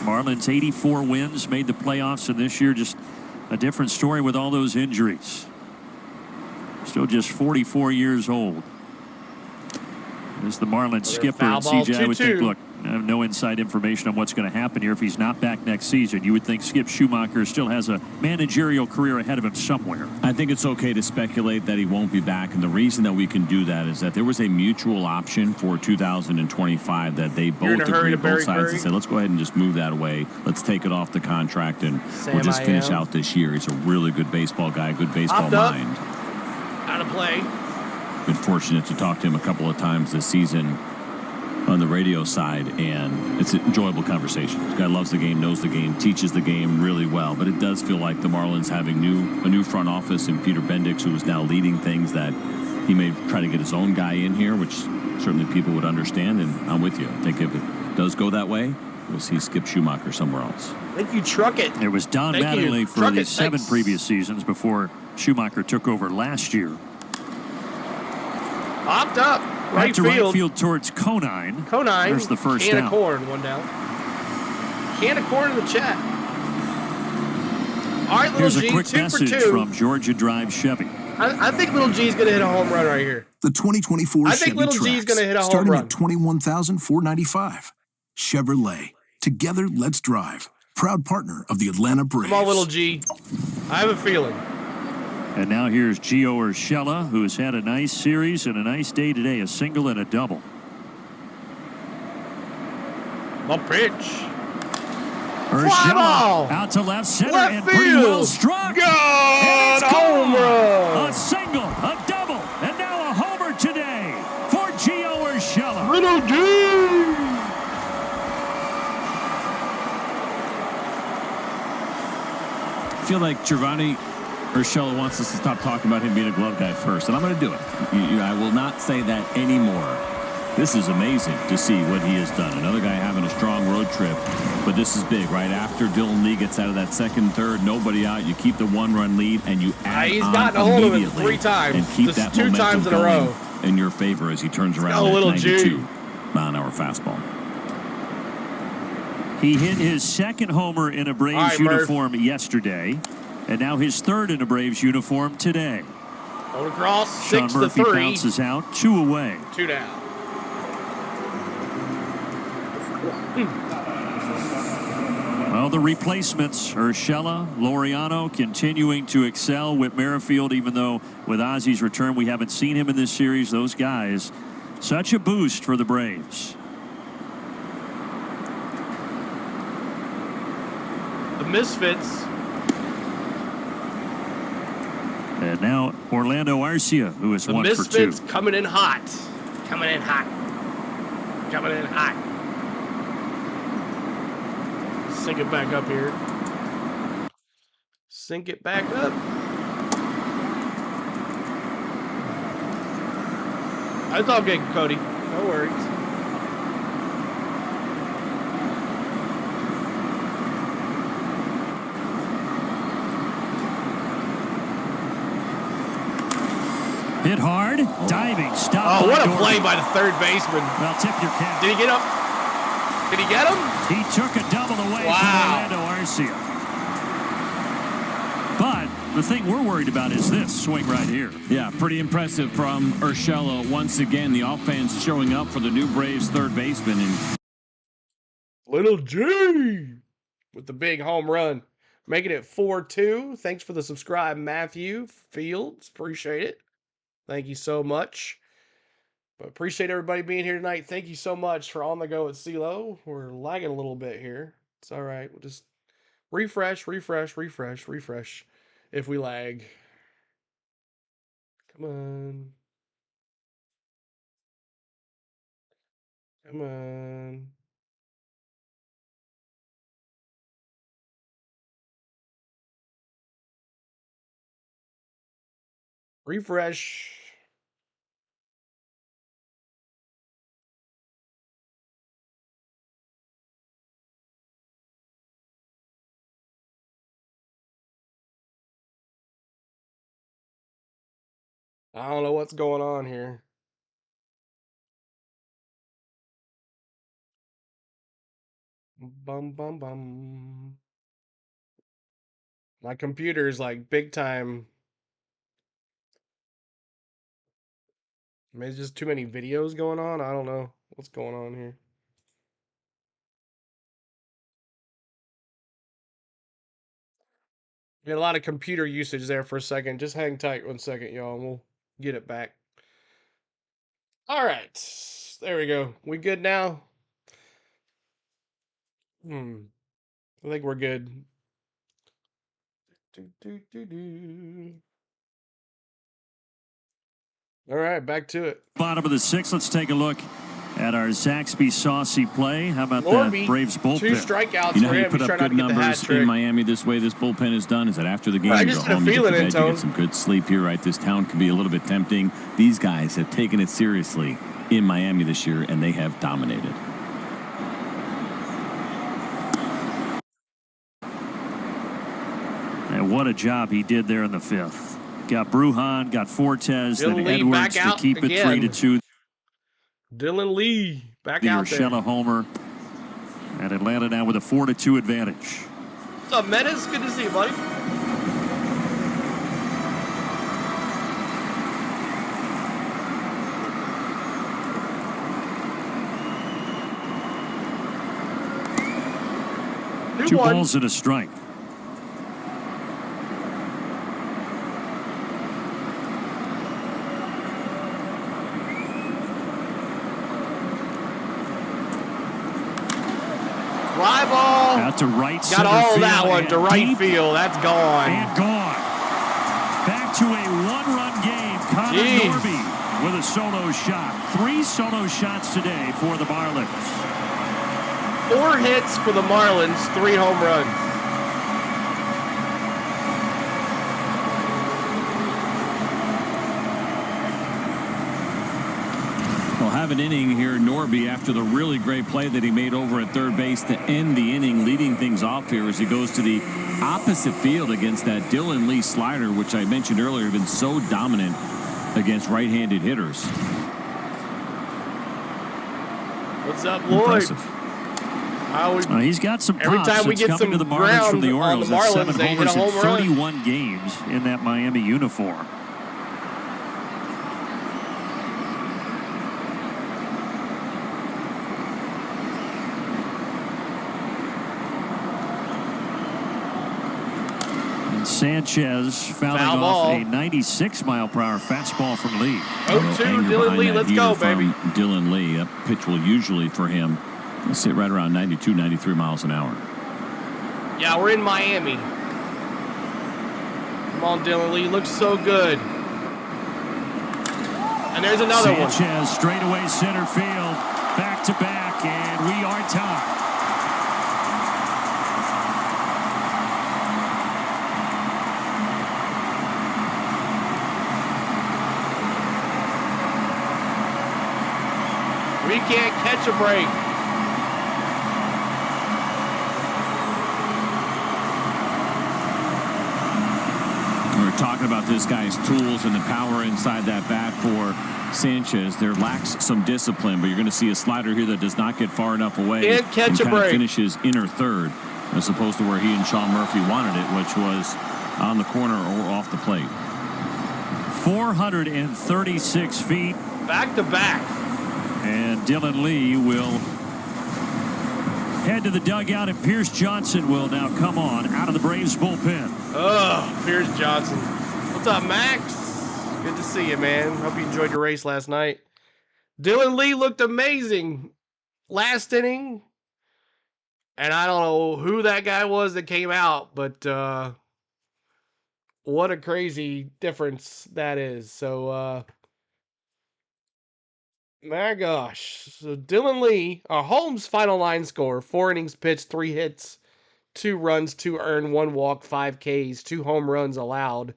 Marlins 84 wins, made the playoffs, and this year just a different story with all those injuries. Still just 44 years old. As the Marlins skipper and CJ, I would think, look, I have no inside information on what's going to happen here if he's not back next season. You would think Skip Schumacher still has a managerial career ahead of him somewhere. I think it's okay to speculate that he won't be back, and the reason that we can do that is that there was a mutual option for 2025 that they both agreed, both sides, and said, let's go ahead and just move that away. Let's take it off the contract, and we'll just finish out this year. He's a really good baseball guy, good baseball mind. Out of play. Been fortunate to talk to him a couple of times this season on the radio side, and it's an enjoyable conversation. This guy loves the game, knows the game, teaches the game really well, but it does feel like the Marlins having a new front office and Peter Bendix, who is now leading things, that he may try to get his own guy in here, which certainly people would understand, and I'm with you. I think if it does go that way, we'll see Skip Schumacher somewhere else. Thank you, truck it. It was Don Mattingly for the 7 previous seasons before Schumacher took over last year. Popped up. Back to right field towards Conine. There's the first can down. of corn, one down. Can of corn in the chat. All right, Little Here's G, a quick 2 for message 2. from Georgia Drive Chevy. I think Little G's going to hit a home run right here. The 2024 I think Chevy Little G's Trax, going to hit a home starting run. at $21,495. Chevrolet. Together, let's drive. Proud partner of the Atlanta Braves. Come on, Little G. I have a feeling. And now here's Gio Urshela, who has had a nice series and a nice day today, a single and a double. A pitch. Urshela out to left center and pretty well struck. Good and it's home run. A single, a double, and now a homer today for Gio Urshela. Little G. I feel like Giovanni Urshela wants us to stop talking about him being a glove guy first, and I'm going to do it. I will not say that anymore. This is amazing to see what he has done. Another guy having a strong road trip, but this is big. Right after Dylan Lee gets out of that second, third, nobody out, you keep the one-run lead, and you add He's on gotten a hold of it immediately 3 times. and keep This that 2 momentum times in a going row. in your favor as he turns around go, at Little 92 mile-an-hour fastball. He hit his second homer in a Braves uniform yesterday, and now his third in a Braves uniform today. Going across, Sean 6 Murphy to 3. bounces out, 2 away. 2 down. Well, the replacements, Urshela, Laureano, continuing to excel with Merrifield, even though with Ozzy's return, we haven't seen him in this series. Those guys, such a boost for the Braves. The Misfits. And now Orlando Arcia, who is 1 for 2. The Misfits coming in hot. Coming in hot. Coming in hot. Sync it back up here. Sync it back up. It's all good, Cody. No worries. Hit hard, diving, stop. Oh, what a play by the third baseman. Well, tip your cap. Did he get up? Did he get him? He took a double away from Orlando Arcia. But the thing we're worried about is this swing right here. Yeah, pretty impressive from Urshela. Once again, the offense showing up for the new Braves third baseman. And Little G with the big home run. Making it 4-2. Thanks for the subscribe, Matthew Fields. Appreciate it. Thank you so much. But appreciate everybody being here tonight. Thank you so much for On the Go at CeeLo. We're lagging a little bit here. It's all right. We'll just refresh if we lag. Come on. Come on. Refresh. I don't know what's going on here. Bum, bum, bum. My computer is like big time. Maybe it's just too many videos going on. I don't know what's going on here. We had a lot of computer usage there for a second. Just hang tight 1 second, y'all, and we'll get it back. All right. There we go. We good now? I think we're good. All right, back to it. Bottom of the 6th, let's take a look at our Zaxby Saucy play. How about Lorby, that Braves bullpen? 2 strikeouts you know for how you him. put He's up trying good not to get the hat numbers trick. in Miami this way this bullpen is done? Is that after the game I you just go had a home, you get to feeling bed, it, you Tone. get some good sleep here, right? This town can be a little bit tempting. These guys have taken it seriously in Miami this year, and they have dominated. And what a job he did there in the 5th. Got Brujan, got Fortes, Dylan then Lee Edwards back to out keep it again. 3-2. Dylan Lee back The out there. Urshela homer. And Atlanta now with a 4-2 advantage. What's up, Menace? Good to see you, buddy. Two balls and a strike. Fly ball. Out to right center. Got all field that one to right field. That's gone. And gone. Back to a one-run game. Connor Norby with a solo shot. 3 solo shots today for the Marlins. 4 hits for the Marlins, 3 home runs. We'll have an inning here, Norby, after the really great play that he made over at third base to end the inning, leading things off here as he goes to the opposite field against that Dylan Lee slider, which I mentioned earlier, had been so dominant against right-handed hitters. What's up, Lloyd? Impressive. He's got some pops. Every time we get some to the Marlins from the Orioles. the Marlins, That's 7 they hit a homers home in run. 31 games in that Miami uniform. And Sanchez fouling off a 96-mile-per-hour fastball from Lee. 0-2, Dylan Lee, let's go, baby. Dylan Lee, a pitch will usually for him sit right around 92, 93 miles an hour. Yeah, we're in Miami. Come on, Dylan Lee. Looks so good. And there's another one. Sanchez straightaway center field. Back to back, and we are tied. We can't catch a break. We're talking about this guy's tools and the power inside that bat for Sanchez. There lacks some discipline, but you're going to see a slider here that does not get far enough away Can't catch and a kind of break. finishes inner third, as opposed to where he and Sean Murphy wanted it, which was on the corner or off the plate. 436 feet. Back to back. And Dylan Lee will head to the dugout, and Pierce Johnson will now come on out of the Braves bullpen. Oh, Pierce Johnson. What's up, Max? Good to see you, man. Hope you enjoyed your race last night. Dylan Lee looked amazing last inning. And I don't know who that guy was that came out, but what a crazy difference that is. So, my gosh. So Dylan Lee, Holmes' final line score, 4 innings pitched, 3 hits, 2 runs, 2 earned, 1 walk, 5 Ks, 2 home runs allowed.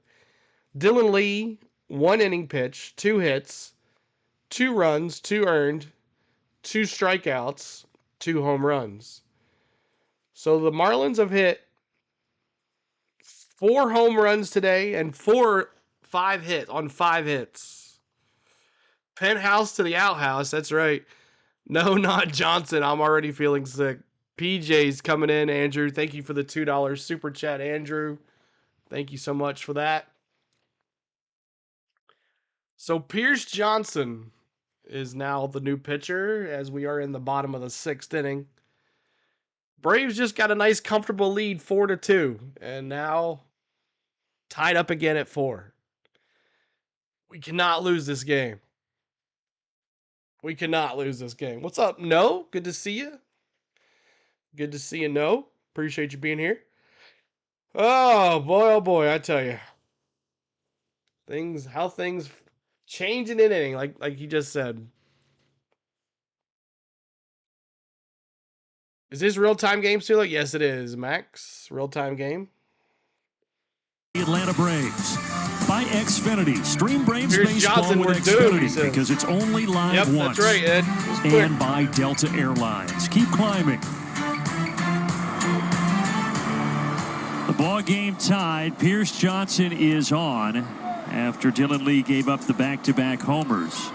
Dylan Lee, 1 inning pitch, 2 hits, 2 runs, 2 earned, 2 strikeouts, 2 home runs. So the Marlins have hit 4 home runs today and 5 hits on 5 hits. Penthouse to the outhouse. That's right. No, not Johnson. I'm already feeling sick. PJ's coming in, Andrew. Thank you for the $2 super chat, Andrew. Thank you so much for that. So Pierce Johnson is now the new pitcher as we are in the bottom of the 6th inning. Braves just got a nice comfortable lead, 4-2, and now tied up again at 4. We cannot lose this game. We cannot lose this game. What's up, No? Good to see you. Good to see you, No. Appreciate you being here. Oh boy, I tell you. How things change in an inning, like he just said. Is this real-time game, Sula? Yes, it is, Max. Real-time game. The Atlanta Braves. By Xfinity. Stream Braves Pierce baseball Johnson, with we're doomed, he Xfinity says. because it's only live Yep, once. that's right, Ed. It's quick. And by Delta Airlines. Keep climbing. The ball game tied. Pierce Johnson is on after Dylan Lee gave up the back-to-back homers.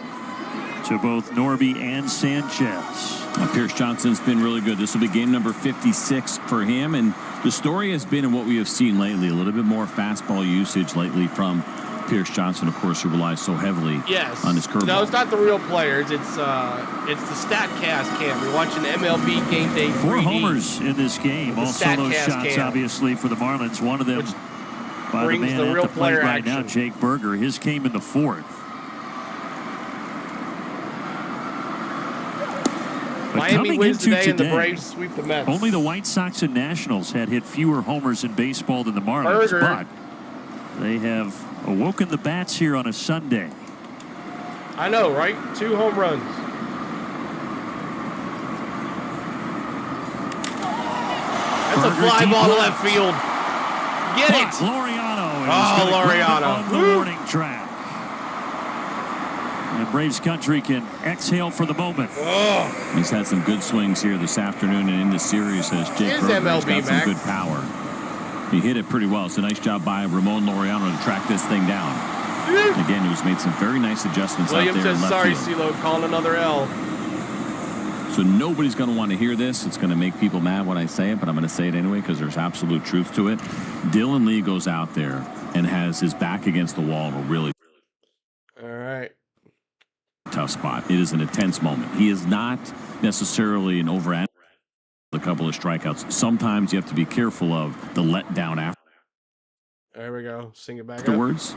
to both Norby and Sanchez. Pierce Johnson's been really good. This will be game number 56 for him, and the story has been in what we have seen lately, a little bit more fastball usage lately from Pierce Johnson, of course, who relies so heavily on his curveball. No, it's not the real players. It's the StatCast cam. We're watching MLB Game Day 3D. 4 homers in this game. Also those shots, cam, obviously, for the Marlins. One of them by the man at the plate right now, Jake Berger. His came in the 4th. Miami wins today and the Braves sweep the Mets. Only the White Sox and Nationals had hit fewer homers in baseball than the Marlins, but they have awoken the bats here on a Sunday. I know, right? 2 home runs. That's a fly ball to left field. Get it! Laureano is Laureano on the warning track. And Braves country can exhale for the moment. Oh. He's had some good swings here this afternoon and in the series as Jake Berger has got some good power. He hit it pretty well. It's a nice job by Ramon Laureano to track this thing down. Again, he's made some very nice adjustments out there in left sorry, field. CeeLo, calling another L. So nobody's going to want to hear this. It's going to make people mad when I say it, but I'm going to say it anyway because there's absolute truth to it. Dylan Lee goes out there and has his back against the wall in a really tough spot. It is an intense moment. He is not necessarily an overanalyzed. A couple of strikeouts. Sometimes you have to be careful of the letdown after. There we go. Sing it back afterwards.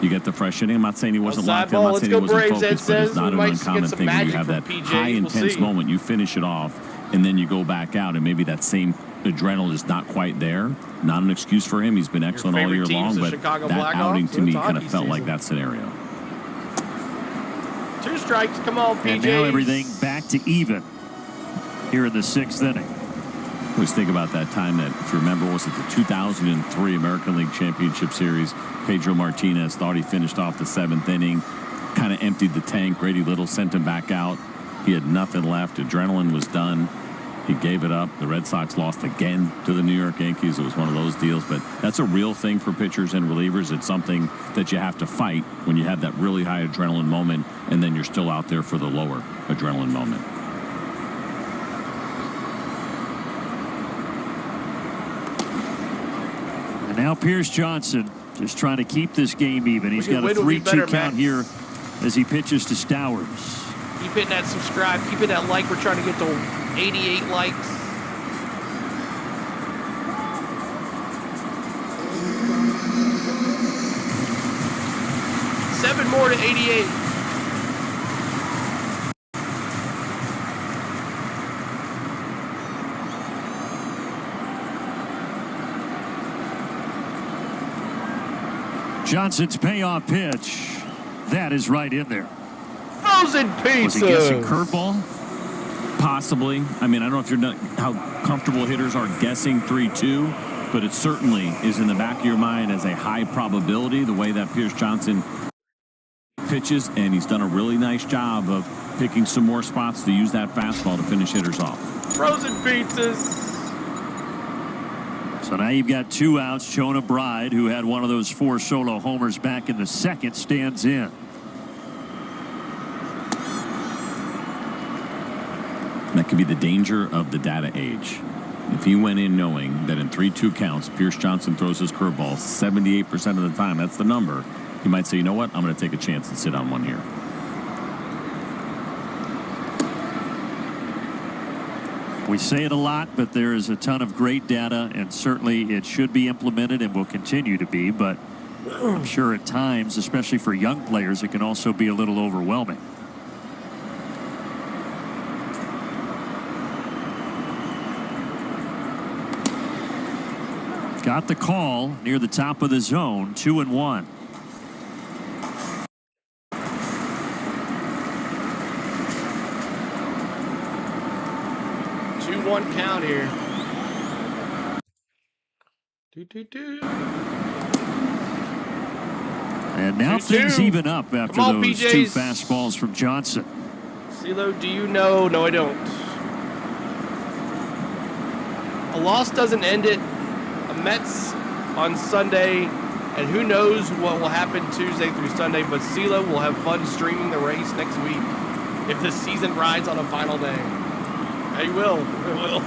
You get the fresh inning. I'm not saying he wasn't locked in. I'm not saying he wasn't focused, but it's not an uncommon thing when you have that high intense moment. You finish it off, and then you go back out, and maybe that same adrenaline is not quite there. Not an excuse for him. He's been excellent all year long, but that outing to me kind of felt like that scenario. 2 strikes. Come on, PJs. And now everything back to even here in the 6th inning. I always think about that time that, if you remember, was it the 2003 American League Championship Series? Pedro Martinez thought he finished off the 7th inning, kind of emptied the tank. Grady Little sent him back out. He had nothing left. Adrenaline was done. He gave it up. The Red Sox lost again to the New York Yankees. It was one of those deals, but that's a real thing for pitchers and relievers. It's something that you have to fight when you have that really high adrenaline moment, and then you're still out there for the lower adrenaline moment. And now Pierce Johnson just trying to keep this game even. He's got a 3-2 count here as he pitches to Stowers. Keep hitting that subscribe. Keep hitting that like. We're trying to get to 88 likes. Seven more to 88. Johnson's payoff pitch. That is right in there. Frozen pizza. Was he guessing curveball? Possibly. I mean, I don't know if you're not how comfortable hitters are guessing 3-2, but it certainly is in the back of your mind as a high probability the way that Pierce Johnson pitches, and he's done a really nice job of picking some more spots to use that fastball to finish hitters off. Frozen pizzas. So now you've got 2 outs. Jonah Bride, who had one of those 4 solo homers back in the 2nd, stands in. That could be the danger of the data age. If he went in knowing that in 3-2 counts, Pierce Johnson throws his curveball 78% of the time, that's the number, he might say, you know what, I'm going to take a chance and sit on one here. We say it a lot, but there is a ton of great data, and certainly it should be implemented and will continue to be, but I'm sure at times, especially for young players, it can also be a little overwhelming. Got the call near the top of the zone, 2-1. 2-1 count here. 2-2-2. And now 2-2. things even up after on, those PJs. 2 fastballs from Johnson. CeeLo, do you know? No, I don't. A loss doesn't end it. A Mets on Sunday, and who knows what will happen Tuesday through Sunday, but CeeLo will have fun streaming the race next week. If the season rides on a final day. I will. It will.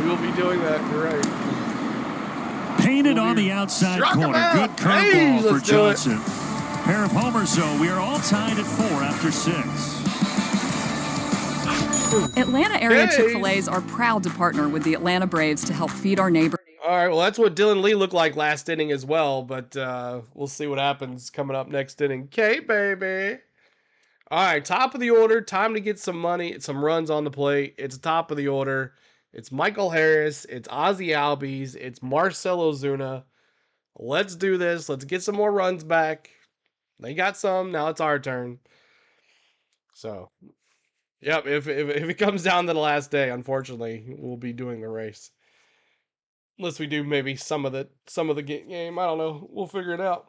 We will be doing that. You're right. Painted on the outside corner. Good curveball for Johnson. Pair of homers, though. We are all tied at 4 after 6. Atlanta area Chick-fil-A's are proud to partner with the Atlanta Braves to help feed our neighbors. All right, well, that's what Dylan Lee looked like last inning as well, but we'll see what happens coming up next inning. Okay, baby. All right, top of the order. Time to get some money, some runs on the plate. It's top of the order. It's Michael Harris. It's Ozzie Albies. It's Marcell Ozuna. Let's do this. Let's get some more runs back. They got some. Now it's our turn. So... Yep, if it comes down to the last day, unfortunately, we'll be doing the race. Unless we do maybe some of the game. I don't know. We'll figure it out.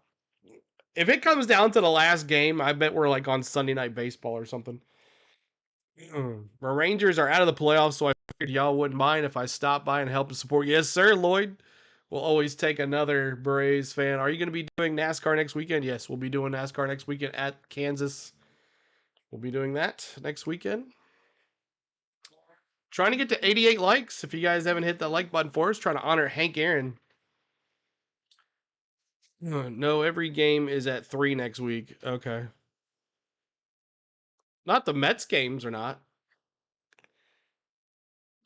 If it comes down to the last game, I bet we're like on Sunday Night Baseball or something. The Rangers are out of the playoffs, so I figured y'all wouldn't mind if I stopped by and helped to support. Yes, sir, Lloyd. We'll always take another Braves fan. Are you going to be doing NASCAR next weekend? Yes, we'll be doing NASCAR next weekend at Kansas. We'll be doing that next weekend. Trying to get to 88 likes. If you guys haven't hit that like button for us, trying to honor Hank Aaron. No, every game is at 3 next week. Okay. Not the Mets games or not.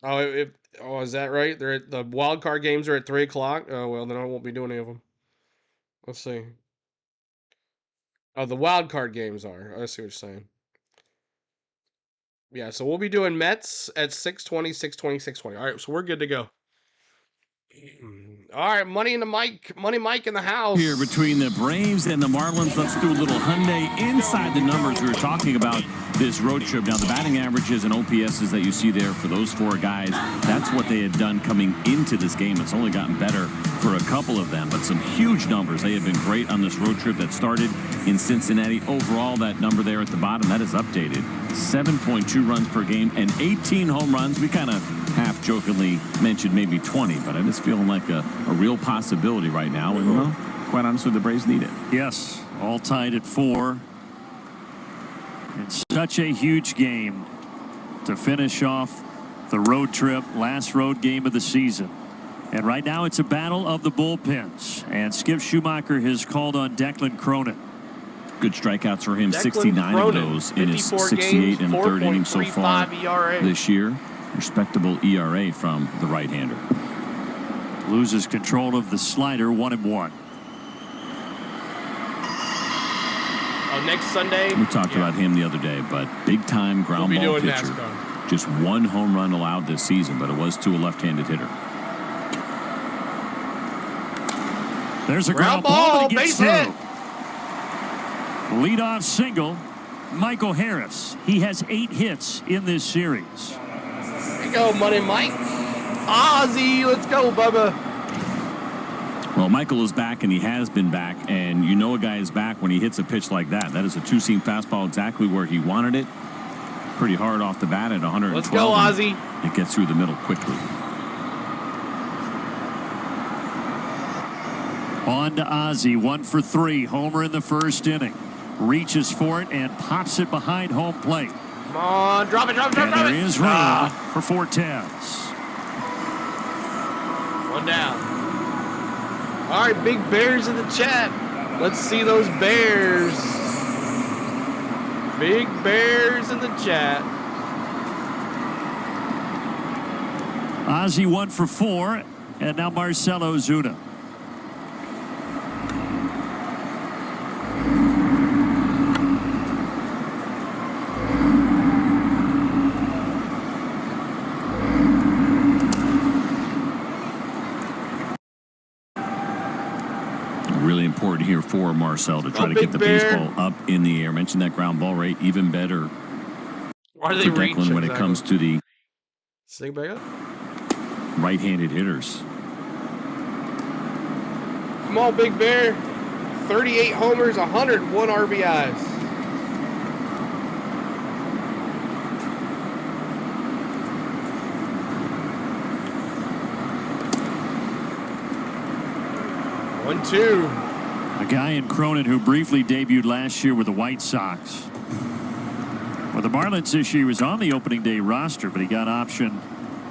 Oh, is that right? The wild card games are at 3 o'clock. Oh well, then I won't be doing any of them. Let's see. Oh, the wild card games are. I see what you're saying. Yeah, so we'll be doing Mets at 6:20, 6:20, 6:20. All right, so we're good to go. All right, Money Mike in the house. Here between the Braves and the Marlins, let's do a little Hyundai inside the numbers. We were talking about this road trip. Now, the batting averages and OPSs that you see there for those 4 guys, that's what they had done coming into this game. It's only gotten better for a couple of them, but some huge numbers. They have been great on this road trip that started in Cincinnati. Overall, that number there at the bottom, that is updated. 7.2 runs per game and 18 home runs. We kind of half-jokingly mentioned maybe 20, but it's feeling like a real possibility right now. And, well, quite honestly, the Braves need it. Yes, all tied at 4. It's such a huge game to finish off the road trip, last road game of the season. And right now it's a battle of the bullpens. And Skip Schumacher has called on Declan Cronin. Good strikeouts for him, 69 of those in his 68 and third inning so far this year. Respectable ERA from the right-hander. Loses control of the slider, 1-1. Oh, next Sunday. We talked about him the other day, but big-time ground ball pitcher. NASCAR. Just 1 home run allowed this season, but it was to a left-handed hitter. There's a ground ball, but it gets through. Leadoff single, Michael Harris. He has 8 hits in this series. There you go, Money Mike. Ozzie, let's go, Bubba. Well, Michael is back, and he has been back, and you know a guy is back when he hits a pitch like that. That is a 2-seam fastball exactly where he wanted it. Pretty hard off the bat at 112. Let's go, Ozzie. It gets through the middle quickly. On to Ozzie, 1 for 3. Homer in the first inning. Reaches for it and pops it behind home plate. Come on, drop it. There is room for 4 10s. 1 down. All right, big Bears in the chat. Let's see those Bears. Big Bears in the chat. Ozzie 1 for 4, and now Marcell Ozuna. Really important here for Marcell to try to get the baseball up in the air. Mentioned that ground ball rate, even better for Declan when it comes to the right-handed hitters. Come on, Big Bear. 38 homers, 101 RBIs. One, two. A guy in Cronin who briefly debuted last year with the White Sox. Well, the Marlins this year was on the opening day roster, but he got optioned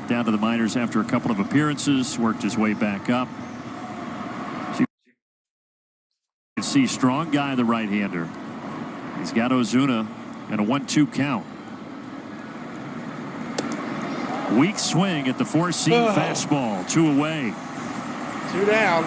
down to the minors after a couple of appearances, worked his way back up. So you can see strong guy, the right-hander. He's got Ozuna and a 1-2 count. Weak swing at the four-seam fastball. 2 away. 2 down.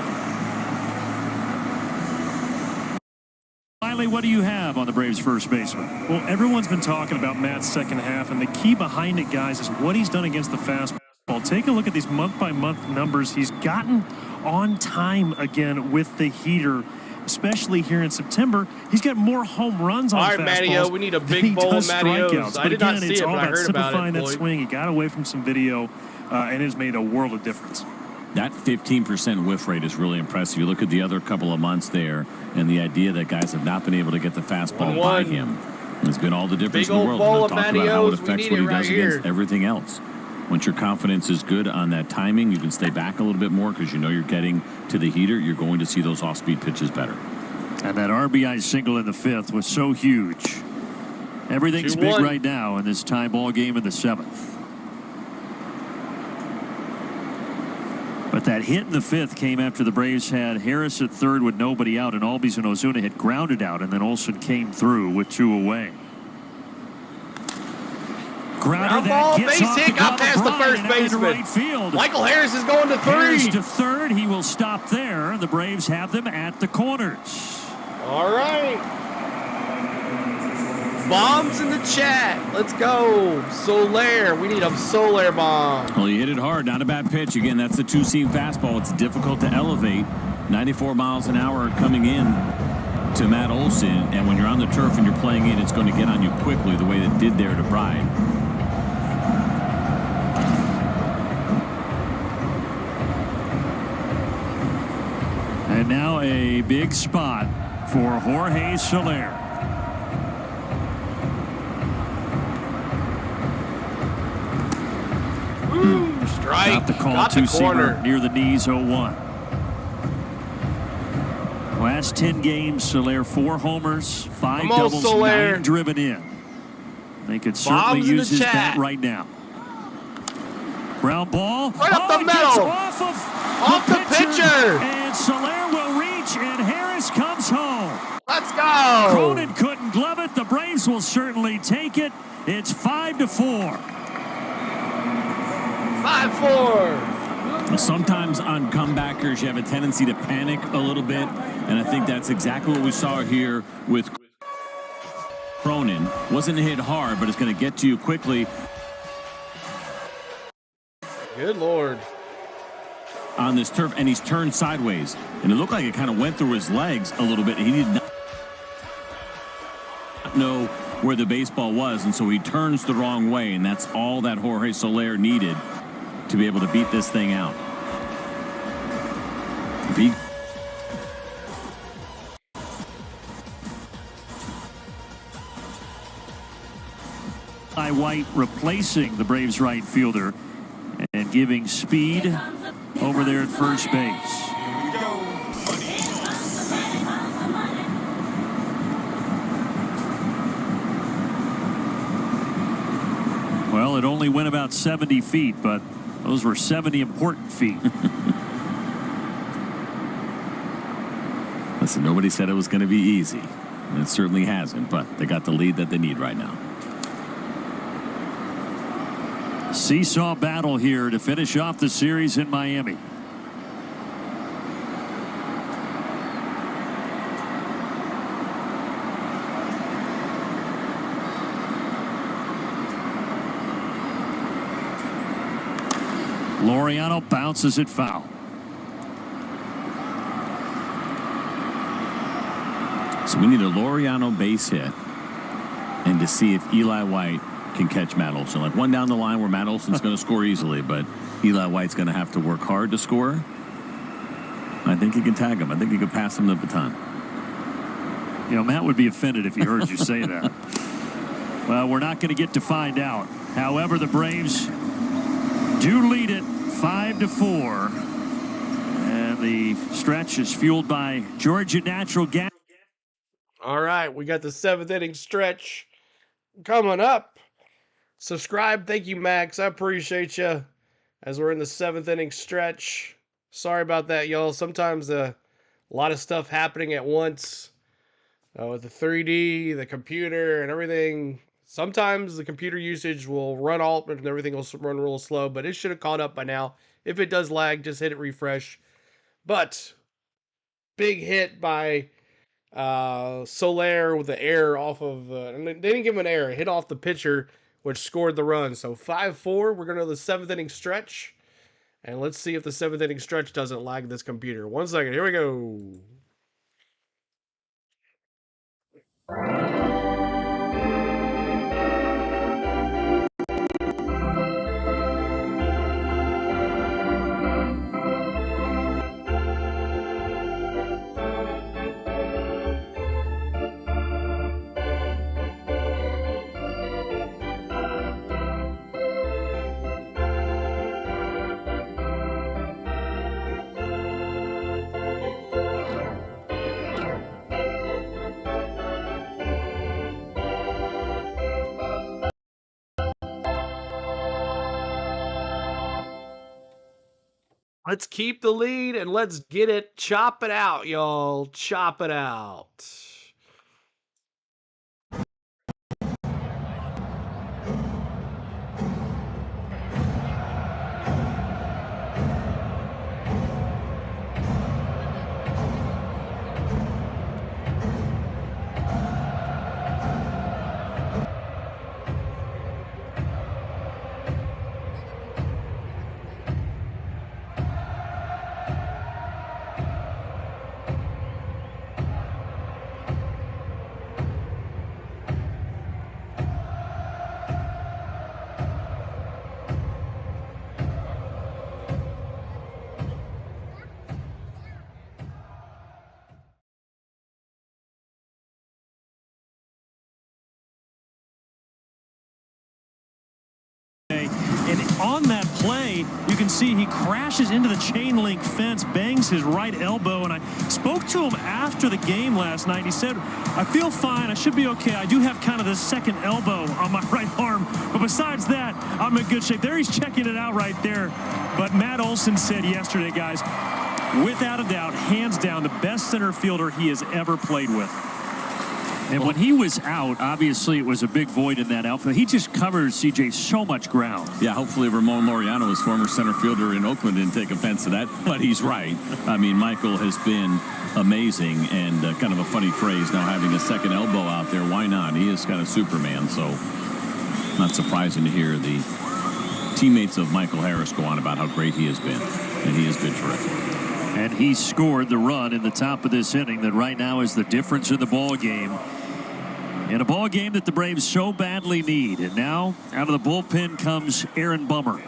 Finally, what do you have on the Braves first baseman? Well, everyone's been talking about Matt's second half, and the key behind it, guys, is what he's done against the fastball. Take a look at these month-by-month numbers. He's gotten on time again with the heater, especially here in September. He's got more home runs on fastballs. All right, Matteo, we need a big bowl of Matteos. I did not see it, but I heard about it. Simplifying that swing. He got away from some video, and it has made a world of difference. That 15% whiff rate is really impressive. You look at the other couple of months there, and the idea that guys have not been able to get the fastball by him has been all the difference in the world. Bowl And of talk about how it Matteos. affects what he does against everything else. Once your confidence is good on that timing, you can stay back a little bit more because you know you're getting to the heater. You're going to see those off-speed pitches better. And that RBI single in the 5th was so huge. Everything's big right now in this tie ball game in the 7th. But that hit in the 5th came after the Braves had Harris at third with nobody out, and Albies and Ozuna had grounded out, and then Olsen came through with 2 away. Ground ball, base hit, got past the first baseman. Right field. Michael Harris is going to 3. Harris to third. He will stop there. The Braves have them at the corners. All right. Bombs in the chat. Let's go. Soler. We need a Soler bomb. Well, you hit it hard. Not a bad pitch. Again, that's the 2-seam fastball. It's difficult to elevate. 94 miles an hour coming in to Matt Olson. And when you're on the turf and you're playing it, it's going to get on you quickly the way it did there to Bride. And now a big spot for Jorge Soler. Ooh, strike. Got the call, two-seamer near the knees, 0-1. Last 10 games, Soler 4 homers, 5 doubles, 9 driven in. They could certainly use his bat right now. Ground ball. Right up the middle. Off the pitcher. And Soler will reach, and Harris comes home. Let's go. Cronin couldn't glove it. The Braves will certainly take it. It's 5-4. 5-4. Sometimes on comebackers, you have a tendency to panic a little bit, and I think that's exactly what we saw here with Cronin. Wasn't hit hard, but it's going to get to you quickly. Good Lord. On this turf, and he's turned sideways, and it looked like it kind of went through his legs a little bit. He did not know where the baseball was, and so he turns the wrong way, and that's all that Jorge Soler needed to be able to beat this thing out. White replacing the Braves right fielder and giving speed over there at first base. Well, it only went about 70 feet, but those were 70 important feet. Listen, nobody said it was going to be easy, and it certainly hasn't, but they got the lead that they need right now. Seesaw battle here to finish off the series in Miami. Laureano bounces it foul. So we need a Laureano base hit, and to see if Eli White can catch Matt Olson. Like one down the line where Matt Olson's going to score easily, but Eli White's going to have to work hard to score. I think he can tag him. I think he could pass him the baton. You know, Matt would be offended if he heard you say that. Well, we're not going to get to find out. However, the Braves do lead it 5-4. And the stretch is fueled by Georgia Natural Gas. All right, we got the 7th inning stretch coming up. Subscribe. Thank you, Max. I appreciate you as we're in the 7th inning stretch. Sorry about that, y'all. Sometimes a lot of stuff happening at once with the 3D, the computer, and everything. Sometimes the computer usage will run alt and everything will run real slow, but it should have caught up by now. If it does lag, just hit it refresh. But big hit by Soler with the air off of they didn't give him an error. It hit off the pitcher, which scored the run. So 5-4. We're going to the 7th inning stretch. And let's see if the 7th inning stretch doesn't lag this computer. 1 second. Here we go. Let's keep the lead and let's get it. Chop it out, y'all. Chop it out. And on that play, you can see he crashes into the chain link fence, bangs his right elbow. And I spoke to him after the game last night. He said, I feel fine. I should be okay. I do have kind of this second elbow on my right arm. But besides that, I'm in good shape. There he's checking it out right there. But Matt Olson said yesterday, guys, without a doubt, hands down, the best center fielder he has ever played with. And when he was out, obviously it was a big void in that outfield. He just covered CJ so much ground. Yeah, hopefully Ramon Laureano, his former center fielder in Oakland, didn't take offense to that. But he's right. I mean, Michael has been amazing, and kind of a funny phrase now, having a second elbow out there. Why not? He is kind of Superman, so not surprising to hear the teammates of Michael Harris go on about how great he has been. And he has been terrific. And he scored the run in the top of this inning that right now is the difference in the ball game. In a ball game that the Braves so badly need. And now, out of the bullpen comes Aaron Bummer.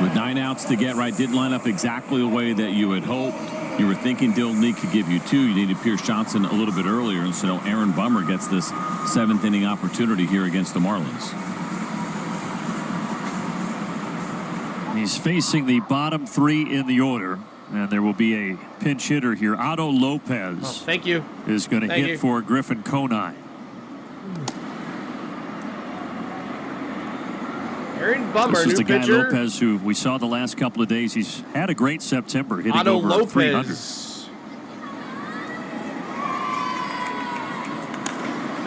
With 9 outs to get right, didn't line up exactly the way that you had hoped. You were thinking Dylan Lee could give you 2. You needed Pierce Johnson a little bit earlier. And so Aaron Bummer gets this 7th inning opportunity here against the Marlins. He's facing the bottom 3 in the order. And there will be a pinch hitter here. Otto Lopez thank you. Is going to hit for Griffin Conine. Aaron Bummer, this is new the guy pitcher. Lopez who we saw the last couple of days. He's had a great September, hitting Otto over Lopez. 300.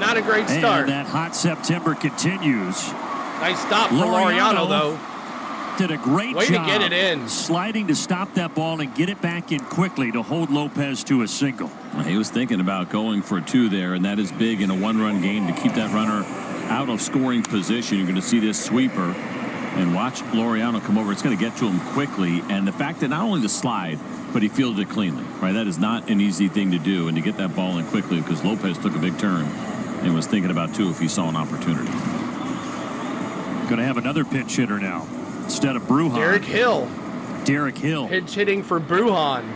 Not a great start. And that hot September continues. Nice stop for Laureano, though. Did a great Way job to get it in. sliding to stop that ball and get it back in quickly to hold Lopez to a single. Well, he was thinking about going for 2 there, and that is big in a 1-run game to keep that runner out of scoring position. You're going to see this sweeper, and watch Laureano come over. It's going to get to him quickly, and the fact that not only the slide, but he fielded it cleanly, right? That is not an easy thing to do, and to get that ball in quickly, because Lopez took a big turn and was thinking about 2 if he saw an opportunity. Going to have another pinch hitter now. Instead of Bruhan. Derek Hill. Derek Hill. Pinch hitting for Bruhan.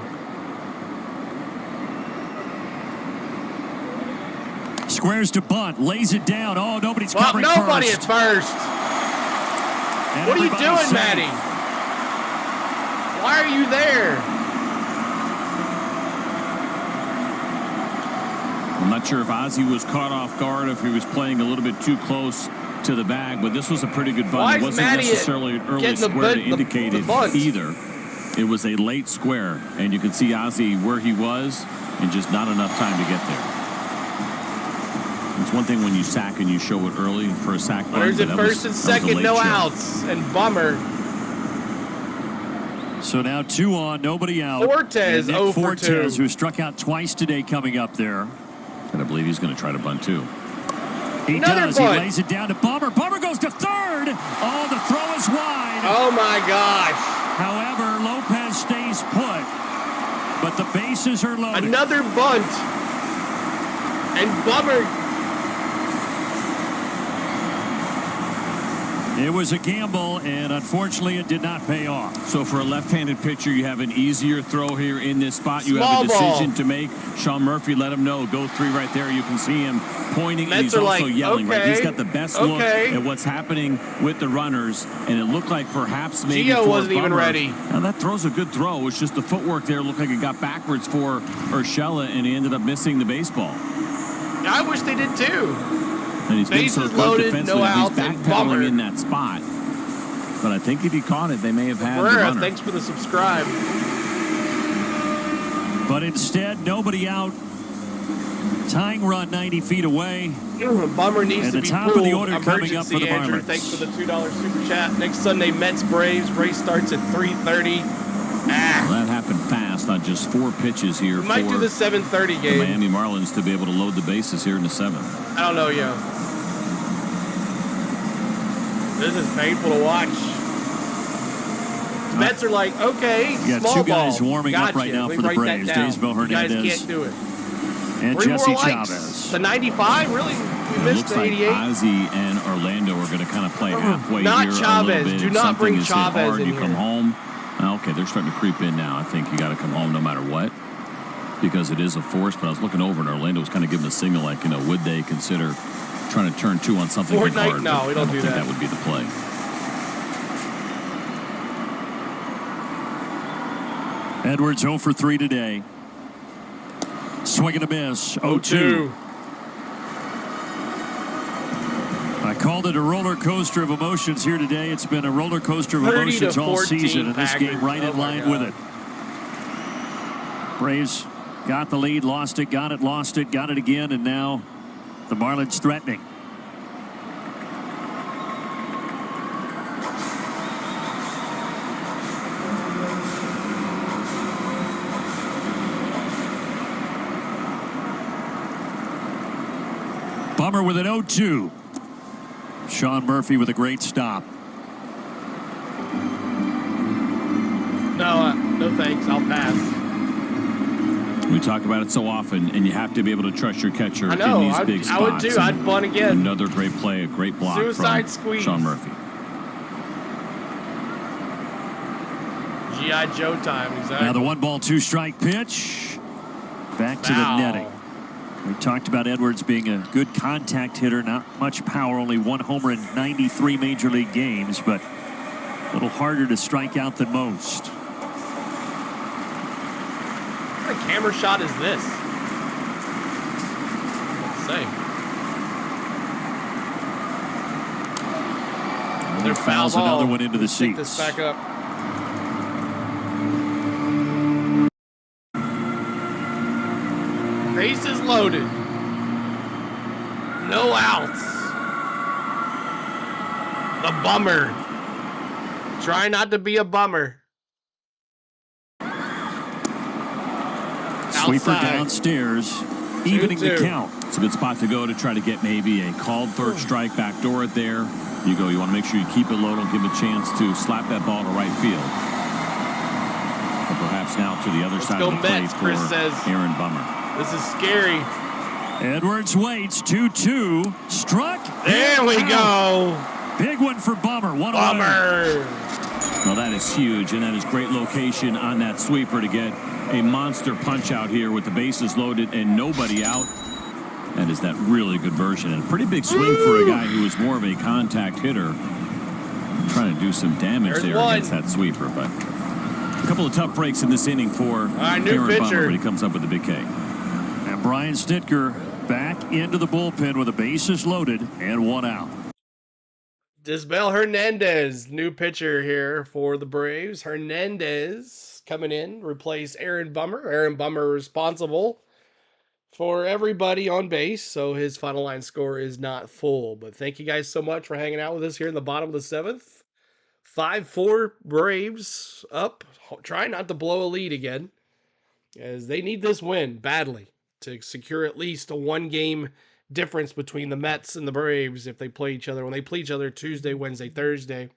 Squares to bunt. Lays it down. Oh, nobody's covering nobody first. at first. And what are you doing, safe. Matty? Why are you there? I'm not sure if Ozzie was caught off guard, if he was playing a little bit too close to the bag, but this was a pretty good bunt. It wasn't necessarily an early square to indicate it either. It was a late square, and you can see Ozzie where he was and just not enough time to get there. It's one thing when you sack and you show it early for a sack bunt. There's it first and second, no outs, and Bummer. So now 2 on, nobody out. Fortes, Nick 0 for 2. Fortes, who struck out twice today, coming up there. And I believe he's going to try to bunt too. He does. He lays it down to Bummer. Bummer goes to third. Oh, the throw is wide. Oh, my gosh. However, Lopez stays put, but the bases are loaded. Another bunt. And Bummer. It was a gamble, and unfortunately, it did not pay off. So for a left-handed pitcher, you have an easier throw here in this spot. You have a decision to make. Sean Murphy let him know. Go 3 right there. You can see him pointing, and he's also yelling. Right, he's got the best look at what's happening with the runners, and it looked like perhaps maybe Gio wasn't even ready. Now that throw's a good throw. It's just the footwork there looked like it got backwards for Urshela, and he ended up missing the baseball. I wish they did too. And he's been so good defensively. He's backpedaling in that spot. But I think if he caught it, they may have had the runner. Thanks for the subscribe. But instead, nobody out. Tying run 90 feet away. Bummer needs to be top of the order coming up for the Andrew. Marlins. Thanks for the $2 super chat. Next Sunday, Mets Braves. Race starts at 3:30. Well, that happened fast on just 4 pitches here. We might do the 7:30 game. The Miami Marlins to be able to load the bases here in the 7th. I don't know, yo. This is painful to watch. Mets are like, okay, you got 2 guys warming up right now for the Braves. Daysbel Hernandez. You guys can't do it. And Jesse Chavez. The 95, really? We missed the 88. Like Ozzie and Orlando are going to kind of play halfway not here Chavez. a little bit. Do not bring Chavez hard, in you here. come home. Okay, they're starting to creep in now. I think you got to come home no matter what, because it is a force. But I was looking over, and Orlando was kind of giving a signal, like, would they consider trying to turn 2 on something big hard? No, we don't do that. That would be the play. Edwards 0 for 3 today. Swing and a miss. 0-2. I called it a roller coaster of emotions here today. It's been a roller coaster of emotions all season, and this game right in line with it. Braves got the lead, lost it, got it, got it again, and now the Marlins threatening. Bummer with an 0-2. Sean Murphy with a great stop. No thanks. I'll pass. We talk about it so often, and you have to be able to trust your catcher in these big spots. I would too. I'd bunt again. Another great play, a great block Suicide from squeeze. Sean Murphy. G.I. Joe time, exactly. Now the 1-2 pitch. Back to the netting. We talked about Edwards being a good contact hitter, not much power, only 1 homer in 93 Major League games, but a little harder to strike out than most. What kind of camera shot is this? Let's say. There fouls another one into the seats. Take this back up. Bases loaded. No outs. The bummer. Try not to be a bummer. Sweeper downstairs, evening the count. It's a good spot to go to try to get maybe a called third strike, backdoor it there. You go. You want to make sure you keep it low. Don't give him a chance to slap that ball to right field. Or perhaps now to the other side of the plate for Aaron Bummer. This is scary. Edwards waits. 2-2. Struck. There we go. Big one for Bummer. Bummer. Well, that is huge, and that is great location on that sweeper to get a monster punch out here with the bases loaded and nobody out. That is that really good version, and a pretty big swing for a guy who is more of a contact hitter. Trying to do some damage against that sweeper, but a couple of tough breaks in this inning for Aaron Bummer, but he comes up with a big K. And Brian Snitker back into the bullpen with the bases loaded and 1 out. Disbel Hernandez, new pitcher here for the Braves. Hernandez coming in, replace Aaron Bummer. Aaron Bummer responsible for everybody on base, so his final line score is not full. But thank you guys so much for hanging out with us here in the bottom of the 7th. 5-4 Braves up, trying not to blow a lead again, as they need this win badly to secure at least a 1-game difference between the Mets and the Braves if they play each other. When they play each other Tuesday, Wednesday, Thursday.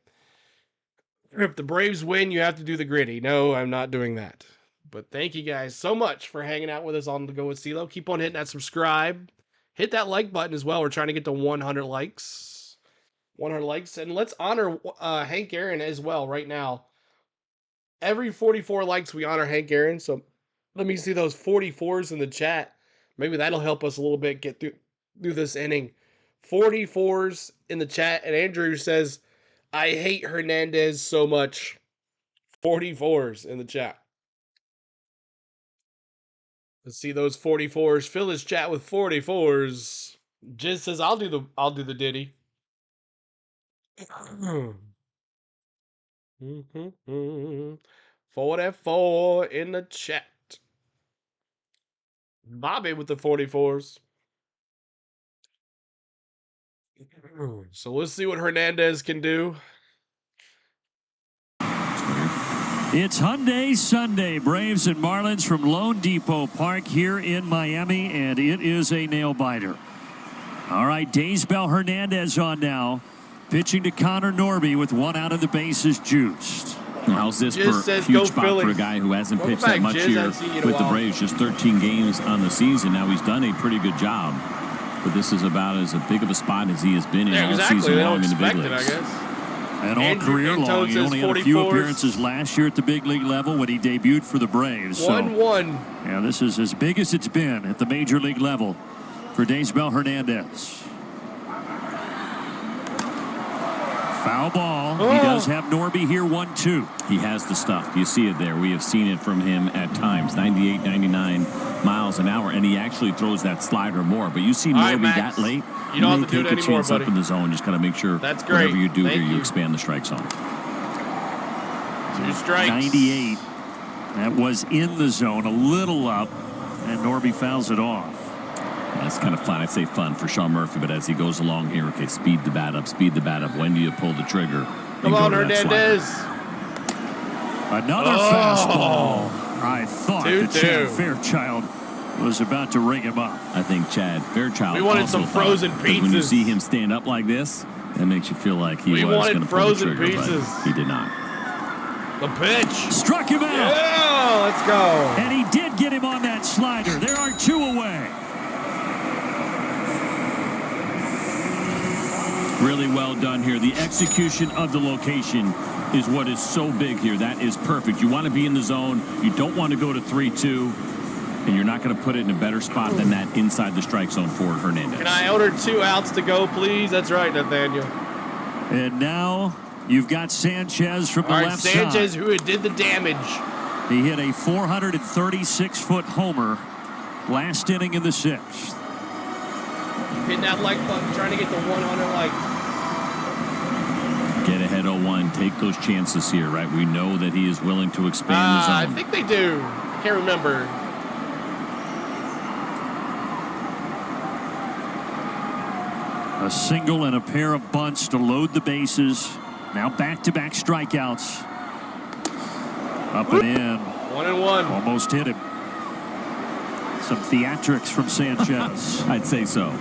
If the Braves win, you have to do the gritty. No, I'm not doing that. But thank you guys so much for hanging out with us on The Go with CeeLo. Keep on hitting that subscribe. Hit that like button as well. We're trying to get to 100 likes. 100 likes. And let's honor Hank Aaron as well right now. Every 44 likes, we honor Hank Aaron. So let me see those 44s in the chat. Maybe that'll help us a little bit get through this inning. 44s in the chat. And Andrew says, I hate Hernandez so much. 44s in the chat. Let's see those 44s. Fill his chat with 44s. Jiz says, I'll do the ditty. 44 in the chat. Bobby with the 44s. So let's see what Hernandez can do. It's Hyundai Sunday. Braves and Marlins from Lone Depot Park here in Miami, and it is a nail-biter. All right, Disbel Hernandez on now. Pitching to Connor Norby with 1 out of the bases juiced. How's this for a huge spot for a guy who hasn't pitched that much here with the Braves? Just 13 games on the season. Now he's done a pretty good job. But this is about as big of a spot as he has been in all season long in the big leagues. And all career long. He only had a few appearances last year at the big league level when he debuted for the Braves. 1-1. Yeah, this is as big as it's been at the major league level for Disbel Hernandez. Foul ball. He does have Norby here 1-2. He has the stuff. You see it there. We have seen it from him at times. 98, 99 miles an hour. And he actually throws that slider more. But you see Norby that late. You don't have to do it anymore, anymore, buddy. Up in the zone. Just got to make sure that's great. Whatever you do here, you expand the strike zone. 2 strikes. 98. That was in the zone. A little up. And Norby fouls it off. That's kind of fun. I'd say fun for Sean Murphy, but as he goes along here, okay, speed the bat up, speed the bat up. When do you pull the trigger? Come on, Hernandez. Another fastball. I thought that Chad Fairchild was about to ring him up. I think Chad Fairchild. We wanted some frozen pizzas. When you see him stand up like this, that makes you feel like he was going to pull the trigger, but he did not. The pitch. Struck him out. Yeah, let's go. And he did get him on that slider. There are 2 away. Really well done here. The execution of the location is what is so big here. That is perfect. You want to be in the zone. You don't want to go to 3-2. And you're not going to put it in a better spot than that inside the strike zone for Hernandez. Can I order 2 outs to go, please? That's right, Nathaniel. And now you've got Sanchez from the left side. Sanchez, who did the damage. He hit a 436-foot homer last inning in the 6th. Hitting that like button, trying to get the 100 likes. Get ahead 0-1. Take those chances here, right? We know that he is willing to expand the zone. I think they do. I can't remember. A single and a pair of bunts to load the bases. Now back-to-back strikeouts. Up and in. 1-1. Almost hit him. Some theatrics from Sanchez. I'd say so.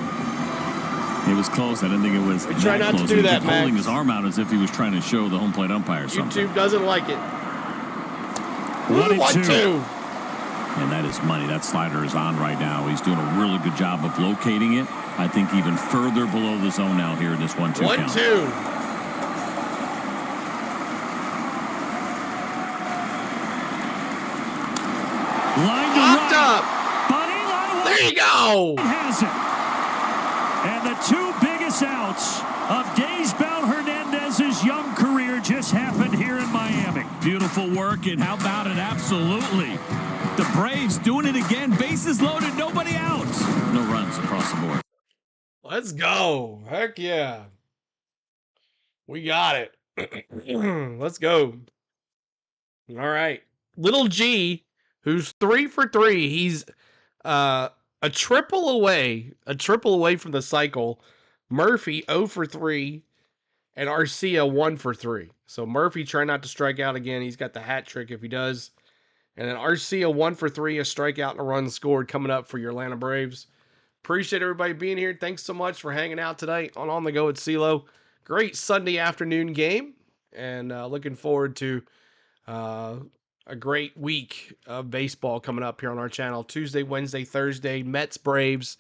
It was close. I didn't think it was that try not close. To do he that, kept holding his arm out as if he was trying to show the home plate umpire something. YouTube doesn't like it. 1-2. And that is money. That slider is on right now. He's doing a really good job of locating it. I think even further below the zone now here in this 1-2 count. 1-2. Line to right. Up. Buddy, there you go. Has it. And the 2 biggest outs of Disbel Hernandez's young career just happened here in Miami. Beautiful work, and how about it? Absolutely. The Braves doing it again. Bases loaded, nobody out. No runs across the board. Let's go. Heck yeah. We got it. Let's go. All right. Little G, who's 3 for 3. He's a triple away from the cycle. Murphy 0 for 3. And Arcia 1 for 3. So Murphy trying not to strike out again. He's got the hat trick if he does. And then Arcia 1 for 3, a strikeout and a run scored coming up for your Atlanta Braves. Appreciate everybody being here. Thanks so much for hanging out tonight on the Go at CeeLo. Great Sunday afternoon game. And looking forward to a great week of baseball coming up here on our channel. Tuesday, Wednesday, Thursday, Mets, Braves.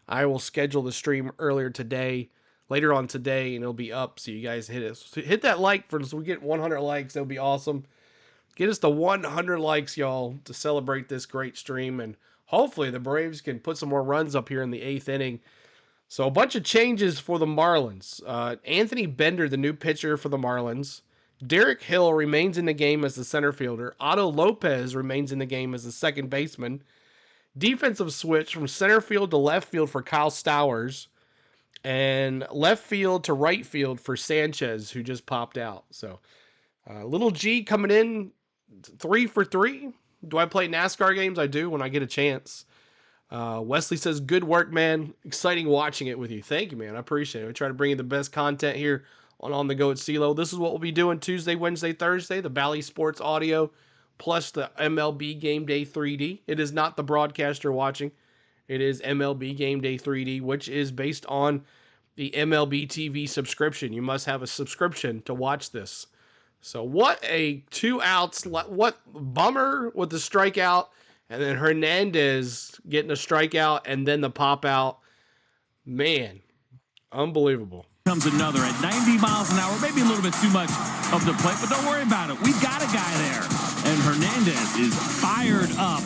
I will schedule the stream later on today, and it'll be up, so you guys hit that like so we get 100 likes. That'll be awesome. Get us to 100 likes, y'all, to celebrate this great stream, and hopefully the Braves can put some more runs up here in the 8th inning. So a bunch of changes for the Marlins. Anthony Bender, the new pitcher for the Marlins. Derek Hill remains in the game as the center fielder. Otto Lopez remains in the game as the second baseman. Defensive switch from center field to left field for Kyle Stowers. And left field to right field for Sanchez, who just popped out. So, Little G coming in 3 for 3. Do I play NASCAR games? I do when I get a chance. Wesley says, good work, man. Exciting watching it with you. Thank you, man. I appreciate it. We try to bring you the best content here on the Go at CeeLo. This is what we'll be doing Tuesday, Wednesday, Thursday. The Bally Sports audio plus the MLB Game Day 3D. It is not the broadcaster watching. It is MLB Game Day 3D, which is based on the MLB TV subscription. You must have a subscription to watch this. So what a 2 outs. What bummer with the strikeout. And then Hernandez getting a strikeout and then the pop out. Man, unbelievable. Comes another at 90 miles an hour, maybe a little bit too much of the plate, but don't worry about it. We've got a guy there. And Hernandez is fired up.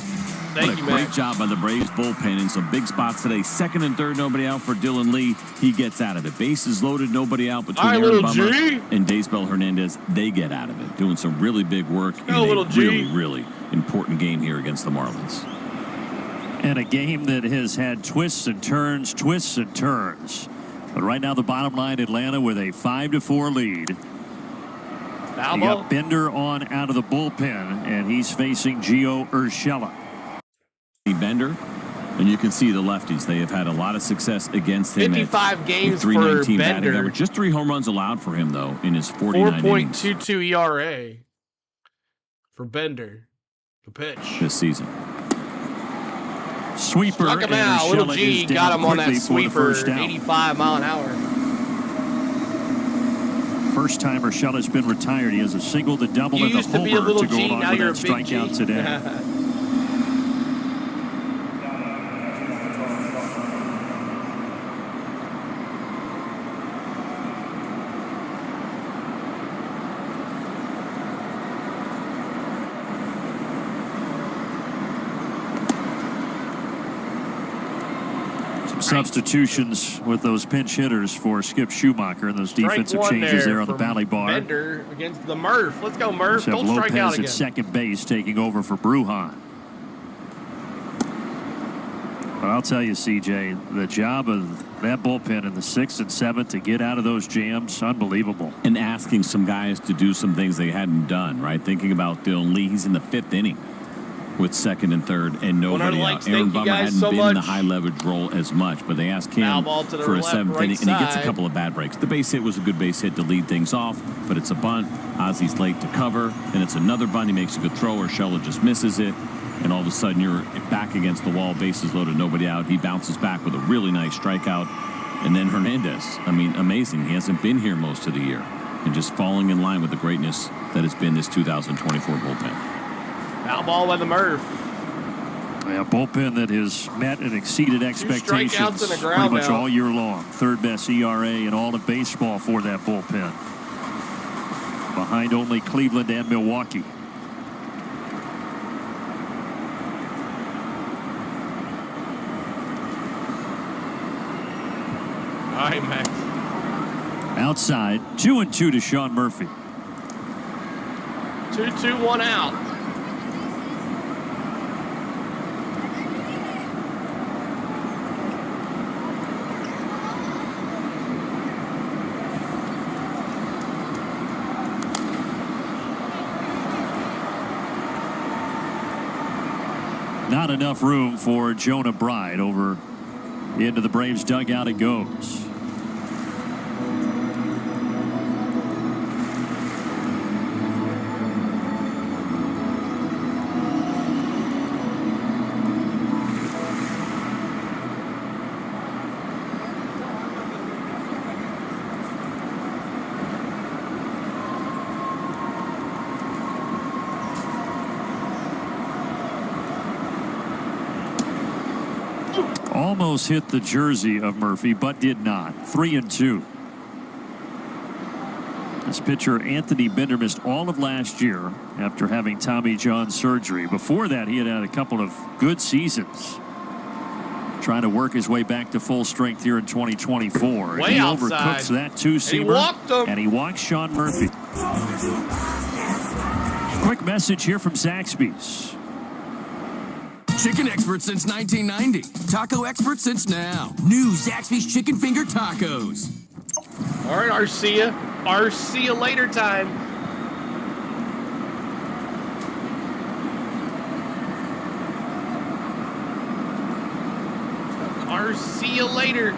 Thank you, man. Great job by the Braves bullpen in some big spots today. Second and third, nobody out for Dylan Lee. He gets out of it. Bases loaded, nobody out between Aaron Bummer and Daysbel Hernandez. They get out of it. Doing some really big work in a really, really important game here against the Marlins. And a game that has had twists and turns. But right now, the bottom line, Atlanta with a 5-4 lead. You got Bender on out of the bullpen, and he's facing Gio Urshela. Bender, and you can see the lefties. They have had a lot of success against him. 55 games for Bender. Average. Just 3 home runs allowed for him, though, in his 49 innings. 4.22 ERA for Bender, the pitch. This season. Sweeper. Knock him out. Little G got him on that sweeper, 85 mile an hour. First time Urshela's been retired. He has a single, the double, and the homer to go along with that strikeout today. Substitutions with those pinch hitters for Skip Schumacher and those defensive changes there on the Valley Bar. Bender against the Murph. Let's go, Murph. Don't strike out Lopez again. At second base taking over for Brujan. But I'll tell you, CJ, the job of that bullpen in the 6th and 7th to get out of those jams, unbelievable. And asking some guys to do some things they hadn't done, right? Thinking about Dylan Lee, he's in the 5th inning with second and third and nobody out. Aaron Bummer hadn't been in the high leverage role as much, but they asked him for a 7th inning, and he gets a couple of bad breaks. The base hit was a good base hit to lead things off, but it's a bunt. Ozzy's late to cover, and it's another bunt. He makes a good throw, or Urshela just misses it, and all of a sudden you're back against the wall, bases loaded, nobody out. He bounces back with a really nice strikeout, and then Hernandez, I mean, amazing. He hasn't been here most of the year, and just falling in line with the greatness that has been this 2024 bullpen. Foul ball by the Murph. Yeah, bullpen that has met and exceeded expectations and a pretty much now. all year long. Third best ERA in all of baseball for that bullpen. Behind only Cleveland and Milwaukee. All right, Max. Outside, 2-2 to Sean Murphy. 2-2, 1 out. Not enough room for Jonah Bride. Over into the Braves dugout it goes. Almost hit the jersey of Murphy, but did not. 3-2. This pitcher, Anthony Bender, missed all of last year after having Tommy John surgery. Before that, he had had a couple of good seasons. Trying to work his way back to full strength here in 2024. Way he outside. overcooks that two-seamer. And he walks Sean Murphy. Quick message here from Zaxby's. Chicken expert since 1990. Taco expert since now. New Zaxby's Chicken Finger Tacos. All right, Arcia. Arcia later time. Arcia later.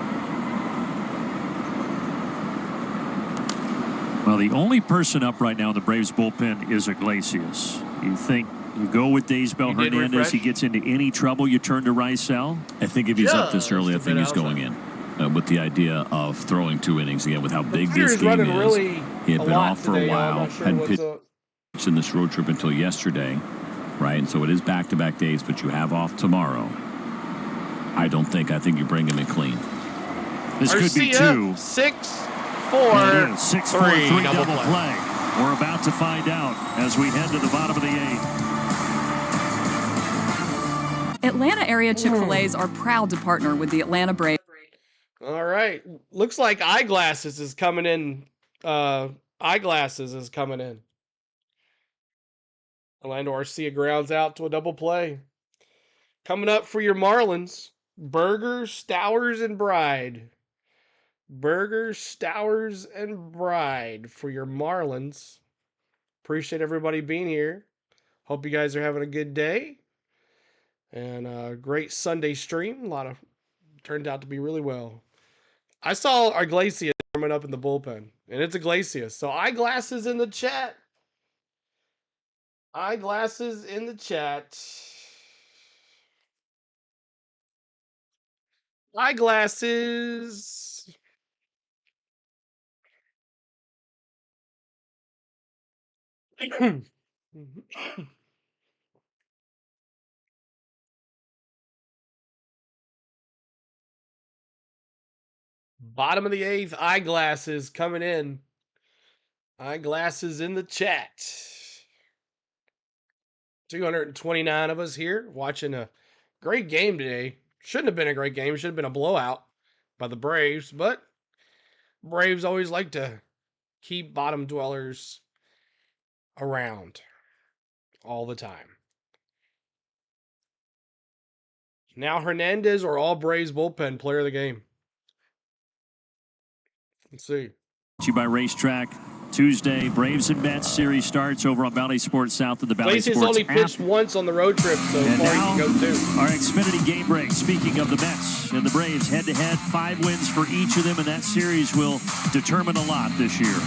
Well, the only person up right now in the Braves bullpen is Iglesias. You think you go with Daysbel Hernandez, he gets into any trouble, you turn to Rysel? I think if he's up this early, I think he's going in with the idea of throwing 2 innings again with how big this game is. Really he had been off for a while, sure hadn't pitched in this road trip until yesterday, right? And so it is back-to-back days, but you have off tomorrow. I think you bring him in clean. This could be 2. 6-4. 6-4-3 double play. We're about to find out as we head to the bottom of the 8th. Atlanta area Chick-fil-A's are proud to partner with the Atlanta Braves. All right. Looks like Eyeglasses is coming in. Eyeglasses is coming in. Orlando Arcia grounds out to a double play. Coming up for your Marlins, Burger, Stowers, and Bride. Burger, Stowers, and Bride for your Marlins. Appreciate everybody being here. Hope you guys are having a good day. And a great Sunday stream. Turned out to be really well. I saw Iglesias coming up in the bullpen. And it's Iglesias. So Eyeglasses in the chat. Eyeglasses in the chat. Eyeglasses. Bottom of the 8th, Eyeglasses coming in. Eyeglasses in the chat. 229 of us here watching a great game today. Shouldn't have been a great game. Should have been a blowout by the Braves, but Braves always like to keep bottom dwellers around all the time. Now Hernandez or all Braves bullpen player of the game. Let's see. To you by Racetrack. Tuesday, Braves and Mets series starts over on Valley Sports South of the Valley Iglesias Sports only app. pitched once on the road trip, so And far now, he can go 2. Our Xfinity game break. Speaking of the Mets and the Braves, head-to-head, 5 wins for each of them, and that series will determine a lot this year.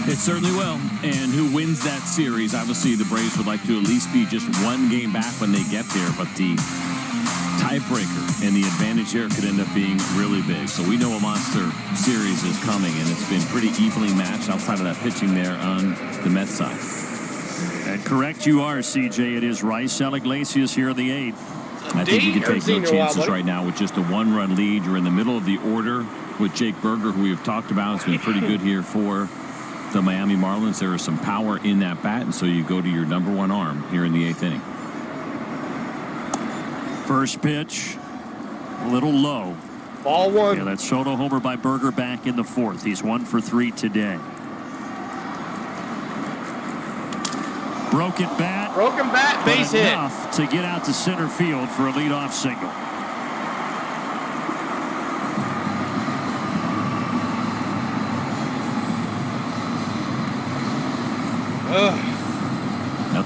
It certainly will. And who wins that series? Obviously, the Braves would like to at least be just 1 game back when they get there, but the tiebreaker and the advantage there could end up being really big. So we know a monster series is coming, and it's been pretty evenly matched outside of that pitching there on the Mets side. And correct you are, CJ. It is Rysel Iglesias here in the 8th. I think you can take no chances right now with just a 1-run lead. You're in the middle of the order with Jake Berger, who we've talked about. It's been pretty good here for the Miami Marlins. There is some power in that bat, and so you go to your number 1 arm here in the 8th inning. First pitch, a little low. Ball 1. Yeah, that's solo homer by Berger back in the 4th. He's 1 for 3 today. Broken bat, base hit. Enough to get out to center field for a leadoff single.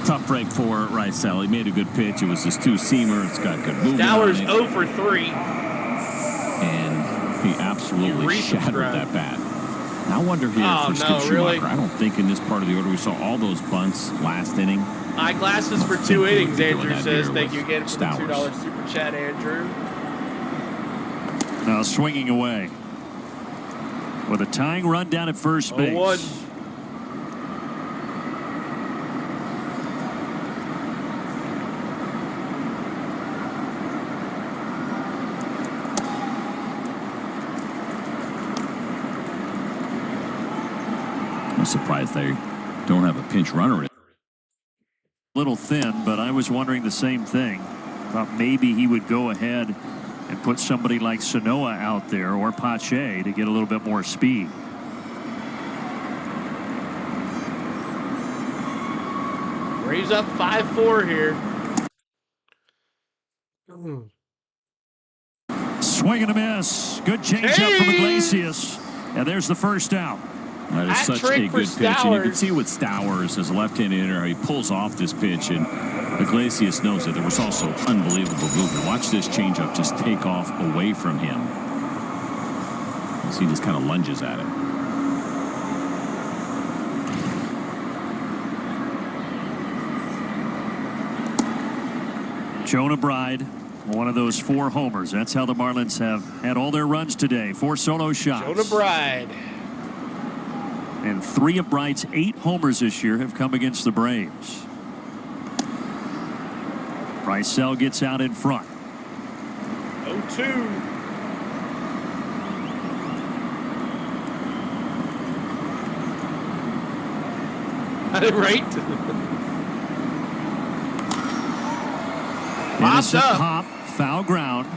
Tough break for Rysel. He made a good pitch. It was his two-seamer. It's got good movement. Stowers 0 for 3. And he absolutely shattered that bat. I wonder here for Skip Schumacher. Really? I don't think in this part of the order we saw all those bunts last inning. Eyeglasses for 2 innings, Andrew says. Thank you again for the $2 super chat, Andrew. Now swinging away with a tying run down at first base. 0-1. I'm surprised they don't have a pinch runner. Little thin, but I was wondering the same thing. Thought maybe he would go ahead and put somebody like Sanoa out there or Pache to get a little bit more speed. Braves up 5-4 here. Swing and a miss. Good changeup from Iglesias. And there's the first out. That is such a good pitch. And you can see with Stowers as a left-handed hitter, he pulls off this pitch, and Iglesias knows it. There was also unbelievable movement. Watch this changeup just take off away from him. He just kind of lunges at it. Jonah Bride, one of those 4 homers. That's how the Marlins have had all their runs today. 4 solo shots. Jonah Bride. And 3 of Bride's 8 homers this year have come against the Braves. Rysel gets out in front. 0-2. Right? Innocent pop, foul ground.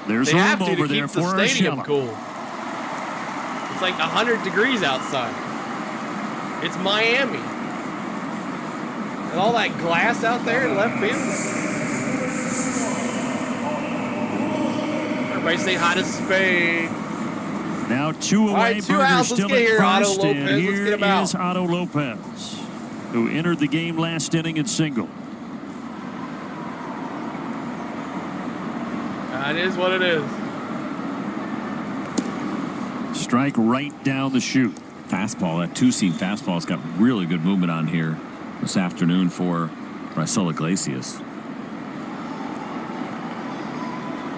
There's room over there for the stadium Urshela. cool. It's like 100 degrees outside. It's Miami. And all that glass out there in left field. Everybody say hi to Spade. Now 2 away. Right, 2 Berger outs. still Let's get here, at Otto first, Lopez. and Let's here get him out. is Otto Lopez, who entered the game last inning and single. That is what it is. Strike right down the chute. Fastball, that 2-seam fastball's got really good movement on here this afternoon for Rysel Iglesias.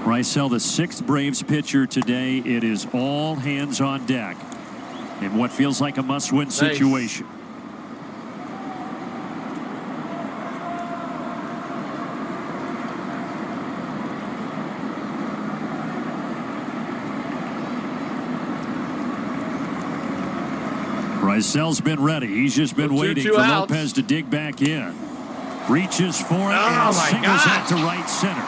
Rysel, the 6th Braves pitcher today. It is all hands on deck in what feels like a must-win situation. Rysel's been ready. He's just been waiting for Lopez to dig back in. Reaches for it and singles out to right center.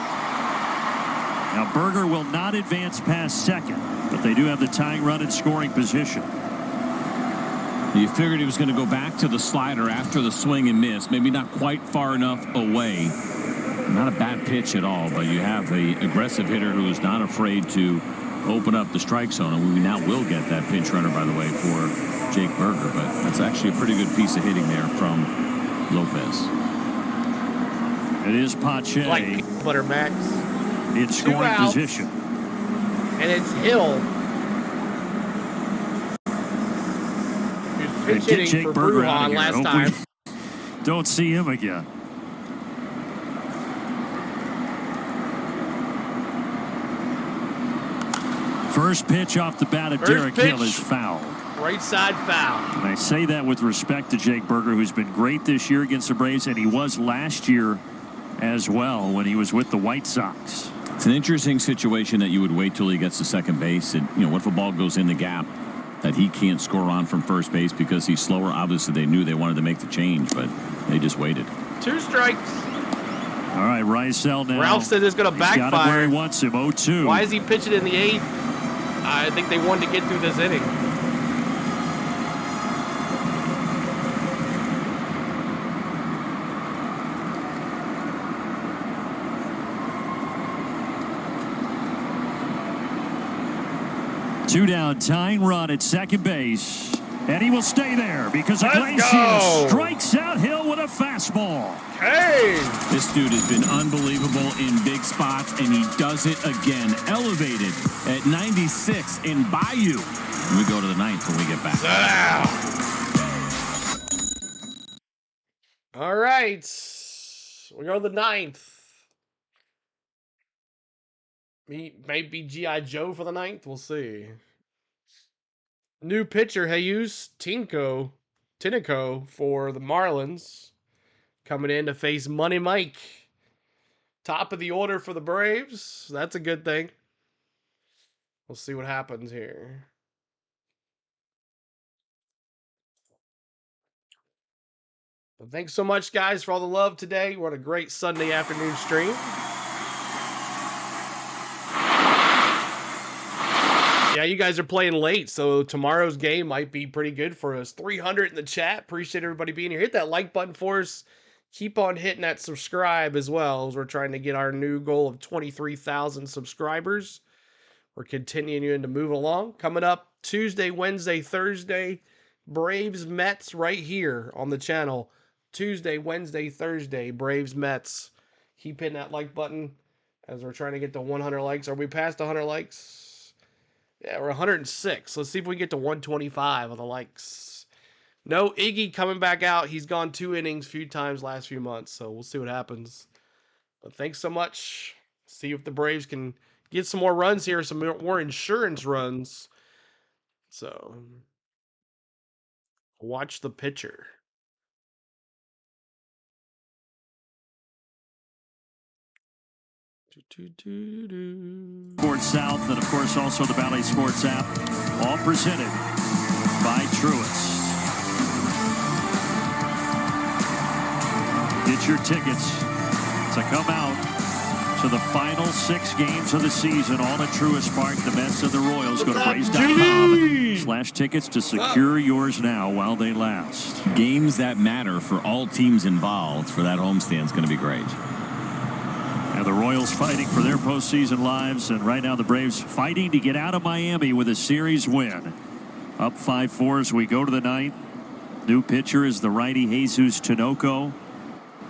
Now Berger will not advance past second, but they do have the tying run in scoring position. You figured he was going to go back to the slider after the swing and miss. Maybe not quite far enough away. Not a bad pitch at all, but you have an aggressive hitter who is not afraid to open up the strike zone. And we now will get that pinch runner, by the way, for Jake Berger, but that's actually a pretty good piece of hitting there from Lopez. It is Pache. Like butter, Max. In scoring position. And it's Hill. Who's pitch hitting for Brujan last time. Don't see him again. First pitch off the bat of Derek Hill is foul. Right side foul. And I say that with respect to Jake Berger, who's been great this year against the Braves, and he was last year as well when he was with the White Sox. It's an interesting situation that you would wait till he gets to second base, and what if a ball goes in the gap that he can't score on from first base because he's slower? Obviously, they knew they wanted to make the change, but they just waited. 2 strikes. All right, Rysel now. Ralph said it's going to backfire. He's got it where he wants him. 0-2. Why is he pitching in the 8th? I think they wanted to get through this inning. Two down, tying run at second base. And he will stay there because Iglesias strikes out Hill with a fastball. Hey! This dude has been unbelievable in big spots, and he does it again. Elevated at 96 in Bayou. We go to the 9th when we get back. All right. We go to the 9th. Maybe G.I. Joe for the 9th. We'll see. New pitcher, Jesus Tinoco for the Marlins. Coming in to face Money Mike. Top of the order for the Braves. That's a good thing. We'll see what happens here. But thanks so much, guys, for all the love today. What a great Sunday afternoon stream. Yeah, you guys are playing late, so tomorrow's game might be pretty good for us. 300 in the chat. Appreciate everybody being here. Hit that like button for us. Keep on hitting that subscribe as well, as we're trying to get our new goal of 23,000 subscribers. We're continuing to move along. Coming up Tuesday, Wednesday, Thursday, Braves Mets right here on the channel. Tuesday, Wednesday, Thursday, Braves Mets. Keep hitting that like button as we're trying to get to 100 likes. Are we past 100 likes? Yeah, we're 106. Let's see if we get to 125 on the likes. No Iggy coming back out. He's gone 2 innings a few times last few months, so we'll see what happens. But thanks so much. See if the Braves can get some more runs here, some more insurance runs. So, watch the pitcher. Sports South, and of course also the Valley Sports app, all presented by Truist. Get your tickets to come out to the final 6 games of the season, all at Truist Park. The Mets and the Royals. Go to Braves.com/tickets to secure yours now while they last. Games that matter for all teams involved for that homestand is going to be great. And the Royals fighting for their postseason lives, and right now the Braves fighting to get out of Miami with a series win. Up 5-4 as we go to the 9th. New pitcher is the righty Jesus Tinoco.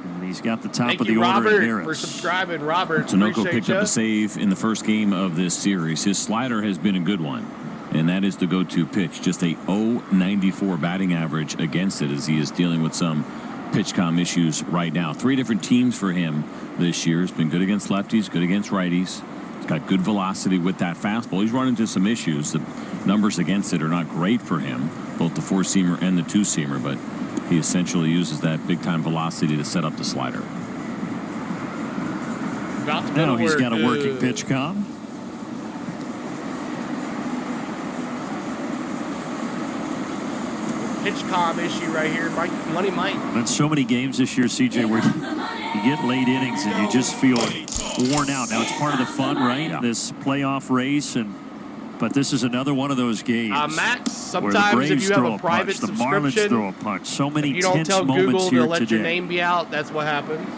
And he's got the top of the order in Harris. For subscribing, Robert. Tinoco picked up a save in the first game of this series. His slider has been a good one, and that is the go-to pitch. Just a .094 batting average against it as he is dealing with some pitch-com issues right now. 3 different teams for him this year. He's been good against lefties, good against righties. He's got good velocity with that fastball. He's run into some issues. The numbers against it are not great for him, both the 4-seamer and the 2-seamer, but he essentially uses that big-time velocity to set up the slider. Now he's got a working pitch com. Pitch com issue right here. Money Mike. Been so many games this year, CJ, where you get late innings and you just feel worn out. Now it's part of the fun, right? Yeah. This playoff race, but this is another one of those games. Max, sometimes if you have a private the subscription, Marlins throw a punch. So many if you don't tense tell moments Google here to let today. your name be out, that's what happens.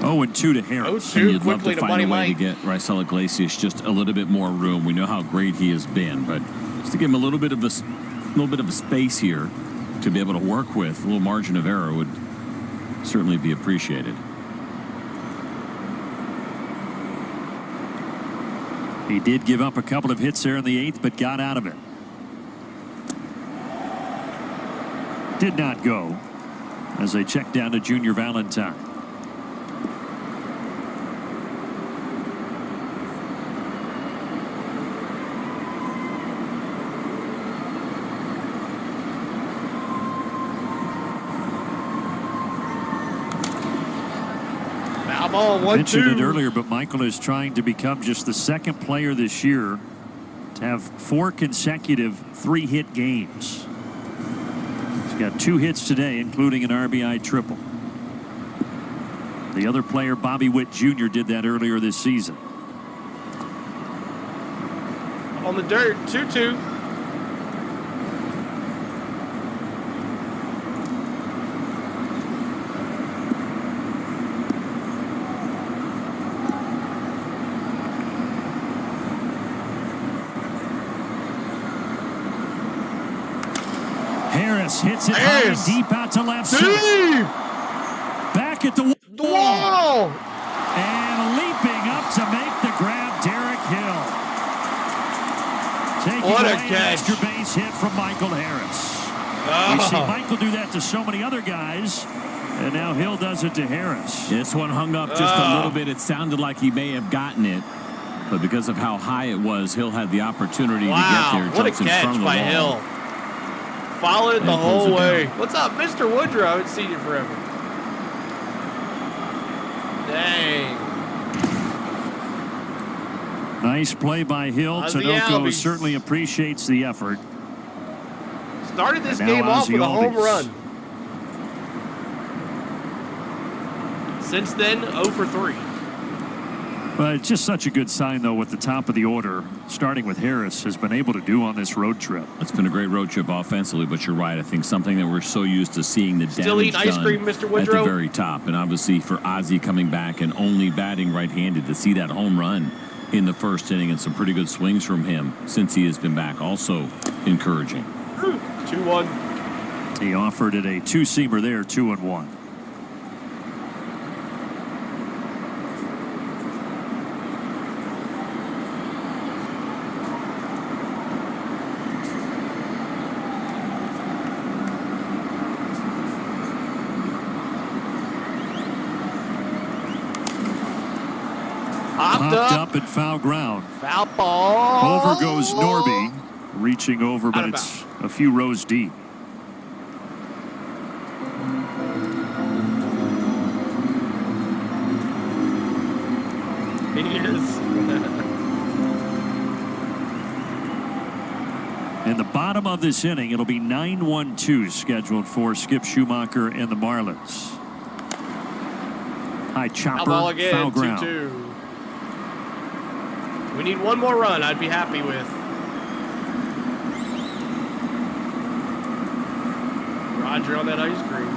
Oh, and 2 to Harris. And you'd love to find a way to get Raisel Iglesias just a little bit more room. We know how great he has been, but just to give him a little bit of a space here to be able to work with, a little margin of error would certainly be appreciated. He did give up a couple of hits there in the 8th, but got out of it. Did not go as they check down to Junior Valentine. Mentioned it earlier, but Michael is trying to become just the 2nd player this year to have 4 consecutive 3-hit games. He's got 2 hits today, including an RBI triple. The other player, Bobby Witt Jr., did that earlier this season. On the dirt, 2-2. Harris hits it high and deep out to left center. Back at the wall. And leaping up to make the grab, Derek Hill. Taking What a away an catch. extra base hit from Michael Harris. We see Michael do that to so many other guys, and now Hill does it to Harris. This one hung up just a little bit. It sounded like he may have gotten it, but because of how high it was, Hill had the opportunity to get there. What a Jumps in front catch of the by wall. Hill. Followed it the And pulls whole it way. down. What's up, Mr. Woodrow? I haven't seen you forever. Dang. Nice play by Hill. Ozzie Tinoco Albies certainly appreciates the effort. started this And now game off Ozzie with a home Albies. run. Since then, 0 for 3. But it's just such a good sign, though, with the top of the order, starting with Harris, has been able to do on this road trip. It's been a great road trip offensively, but you're right. I think something that we're so used to seeing the Still damage eating ice done cream, Mr. at Woodrow? the very top. And obviously for Ozzie coming back and only batting right-handed, to see that home run in the first inning and some pretty good swings from him since he has been back, also encouraging. 2-1. He offered it a two-seamer there, 2-1. Popped up at foul ground. Foul ball. Over goes Norby, reaching over, but it's a few rows deep. In the bottom of this inning, it'll be 9-1-2 scheduled for Skip Schumacher and the Marlins. High chopper, Ball again, foul ground. 2-2. We need one more run. I'd be happy with. Roger on that ice cream.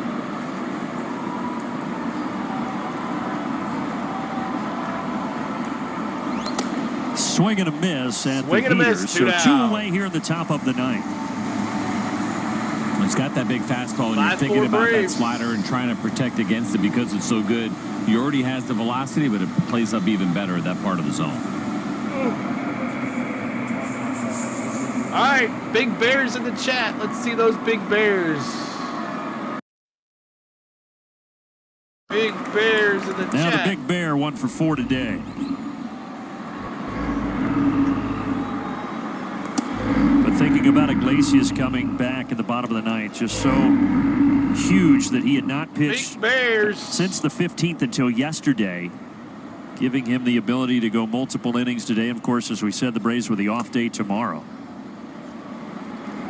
Swing and a miss at Swing the and a heater. miss, So 2 two down. away here in the top of the ninth. He's got that big fastball, and you're Last thinking 4 about that Braves. slider and trying to protect against it because it's so good. He already has the velocity, but it plays up even better at that part of the zone. All right, Big Bears in the chat. Let's see those Big Bears. Big Bears in the Now chat. the Big Bear 1 for 4 today. But thinking about Iglesias coming back in the bottom of the ninth, just so huge that he had not pitched Big Bears since the 15th until yesterday, giving him the ability to go multiple innings today. And of course, as we said, the Braves with the off day tomorrow.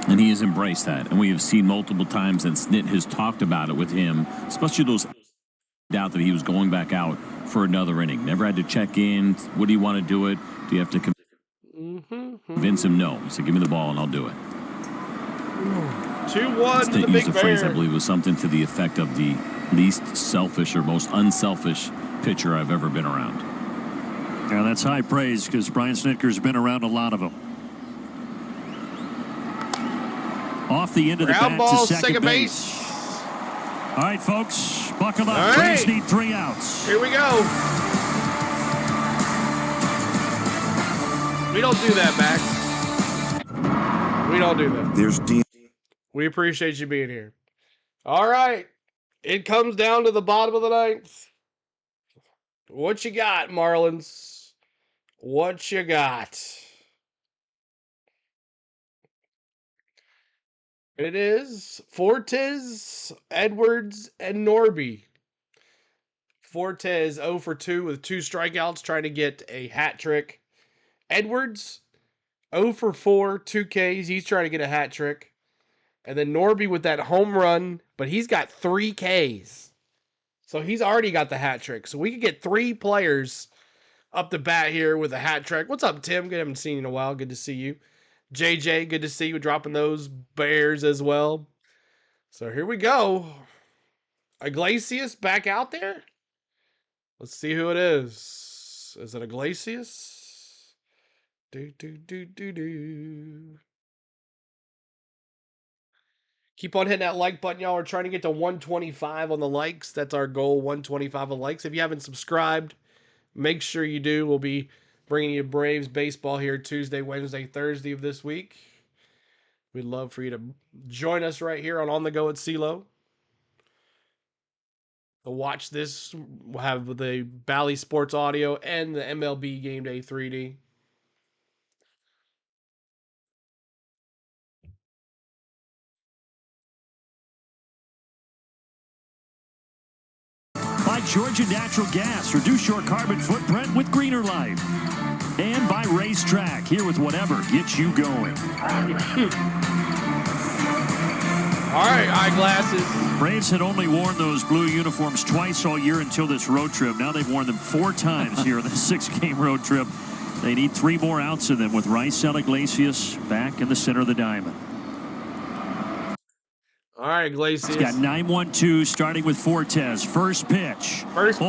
And he has embraced that. And we have seen multiple times, and Snit has talked about it with him, especially those doubt that he was going back out for another inning. Never had to check in. Would he want to do it? Do you have to convince him? No. He said, give me the ball and I'll do it. 2-1 to Snit the used Big a phrase, I Bear. believe, was something to the effect of the least selfish or most unselfish pitcher I've ever been around. Now that's high praise because Brian Snitker's been around a lot of them. Off the end of the Ground bat ball, to second base. All right, folks, buckle up. All Braves right. need 3 outs. Here we go. We don't do that, Max. We don't do that. There's D. We appreciate you being here. All right. It comes down to the bottom of the ninth. What you got, Marlins? What you got? It is Fortes, Edwards, and Norby. Fortes 0 for 2 with 2 strikeouts, trying to get a hat trick. Edwards 0 for 4, 2 Ks. He's trying to get a hat trick. And then Norby with that home run, but he's got 3 Ks. So he's already got the hat trick. So we could get 3 players up the bat here with a hat trick. What's up, Tim? Good, haven't seen you in a while. Good to see you. JJ, good to see you dropping those Bears as well. So here we go. Iglesias back out there. Let's see who it is. Is it Iglesias? Do. Keep on hitting that like button, y'all. We're trying to get to 125 on the likes. That's our goal, 125 on likes. If you haven't subscribed, make sure you do. We'll be bringing you Braves baseball here Tuesday, Wednesday, Thursday of this week. We'd love for you to join us right here on The Go at CeeLo. To watch this, we'll have the Bally Sports audio and the MLB Game Day 3D. By Georgia Natural Gas, reduce your carbon footprint with greener life. And by Racetrack, here with whatever gets you going. All right, eyeglasses. Braves had only worn those blue uniforms twice all year until this road trip. Now they've worn them 4 times here on the 6-game road trip. They need 3 more outs of them with Raisel Iglesias back in the center of the diamond. All right, Iglesias. He's got 9-1-2 starting with Fortes. First pitch. Olsen.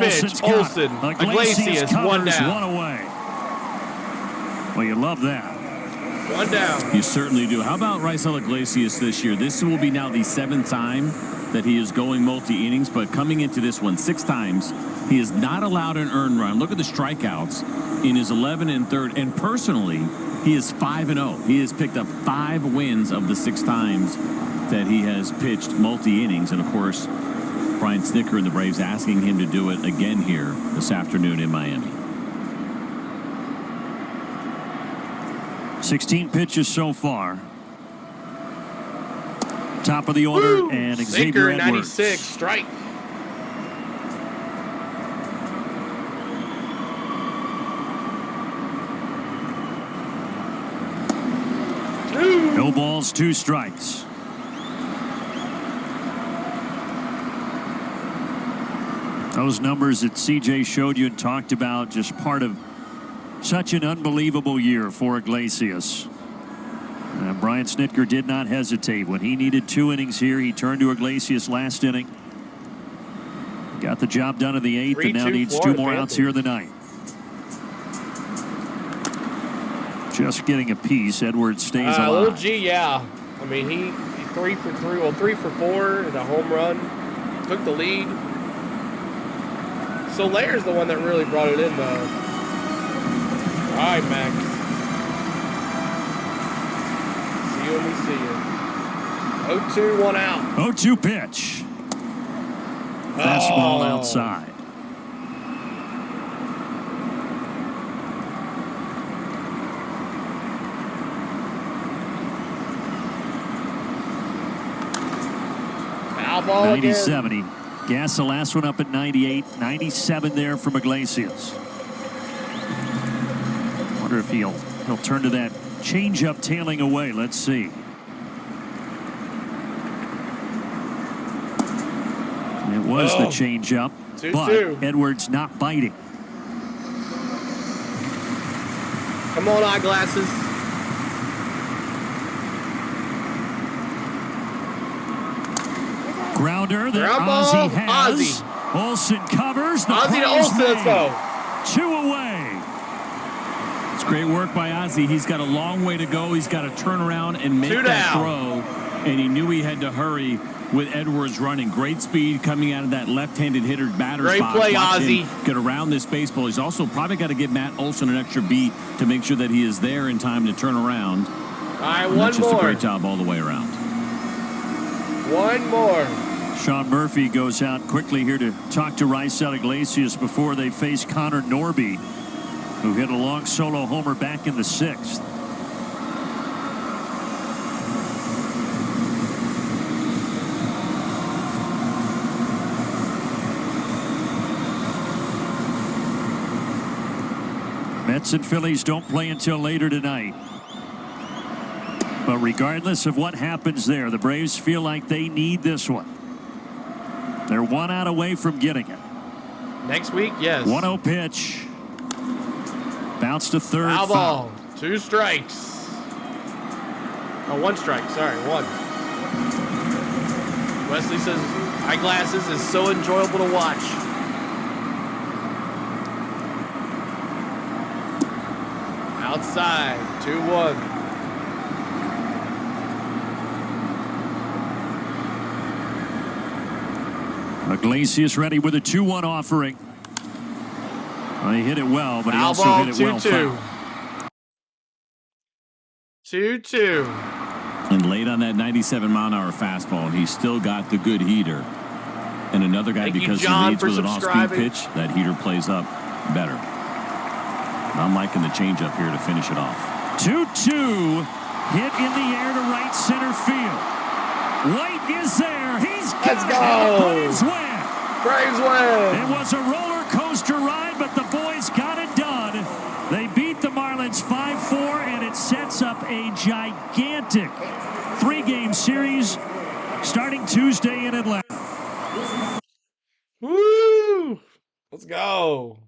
Iglesias, 1 down. 1 away. Well, you love that. 1 down. You certainly do. How about Raisel Iglesias this year? This will be now the 7th time that he is going multi-innings, but coming into this one 6 times, he is not allowed an earned run. Look at the strikeouts in his 11 and 3rd, and personally, he is 5-0. He has picked up 5 wins of the 6 times that he has pitched multi-innings, and of course, Brian Snitker and the Braves asking him to do it again here this afternoon in Miami. 16 pitches so far. Top of the order. Woo! And Xavier Edwards. 96, strike. No balls, 2 strikes. Those numbers that CJ showed you and talked about, just part of such an unbelievable year for Iglesias. Brian Snitker did not hesitate. When he needed 2 innings here, he turned to Iglesias last inning. Got the job done in the 8th and now needs 2 more outs here in the 9th. Just getting a piece. Edwards stays alive. Little G, yeah. I mean, he 3 for 3, well, 3 for 4 and a home run. Took the lead. Solaire's the one that really brought it in, though. All right, Max. See you when we see you. 0-2, 1 out. 0-2 pitch. Fastball outside. Foul ball 90-70. again. Gas the last one up at 98. 97 there from Iglesias. Wonder if he'll turn to that changeup tailing away. Let's see. It was the changeup, but Edwards not biting. Come on, eyeglasses. Grounder that Ozzie has. Olsen covers. The Ozzie to Olsen, let's go. 2 away. It's great work by Ozzie. He's got a long way to go. He's got to turn around and make that throw. And he knew he had to hurry with Edwards running. Great speed coming out of that left-handed hitter batter's box. Great play, Ozzie. Get around this baseball. He's also probably got to give Matt Olson an extra beat to make sure that he is there in time to turn around. All right, one that's just more. a great job all the way around. One more. Sean Murphy goes out quickly here to talk to Raisel Iglesias before they face Connor Norby, who hit a long solo homer back in the 6th. Mets and Phillies don't play until later tonight. But regardless of what happens there, the Braves feel like they need this one. They're 1 out away from getting it. Next week, yes. 1-0 pitch. Bounce to third. Foul ball. 2 strikes. Oh, 1 strike. Sorry, 1. Wesley says eyeglasses is so enjoyable to watch. Outside. 2-1. Iglesias ready with a 2-1 offering. Well, he hit it well, but he also ball, hit it well 2-2. foul. 2-2. And late on that 97-mile-an-hour fastball, he still got the good heater. And another guy, because he leads with an off-speed pitch, that heater plays up better. And I'm liking the changeup here to finish it off. 2-2. Hit in the air to right center field. White is there. He's got Let's it. go. And the Braves win. Braves win. It was a roller coaster ride, but the boys got it done. They beat the Marlins 5-4, and it sets up a gigantic 3-game series starting Tuesday in Atlanta. Woo! Let's go.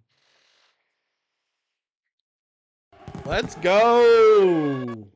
Let's go.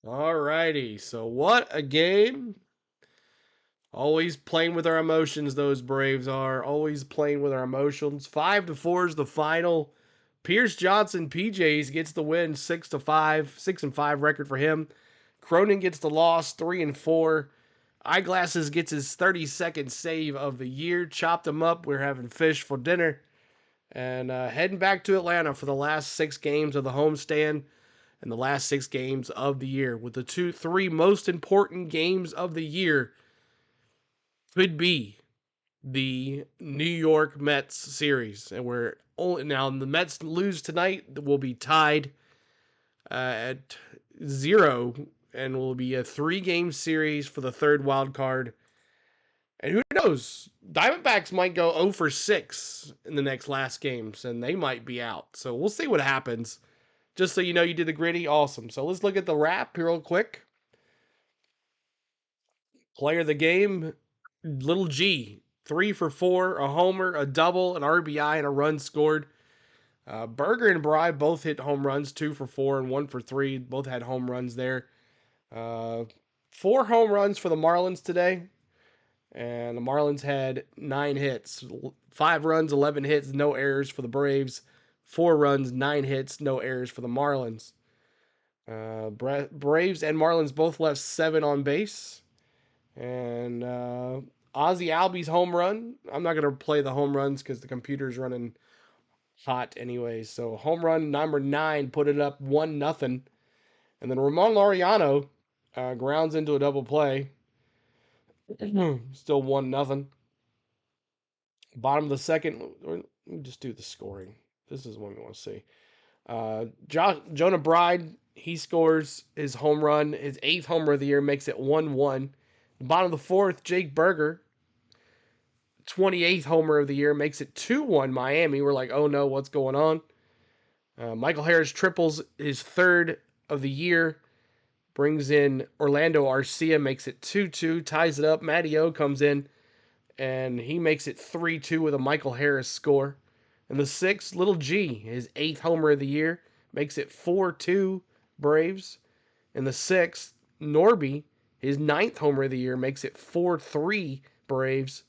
Alrighty, so what a game. Always playing with our emotions, those Braves are. Always playing with our emotions. 5-4 is the final. Pierce Johnson, PJs, gets the win, 6-5. 6-5 record for him. Cronin gets the loss, 3-4. Eyeglasses gets his 32nd save of the year. Chopped him up. We're having fish for dinner. And heading back to Atlanta for the last 6 games of the homestand and the last 6 games of the year, with the 3 most important games of the year could be the New York Mets series. And we're only now the Mets lose tonight, we'll be tied at 0, and will be a 3-game series for the 3rd wild card. And who knows? Diamondbacks might go 0 for 6 in the last games, and they might be out. So we'll see what happens. Just so you know, you did the gritty. Awesome. So let's look at the wrap here real quick. Player of the game, Little G. 3 for 4, a homer, a double, an RBI, and a run scored. Berger and Bry both hit home runs, 2 for 4 and 1 for 3. Both had home runs there. 4 home runs for the Marlins today. And the Marlins had 9 hits. 5 runs, 11 hits, no errors for the Braves. 4 runs, 9 hits, no errors for the Marlins. Braves and Marlins both left 7 on base. And Ozzie Albies home run. I'm not going to play the home runs because the computer's running hot anyway. So home run number 9 put it up 1-0. And then Ramon Laureano grounds into a double play. Still 1-0. Bottom of the second. Let me just do the scoring. This is what we want to see. Jonah Bride, he scores his home run, his 8th homer of the year, makes it 1-1. Bottom of the 4th, Jake Berger, 28th homer of the year, makes it 2-1 Miami. We're like, oh no, what's going on? Michael Harris triples his 3rd of the year, brings in Orlando Arcia, makes it 2-2, ties it up. Matty O comes in, and he makes it 3-2 with a Michael Harris score. And the 6th, Little G, his 8th homer of the year, makes it 4-2 Braves. And the 6th, Norby, his 9th homer of the year, makes it 4-3 Braves.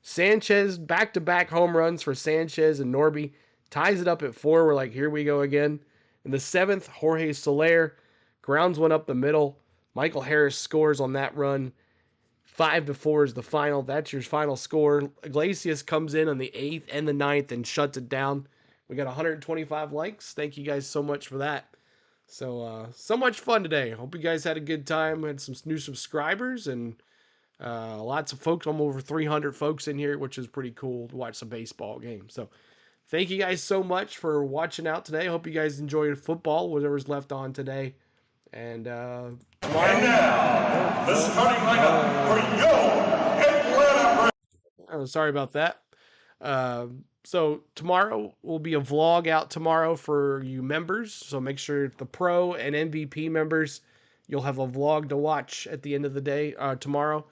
Sanchez, back-to-back home runs for Sanchez and Norby, ties it up at 4. We're like, here we go again. In the 7th, Jorge Soler grounds one up the middle. Michael Harris scores on that run. 5-4 is the final. That's your final score. Iglesias comes in on the 8th and the 9th and shuts it down. We got 125 likes. Thank you guys so much for that. So much fun today. Hope you guys had a good time. Had some new subscribers and lots of folks. I'm over 300 folks in here, which is pretty cool to watch some baseball games. So thank you guys so much for watching out today. Hope you guys enjoyed football, whatever's left on today. And tomorrow. And now, the starting lineup for your Atlanta Braves. Oh, sorry about that. So tomorrow will be a vlog out tomorrow for you members. So make sure the pro and MVP members, you'll have a vlog to watch at the end of the day tomorrow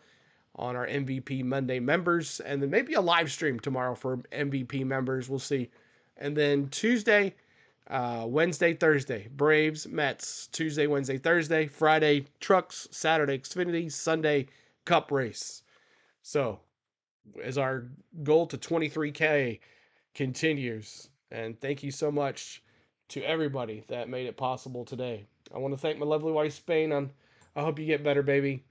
on our MVP Monday members. And then maybe a live stream tomorrow for MVP members. We'll see. And then Tuesday, Wednesday, Thursday, Braves, Mets. Tuesday, Wednesday, Thursday. Friday, Trucks. Saturday, Xfinity. Sunday, Cup Race. So as our goal to 23K continues. And thank you so much to everybody that made it possible today. I want to thank my lovely wife, Spain. I hope you get better, baby.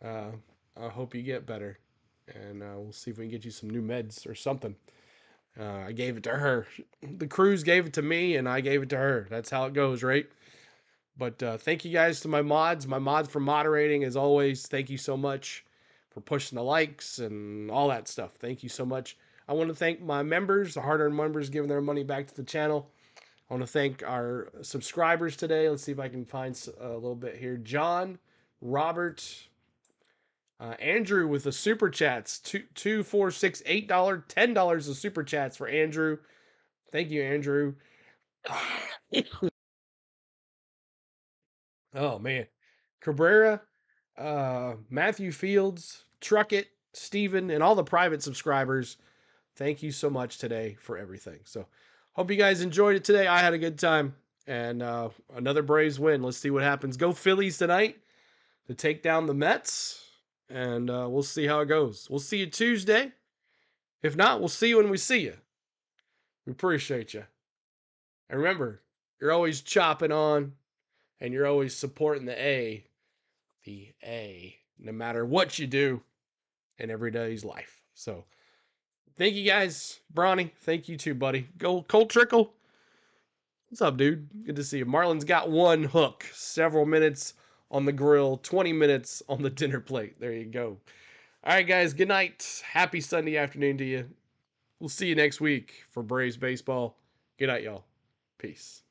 I hope you get better. And we'll see if we can get you some new meds or something. I gave it to her. The crews gave it to me, and I gave it to her. That's how it goes, right? But thank you guys to my mods for moderating, as always. Thank you so much for pushing the likes and all that stuff. Thank you so much. I want to thank my members, the hard-earned members, giving their money back to the channel. I want to thank our subscribers today. Let's see if I can find a little bit here. John, Robert, Andrew with the super chats. $2, $4, $6, $8, $10 of super chats for Andrew. Thank you, Andrew. Oh, man. Cabrera, Matthew Fields, Truckett, Steven, and all the private subscribers. Thank you so much today for everything. So hope you guys enjoyed it today. I had a good time. And another Braves win. Let's see what happens. Go Phillies tonight to take down the Mets. And we'll see how it goes. We'll see you Tuesday. If not, we'll see you when we see you. We appreciate you. And remember, you're always chopping on. And you're always supporting the A. No matter what you do in everyday's life. So thank you guys. Bronny, thank you too, buddy. Go Colt Trickle. What's up, dude? Good to see you. Marlins got one hook. Several minutes on the grill. 20 minutes on the dinner plate. There you go. All right, guys. Good night. Happy Sunday afternoon to you. We'll see you next week for Braves baseball. Good night, y'all. Peace.